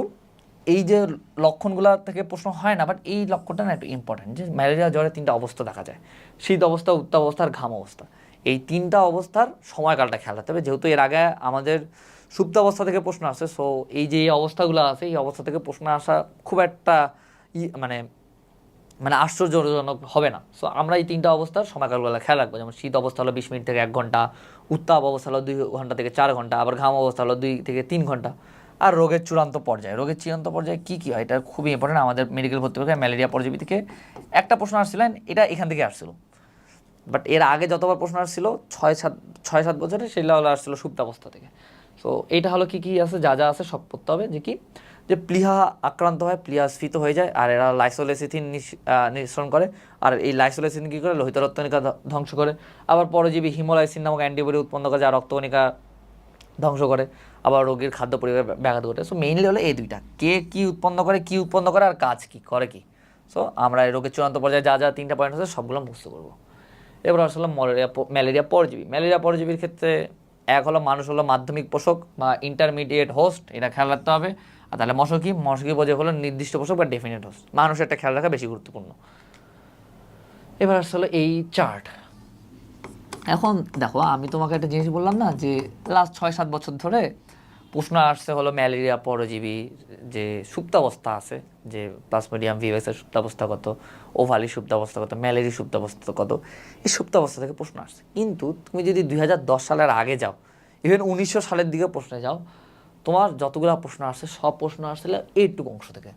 এই যে লক্ষণগুলো থেকে প্রশ্ন হয় না, বাট এই লক্ষণটা না একটু ইম্পর্টেন্ট, যে ম্যালেরিয়া জ্বরে 3টা অবস্থা দেখা যায়, শীত অবস্থা, উত্তাপ অবস্থা আর ঘাম অবস্থা। এই 3টা অবস্থার সময়কালটা খেয়াল রাখতে হবে, যেহেতু এর আগে আমাদের সুপ্ত অবস্থা থেকে প্রশ্ন আসে। সো এই যে এই অবস্থাগুলো আছে, এই অবস্থা থেকে প্রশ্ন আসা খুব একটা মানে মানে আশ্চর্যজনক হবে না। সো আমরা এই 3টা অবস্থার সময়কালগুলো খেয়াল রাখবো। যেমন শীত অবস্থা হলো 20 মিনিট থেকে 1 ঘন্টা, উত্তাপ অবস্থা হলো 2 ঘন্টা থেকে 4 ঘন্টা, আবার ঘাম অবস্থা হলো 2 থেকে 3 ঘন্টা। আর রোগের চূড়ান্ত পর্যায়ে, রোগের চূড়ান্ত পর্যায়ে কী কী হয় এটা খুবই ইম্পর্টেন্ট। আমাদের মেডিকেল ভর্তি পরীক্ষায় ম্যালেরিয়া পরজীবী থেকে একটা প্রশ্ন আসছিলেন, এটা এখান থেকে আসছিল। বাট এর আগে যতবার প্রশ্ন আসছিল 6-7 বছরে, সেগুলো হলো আসছিল সুপ্তাবস্থা থেকে। সো এইটা হলো কী কী আছে, যা যা আছে সব পড়তে হবে। যে কি, যে প্লিহা আক্রান্ত হয়, প্লিহা স্ফীত হয়ে যায়, আর এরা লাইসোলেসিথিন নিঃসরণ করে। আর এই লাইসোলেসিথিন কী করে, লোহিত রক্তকণিকা ধ্বংস করে। আবার পরজীবী হিমোলাইসিন নামক অ্যান্টিবডি উৎপন্ন করে, যা রক্তকণিকা ধ্বংস করে। আবার রোগীর খাদ্য পরিবার ব্যাঘাত ঘটে। সো মেইনলি হলো এই দুইটা, কে কী উৎপন্ন করে আর কাজ কী করে কি। সো আমরা এই রোগের চূড়ান্ত পর্যায়ে যা যা 3টা পয়েন্ট আছে সবগুলো মুখস্থ করবো। এবার আসলে ম্যালেরিয়া পরজীবী। ম্যালেরিয়া পরজীবীর ক্ষেত্রে এক হলো মানুষ হলো মাধ্যমিক পোষক বা ইন্টারমিডিয়েট হোস্ট, এটা খেয়াল রাখতে হবে। আর তাহলে মশকি পর্যায়ে হলো নির্দিষ্ট পোষক বা ডেফিনেট হোস্ট। মানুষের একটা খেয়াল রাখা বেশি গুরুত্বপূর্ণ। এবার আসলে এই চার্ট, এখন দেখো আমি তোমাকে একটা জিনিস বললাম না, যে লাস্ট 6-7 বছর ধরে প্রশ্ন আসছে হলো ম্যালেরিয়া পরজীবী যে সুপ্তাবস্থা আছে, যে প্লাজমোডিয়াম ভিভাক্সের সুপ্তাবস্থা কত, ওভালি সুপ্তাবস্থা কত, ম্যালেরিয়া সুপ্তাবস্থা কত, এই সুপ্তাবস্থা থেকে প্রশ্ন আসছে। কিন্তু তুমি যদি 2010 সালের আগে যাও, ইভেন 1900 সালের দিকে প্রশ্নে যাও, তোমার যতগুলো প্রশ্ন আসছে সব প্রশ্ন আসছিল এইটুকু অংশ থেকে,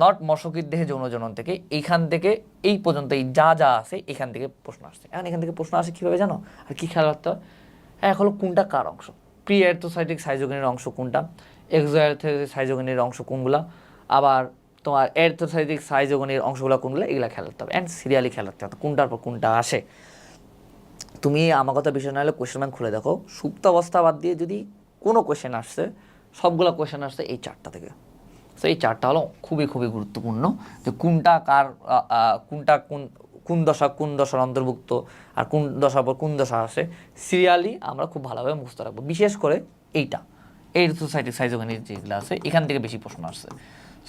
নট মশকির দেহে যৌনজনন থেকে, এইখান থেকে এই পর্যন্ত এই যা যা আছে এখান থেকে প্রশ্ন আসছে। এখন এখান থেকে প্রশ্ন আসে কীভাবে জানো, আর কী খেয়াল রাখতে হয়? এক হলো কোনটা কার অংশ, প্রি এরিথ্রোসাইটিক সাইজোগেনির অংশ কোনটা, এক্সো এরিথ্রোসাইটিক সাইজোগেনির অংশ কোনগুলা, আবার তোমার এরিথ্রোসাইটিক সাইজোগেনির অংশগুলো কোনগুলো, এগুলো খেয়াল রাখতে হবে। অ্যান্ড সিরিয়ালি খেয়াল রাখতে হবে কোনটার পর কোনটা আসে। তুমি আমার কথা বিষয় না হলে কোয়েশ্চেন ব্যাংক খুলে দেখো, সুপ্ত অবস্থা বাদ দিয়ে যদি কোনো কোয়েশ্চেন আসছে, সবগুলো কোয়েশ্চেন আসছে এই 4টা থেকে। সো এই 4টা হলো খুবই খুবই গুরুত্বপূর্ণ, যে কোনটা কার, কোনটা কোন দশার অন্তর্ভুক্ত, আর কোন দশার পর কোন দশা আসে, সিরিয়ালি আমরা খুব ভালোভাবে মুখস্থ রাখবো। বিশেষ করে এইটা এরিথ্রোসাইটিক সাইজোগেনির যেগুলো আছে এখান থেকে বেশি প্রশ্ন আসছে।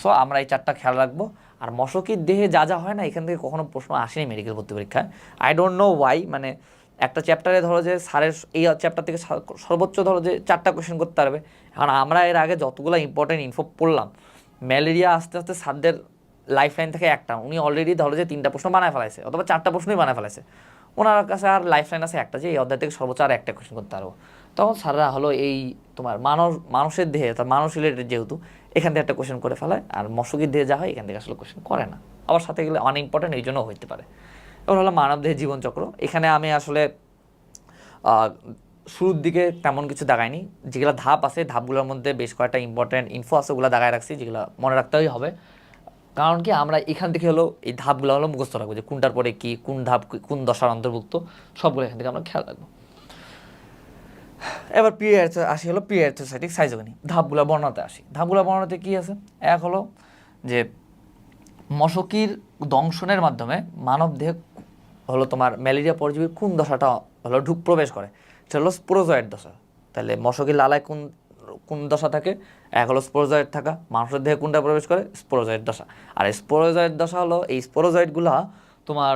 সো আমরা এই 4টা খেয়াল রাখবো। আর মশকির দেহে যা যা হয় না, এখান থেকে কখনো প্রশ্ন আসেনি মেডিকেল ভর্তি পরীক্ষায়। আই ডোন্ট নো ওয়াই, মানে একটা চ্যাপ্টারে ধরো যে স্যারের এই চ্যাপ্টার থেকে সর্বোচ্চ ধরো যে 4টা কোয়েশ্চেন করতে পারবে। এখন আমরা এর আগে যতগুলো ইম্পর্টেন্ট ইনফো পড়লাম, ম্যালেরিয়া আস্তে আস্তে স্যারদের লাইফ লাইন থেকে একটা, উনি অলরেডি ধরো যে 3টা প্রশ্ন বানায় ফেলাইছে, অথবা 4টা প্রশ্নই বানায় ফেলাইছে। ওনার কাছে আর লাইফ লাইন আছে একটা, যে এই অধ্যায় থেকে সর্বোচ্চ আর একটা কোয়েশ্চেন করতে পারবো। তখন স্যাররা হলো এই তোমার মানুষের দেহে, তার মানুষ রিলেটেড যেহেতু, এখান থেকে একটা কোয়েশ্চেন করে ফেলায়। আর মশকির দেহে যা হয় এখান থেকে আসলে কোয়েশ্চেন করে না, আবার সাথে গেলে আনইম্পর্টেন্ট এই জন্য হইতে পারে। এবার হলো মানব দেহের জীবনচক্র। এখানে আমি আসলে শুরুর দিকে তেমন কিছু দাগাইনি, যেগুলো ধাপ আছে ধাপগুলোর মধ্যে বেশ কয়েকটা ইম্পর্টেন্ট ইনফো আছে, ওগুলো দাগায় রাখছি, যেগুলো মনে রাখতেই হবে। কারণ কি, আমরা এখান থেকে হলো এই ধাপগুলো হলো মুখস্থ রাখবো, যে কোনটার পরে কি, কোন ধাপ কোন দশার অন্তর্ভুক্ত, সবগুলো এখান থেকে আমরা খেয়াল রাখবো। এবার আসি হলো প্রি এরিথ্রোসাইটিক সাইজোগেনি, ধাপগুলো বর্ণনাতে আসি। ধাপগুলো বর্ণনাতে কি আছে, এক হলো যে মশকির দংশনের মাধ্যমে মানব দেহে হলো তোমার ম্যালেরিয়া পরজীবীর কোন দশাটা হলো প্রবেশ করে, সেটা হলো স্পোরোজয়েড দশা। তাহলে মশকির লালায় কোন কোন দশা থাকে, এক হলো স্পোরোজয়েড থাকা, মানুষের দেহে কোনটা প্রবেশ করে, স্পোরোজয়েড দশা। আর এই স্পোরোজয়েড দশা হলো, এই স্পোরোজয়েডগুলো তোমার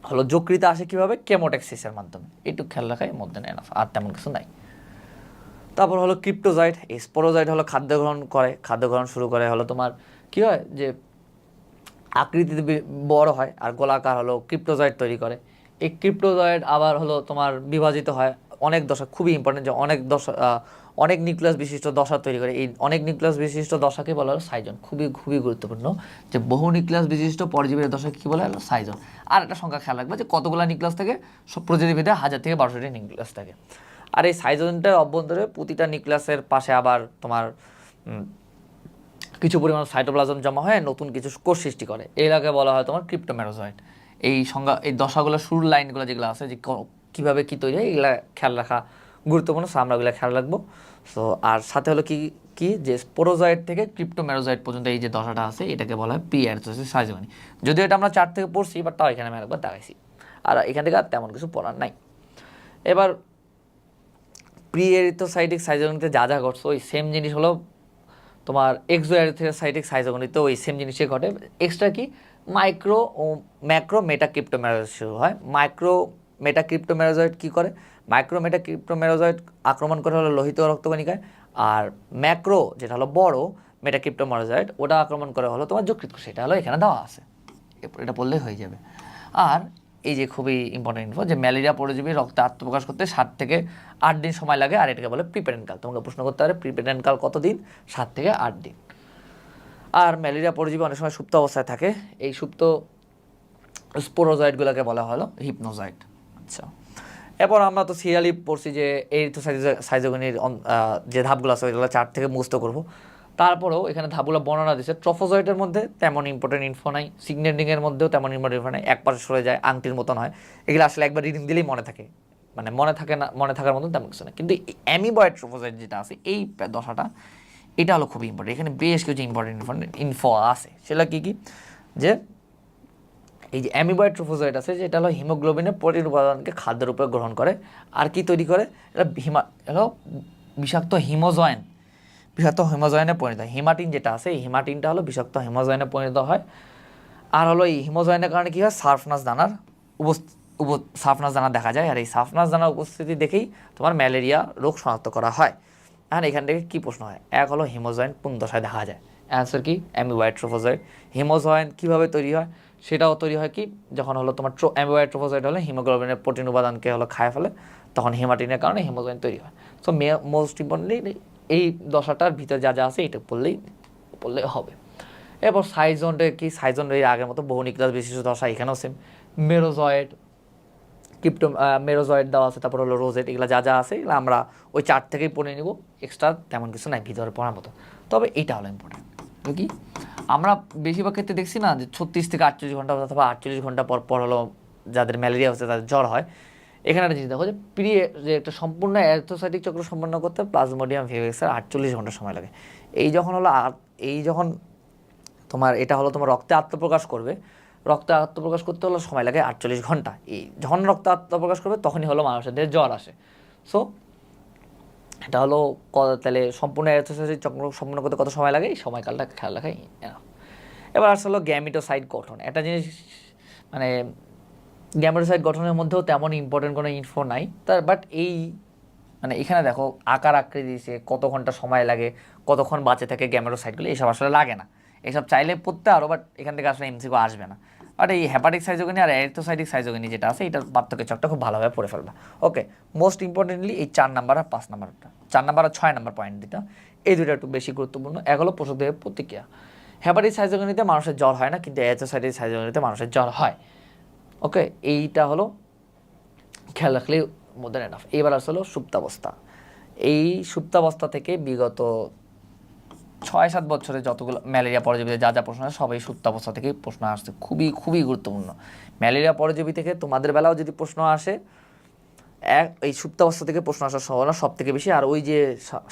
হলো যকৃতে আসে কীভাবে, কেমোটেক্সিসের মাধ্যমে। এইটুকু খেয়াল রাখাই মধ্যে এনাফ, আর তেমন কিছু নাই। তারপর হলো ক্রিপ্টোজয়েড। এই স্পোরোজয়েড হলো খাদ্য গ্রহণ শুরু করে, হলো তোমার কী হয় যে আকৃতিতে বড় হয় আর গোলাকার হলো ক্রিপ্টোজয়েড তৈরি করে। এই ক্রিপ্টোজয়েড আবার হলো তোমার বিভাজিত হয় অনেক দশা, খুবই ইম্পর্টেন্ট, যে অনেক নিউক্লিয়াস বিশিষ্ট দশা তৈরি করে। এই অনেক নিউক্লিয়াস বিশিষ্ট দশাকে বলা হলো সাইজন। খুবই খুবই গুরুত্বপূর্ণ, যে বহু নিউক্লিয়াস বিশিষ্ট পরজীবীর দশাকে কী বলা হলো, সাইজন। আর একটা সংখ্যা খেয়াল রাখবে, যে কতগুলো নিউক্লিয়াস থাকে, সব প্রজাতিভেদে 1000 থেকে 1200টি নিউক্লিয়াস থাকে। আর এই সাইজনটার অভ্যন্তরে প্রতিটা নিউক্লিয়াসের পাশে আবার তোমার কিছু পরিমাণ সাইটোপ্লাজম জমা হয়, নতুন কিছু কোষ সৃষ্টি করে। এলাকে বলা হয় তোমার ক্রিপ্টোমেরোজয়েড। এই সংজ্ঞা, এই দশাগুলো শুরুর লাইনগুলো যেগুলো আছে, যে কীভাবে কী তৈরি হয়, এগুলো খেয়াল রাখা গুরুত্বপূর্ণ। সো আমরা ওগুলো খেয়াল রাখবো। সো আর সাথে হলো কি কি যে স্পোরোজয়েড থেকে ক্রিপ্টোমেরোজয়েড পর্যন্ত এই যে দশাটা আছে এটাকে বলা হয় প্রি অ্যারিথ্রোসাইটিক সাইজোগনি। যদিও এটা আমরা 4 থেকে পড়ছি, বাট তাও এখানে আমি একবার দেখাইছি, আর এখান থেকে আর তেমন কিছু পড়ার নাই। এবার প্রি অ্যারিথ্রোসাইটিক সাইজোগনিতে যা যা ঘটছে ওই সেম জিনিস হলো তোমার এক্সো অ্যারিথ্রোসাইটিক সাইজোগনিতে ওই সেম জিনিসই ঘটে। এক্সট্রা কি মাইক্রো ও ম্যাক্রো মেটাক্রিপ্টোমেরোজয়েড শুরু হয়। মাইক্রো মেটাক্রিপ্টোমেরোজয়েড কী করে? মাইক্রো মেটাক্রিপ্টোমেরোজয়েড আক্রমণ করে হলো লোহিত রক্তকণিকায়, আর ম্যাক্রো যেটা হলো বড় মেটাক্রিপ্টোমেরোজয়েড ওটা আক্রমণ করে হলো তোমার যকৃৎ, সেটা হলো এখানে দেওয়া আছে, এটা বললেই হয়ে যাবে। আর এই যে খুবই ইম্পর্টেন্ট ইনফো যে ম্যালেরিয়া পরজীবী রক্তে আত্মপ্রকাশ করতে 7 থেকে 8 দিন সময় লাগে, আর এটাকে বলে প্রিপেরেন্ট কাল। তোমাকে প্রশ্ন করতে পারে প্রিপেরেন্ট কাল কত দিন? 7 থেকে 8 দিন। আর ম্যালেরিয়া পরজীবী অনেক সময় সুপ্ত অবস্থায় থাকে, এই সুপ্ত স্পোরোজয়েডগুলোকে বলা হলো হিপনোজয়েড। আচ্ছা, এরপর আমরা তো সিরিয়ালি পড়ছি যে এরিথ্রোসাইটোসাইজোগনির যে ধাপগুলো আছে ওইগুলো 4 থেকে মুখস্থ করবো। তারপরেও এখানে ধাপগুলো বর্ণনা দিচ্ছে। ট্রফোজয়েডের মধ্যে তেমন ইম্পর্টেন্ট ইনফো নাই, সিগনেটিংয়ের মধ্যেও তেমন ইম্পর্টেন্ট ইনফো নাই, এক পাশে সরে যায় আংটির মতন হয়, এগুলো আসলে একবার রিডিং দিলেই মনে থাকে, মানে মনে থাকে না, মনে থাকার মতন তেমন কিছু না। কিন্তু অ্যামিবয়েড ট্রফোজয়েড যেটা আছে এই দশাটা, এটা হলো খুবই ইম্পর্টেন্ট। এখানে বেশ কিছু ইম্পর্টেন্ট ইনফো আছে, সেটা কী কী? যে এই যে অ্যামিবয়েড ট্রফোজয়েড আছে যেটা হলো হিমোগ্লোবিনের প্রোটিন উপাদানকে খাদ্যের উপরে গ্রহণ করে, আর কি তৈরি করে? এটা হলো বিষাক্ত হিমোজয়েনে পরিণত হয়। হিমাটিন যেটা আছে এই হিমাটিনটা হলো বিষাক্ত হিমোজয়েনে পরিণত হয়। আর হলো এই হিমোজয়েনের কারণে কী হয়? সার্ফনাস দানার সার্ফনাস দানা দেখা যায়, আর এই সার্ফনাস দানার উপস্থিতি দেখেই তোমার ম্যালেরিয়া রোগ শনাক্ত করা হয়। আর এখান থেকে কী প্রশ্ন হয়? এক হলো হিমোজয়েন কোন দশায় দেখা যায়? অ্যান্সার কি? অ্যামিবয়েড ট্রফোজয়েড। হিমোজয়েন কীভাবে তৈরি হয়? সেটাও তৈরি হয় কি যখন হলো তোমার অ্যামিবয়েড ট্রফোজয়েড হলে হিমোগ্লোবিনের প্রোটিন উপাদানকে হলো খায় ফেলে, তখন হিমাটিনের কারণে হিমোজয়েন তৈরি হয়। সো মোস্ট ইম্পর্টেন্টলি এই দশাটার ভিতরে যা যা আছে এটা পড়লেই হবে। এরপর সাইজন্ডে কি? সাইজন্ডে আগের মতো বহু নিউক্লিয়াস বিশিষ্ট দশা, এখানেও সেম। মেরোজয়েড মেরোজয়েড দেওয়া আছে, তারপর হলো রোজেট, এগুলো যা যা আছে এগুলো আমরা ওই 4 থেকেই পড়ে নেব, এক্সট্রা তেমন কিছু নাই ভিতরে পড়ার মতো। তবে এইটা হলো ইম্পর্টেন্ট কি আমরা বেশিরভাগ ক্ষেত্রে দেখছি না যে 36 থেকে 48 ঘন্টা অথবা 48 ঘন্টা পর পর হলো যাদের ম্যালেরিয়া হচ্ছে তাদের জ্বর হয়। এখানে একটা জিনিস দেখো যে যে একটা সম্পূর্ণ অ্যারিথ্রোসাইটিক চক্র সম্পন্ন করতে প্লাজমোডিয়াম ভিভিক্সের 48 ঘন্টা সময় লাগে। এই যখন তোমার এটা হলো তোমার রক্তে আত্মপ্রকাশ করবে, রক্তে আত্মপ্রকাশ করতে হলো সময় লাগে 48 ঘন্টা। এই যখন রক্তে আত্মপ্রকাশ করবে তখনই হলো মানুষের দেহে জ্বর আসে। সো এটা হলো তাহলে সম্পূর্ণ অ্যারিথ্রোসাইটিক চক্র সম্পূর্ণ করতে কত সময় লাগে, এই সময়কালটা খেয়াল রাখাই। এবার আসলে হলো গ্যামিটোসাইট গঠন। একটা জিনিস মানে গ্যামেটোসাইট গঠনের মধ্যেও তেমন ইম্পর্টেন্ট কোনো ইনফো নাই তার, বাট এই মানে এখানে দেখো আকার আকৃতি দিয়েছে, কত ঘন্টা সময় লাগে, কতক্ষণ বাঁচে থাকে গ্যামেটোসাইটগুলো, এইসব আসলে লাগে না, এইসব চাইলে পড়তে আরও, বাট এখান থেকে আসলে এমসিকিউ আসবে না। বাট এই হেপাটিক সাইজোগনি আর অ্যারিথ্রোসাইটিক সাইজোগনি যেটা আছে এটার পার্থক্য চকটা খুব ভালোভাবে পড়ে ফেলবা। ওকে, মোস্ট ইম্পর্টেন্টলি এই 4 নাম্বার আর 5 নাম্বারটা, 4 নাম্বার আর 6 নাম্বার পয়েন্ট দুটা, এই দুটো একটু বেশি গুরুত্বপূর্ণ। এক হলো পোষক দেহের প্রতিক্রিয়া। হেপাটিক সাইজোগনিতে মানুষের জ্বর হয় না, কিন্তু অ্যারিথ্রোসাইটিক সাইজোগনিতে মানুষের জ্বর হয়। ওকে, এইটা হলো খেয়াল রাখলে মোর দ্যান এনাফ। এবার আসলে সুপ্তাবস্থা। এই সুপ্তাবস্থা থেকে বিগত 6-7 বছরে যতগুলো ম্যালেরিয়া পরজীবীতে যা যা প্রশ্ন আসে সব এই সুপ্তাবস্থা থেকেই প্রশ্ন আসছে, খুবই গুরুত্বপূর্ণ। ম্যালেরিয়া পরজীবী থেকে তোমাদের বেলাও যদি প্রশ্ন আসে, এই সুপ্তাবস্থা থেকে প্রশ্ন আসার সম্ভাবনা সব থেকে বেশি। আর ওই যে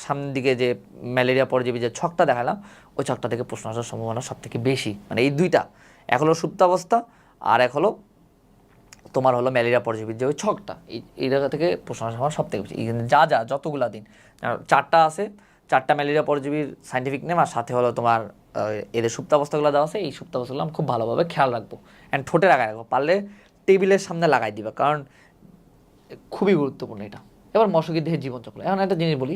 সামনের দিকে যে ম্যালেরিয়া পরজীবী যে ছকটা দেখালাম ওই ছকটা থেকে প্রশ্ন আসার সম্ভাবনা সব থেকে বেশি। মানে এই দুইটা, এক হলো সুপ্তাবস্থা আর এক হলো তোমার হলো ম্যালেরিয়া পরজীবীর যে ওই ছকটা, এই জায়গা থেকে প্রশ্ন আসার সম্ভাবনা সব থেকে বেশি। যতগুলা দিন 4টা আছে, 4টা ম্যালেরিয়া পরজীবীর সাইন্টিফিক নেম, আর সাথে হলো তোমার এদের সুপ্তাবস্থাগুলো দেওয়া আছে। এই সুপ্তাবস্থাগুলো আমি খুব ভালোভাবে খেয়াল রাখবো অ্যান্ড ঠোঁটে লাগাই রাখবো, পারলে টেবিলের সামনে লাগাই দিবে, কারণ খুবই গুরুত্বপূর্ণ এটা। এবার মশকির দেহের জীবনচক্র। এখন একটা জিনিস বলি,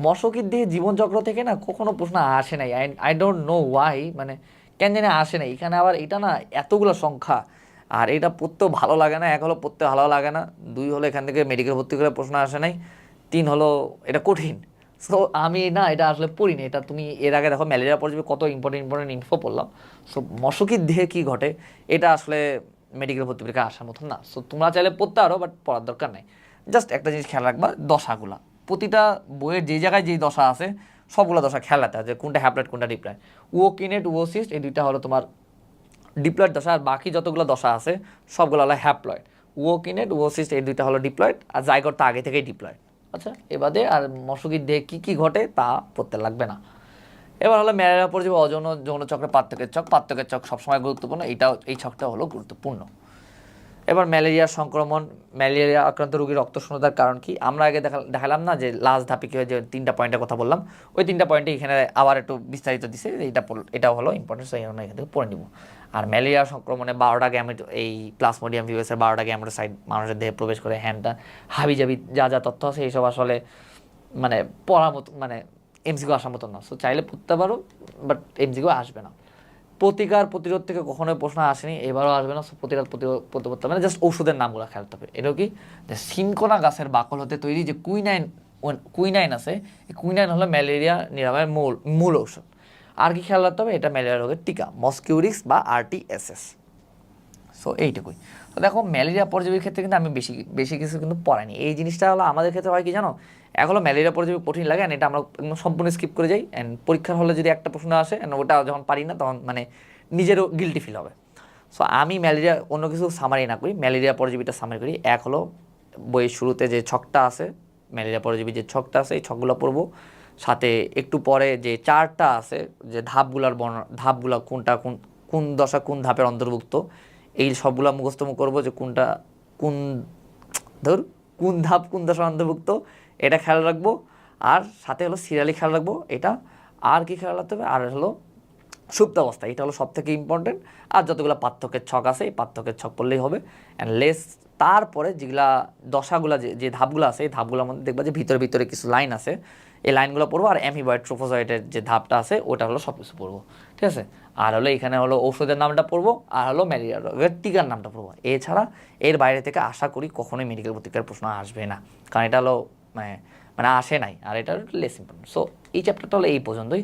মশকির দেহের জীবনচক্র থেকে না কখনো প্রশ্ন আসে নাই, আই ডোন্ট নো ওয়াই, মানে কেন জানি আসে নাই। এখানে আবার এটা না এতগুলো সংখ্যা, আর এটা পড়তেও ভালো লাগে না। এক হলো পড়তে ভালো লাগে না, 2 হলো এখান থেকে মেডিকেল ভর্তি করে প্রশ্ন আসে নাই, 3 হলো এটা কঠিন। সো আমি না এটা আসলে পড়িনি। এটা তুমি এর আগে দেখো ম্যালেরিয়া পরজীবী কত ইম্পর্টেন্ট ইনফো পড়লাম। সো মশকির দেহে কী ঘটে এটা আসলে মেডিকেল ভর্তি পরীক্ষা আসার মতন না। সো তোমরা চাইলে পড়তে আরও, বাট পড়ার দরকার নেই। জাস্ট একটা জিনিস খেয়াল রাখবা, দশাগুলা প্রতিটা বইয়ের যেই জায়গায় যেই দশা আছে সবগুলো দশা খেয়াল রাখতে হয় যে কোনটা হ্যাপ্লয়েড কোনটা ডিপ্লয়েড। উওকিনেট উওসিস্ট এই দুইটা হলো তোমার ডিপ্লয়েড দশা, আর বাকি যতগুলো দশা আছে সবগুলো হলো হ্যাপ্লয়েড। উওকিনেট উওসিস্ট এই দুইটা হলো ডিপ্লয়েড, আর জাইগোট তো আগে থেকেই ডিপ্লয়েড। আচ্ছা এবারে আর মশকির দেহে কী কী ঘটে তা পড়তে লাগবে না। এবার হলো ম্যালেরিয়া পরজীবী অযৌন যৌন চক্রের পার্থক্যের ছক সবসময় গুরুত্বপূর্ণ, এই ছকটা হলো গুরুত্বপূর্ণ। এবার ম্যালেরিয়ার সংক্রমণ, ম্যালেরিয়া আক্রান্ত রোগীর রক্ত শূন্যতার কারণ কি? আমরা আগে দেখালাম না যে লাস্ট ধাপে কী হয়, যে 3টা পয়েন্টের কথা বললাম, ওই 3টা পয়েন্টে এখানে আবার একটু বিস্তারিত দিছে, এটাও হলো ইম্পর্টেন্ট, সেই জন্য এখান থেকে পড়ে নিব। আর ম্যালেরিয়া সংক্রমণে 12টা গ্যামেট, এই প্লাজমোডিয়াম ভিভাসের 12টা গ্যামেটোসাইট মানুষের দেহে প্রবেশ করে, হ্যানটা হাবিজাবি যা যা তথ্য আছে এইসব আসলে মানে পড়ার মতো, মানে এমসিকিউ আসার মতো না। সো চাইলে পড়তে পারো, বাট এমসিকিউ আসবে না। প্রতিকার প্রতিরোধ থেকে কখনোই প্রশ্ন আসেনি, এবারও আসবে না। প্রতিকার প্রতিরোধ মানে জাস্ট ওষুধের নামগুলো খেলতে হবে। এটাও কি, যে সিনকোনা গাছের বাকল হতে তৈরি যে কুইনাইন আছে, এই কুইনাইন হলো ম্যালেরিয়া নিরাময়ের মূল ঔষধ। আর কি খেয়াল রাখতে হবে, এটা ম্যালেরিয়া রোগের টিকা, মস্কিউরিক্স বা RTSS। সো এইটুকুই। তো দেখো ম্যালেরিয়া পরজীবীর ক্ষেত্রে কিন্তু আমি বেশি কিছু কিন্তু পড়াইনি। এই জিনিসটা হলো আমাদের ক্ষেত্রে হয় কি জানো, এখন ম্যালেরিয়া পরজীবী কঠিন লাগে, অ্যান্ড এটা আমরা একদম সম্পূর্ণ স্কিপ করে যাই, অ্যান্ড পরীক্ষার হলে যদি একটা প্রশ্ন আসে অ্যান্ড ওটা যখন পারি না তখন মানে নিজেরও গিল্টি ফিল হবে। সো আমি ম্যালেরিয়া অন্য কিছু সামারি না করি, ম্যালেরিয়া পরজীবীটা সামারি করি। এক হলো বইয়ের শুরুতে যে ছকটা আছে, ম্যালেরিয়া পরজীবী যে ছকটা আছে, এই ছকগুলো পড়বো। সাথে একটু পরে যে চার্টটা আছে, যে ধাপগুলা কোনটা কোন দশা কোন ধাপের অন্তর্ভুক্ত, এই সবগুলো মুখস্থ করবো, যে কোনটা কোন কোন ধাপ কোন দশার অন্তর্ভুক্ত, এটা খেয়াল রাখবো। আর সাথে হলো সিরিয়ালি খেয়াল রাখবো এটা। আর কি খেয়াল রাখতে হবে, আর হলো সুপ্তাবস্থা, এটা হলো সব থেকে ইম্পর্টেন্ট। আর যতগুলো পার্থক্যের ছক আছে, এই পার্থক্যের ছক পড়লেই হবে। অ্যান্ড তারপরে যেগুলা দশাগুলা যে ধাপগুলো আছে, এই ধাপগুলোর মধ্যে দেখবা যে ভিতরে ভিতরে কিছু লাইন আছে, এই লাইনগুলো পড়বো। আর অ্যামিবয়েড ট্রোফোজয়েডের যে ধাপটা আছে ওটা হলো সব কিছু পড়বো, ঠিক আছে। আর হলো এখানে হলো ঔষধের নামটা পড়বো, আর হলো ম্যালেরিয়া রোগের টিকার নামটা পড়বো। এছাড়া এর বাইরে থেকে আশা করি কখনোই মেডিকেল প্রতিকার প্রশ্ন আসবে না, কারণ এটা হলো মানে আসে নাই, আর এটা লেস ইম্পর্টেন্ট। সো এই চ্যাপ্টারটা হলো এই পর্যন্তই।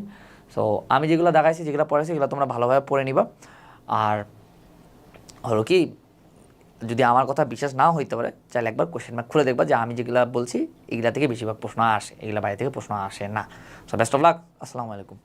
সো আমি যেগুলো দেখাইছি, যেগুলো পড়াইছি, এগুলো তোমরা ভালোভাবে পড়ে নিবা। আর হলো কি, যদি আমার কথা বিশ্বাস নাও হইতে পারে, চাইলে একবার কোশ্চেন মার্ক খুলে দেখবা, যে আমি যেগুলো বলছি এগুলা থেকে বেশিরভাগ প্রশ্ন আসে, এগুলা বাইরে থেকে প্রশ্ন আসে না। সো বেস্ট অফ লাক, আসসালামু আলাইকুম।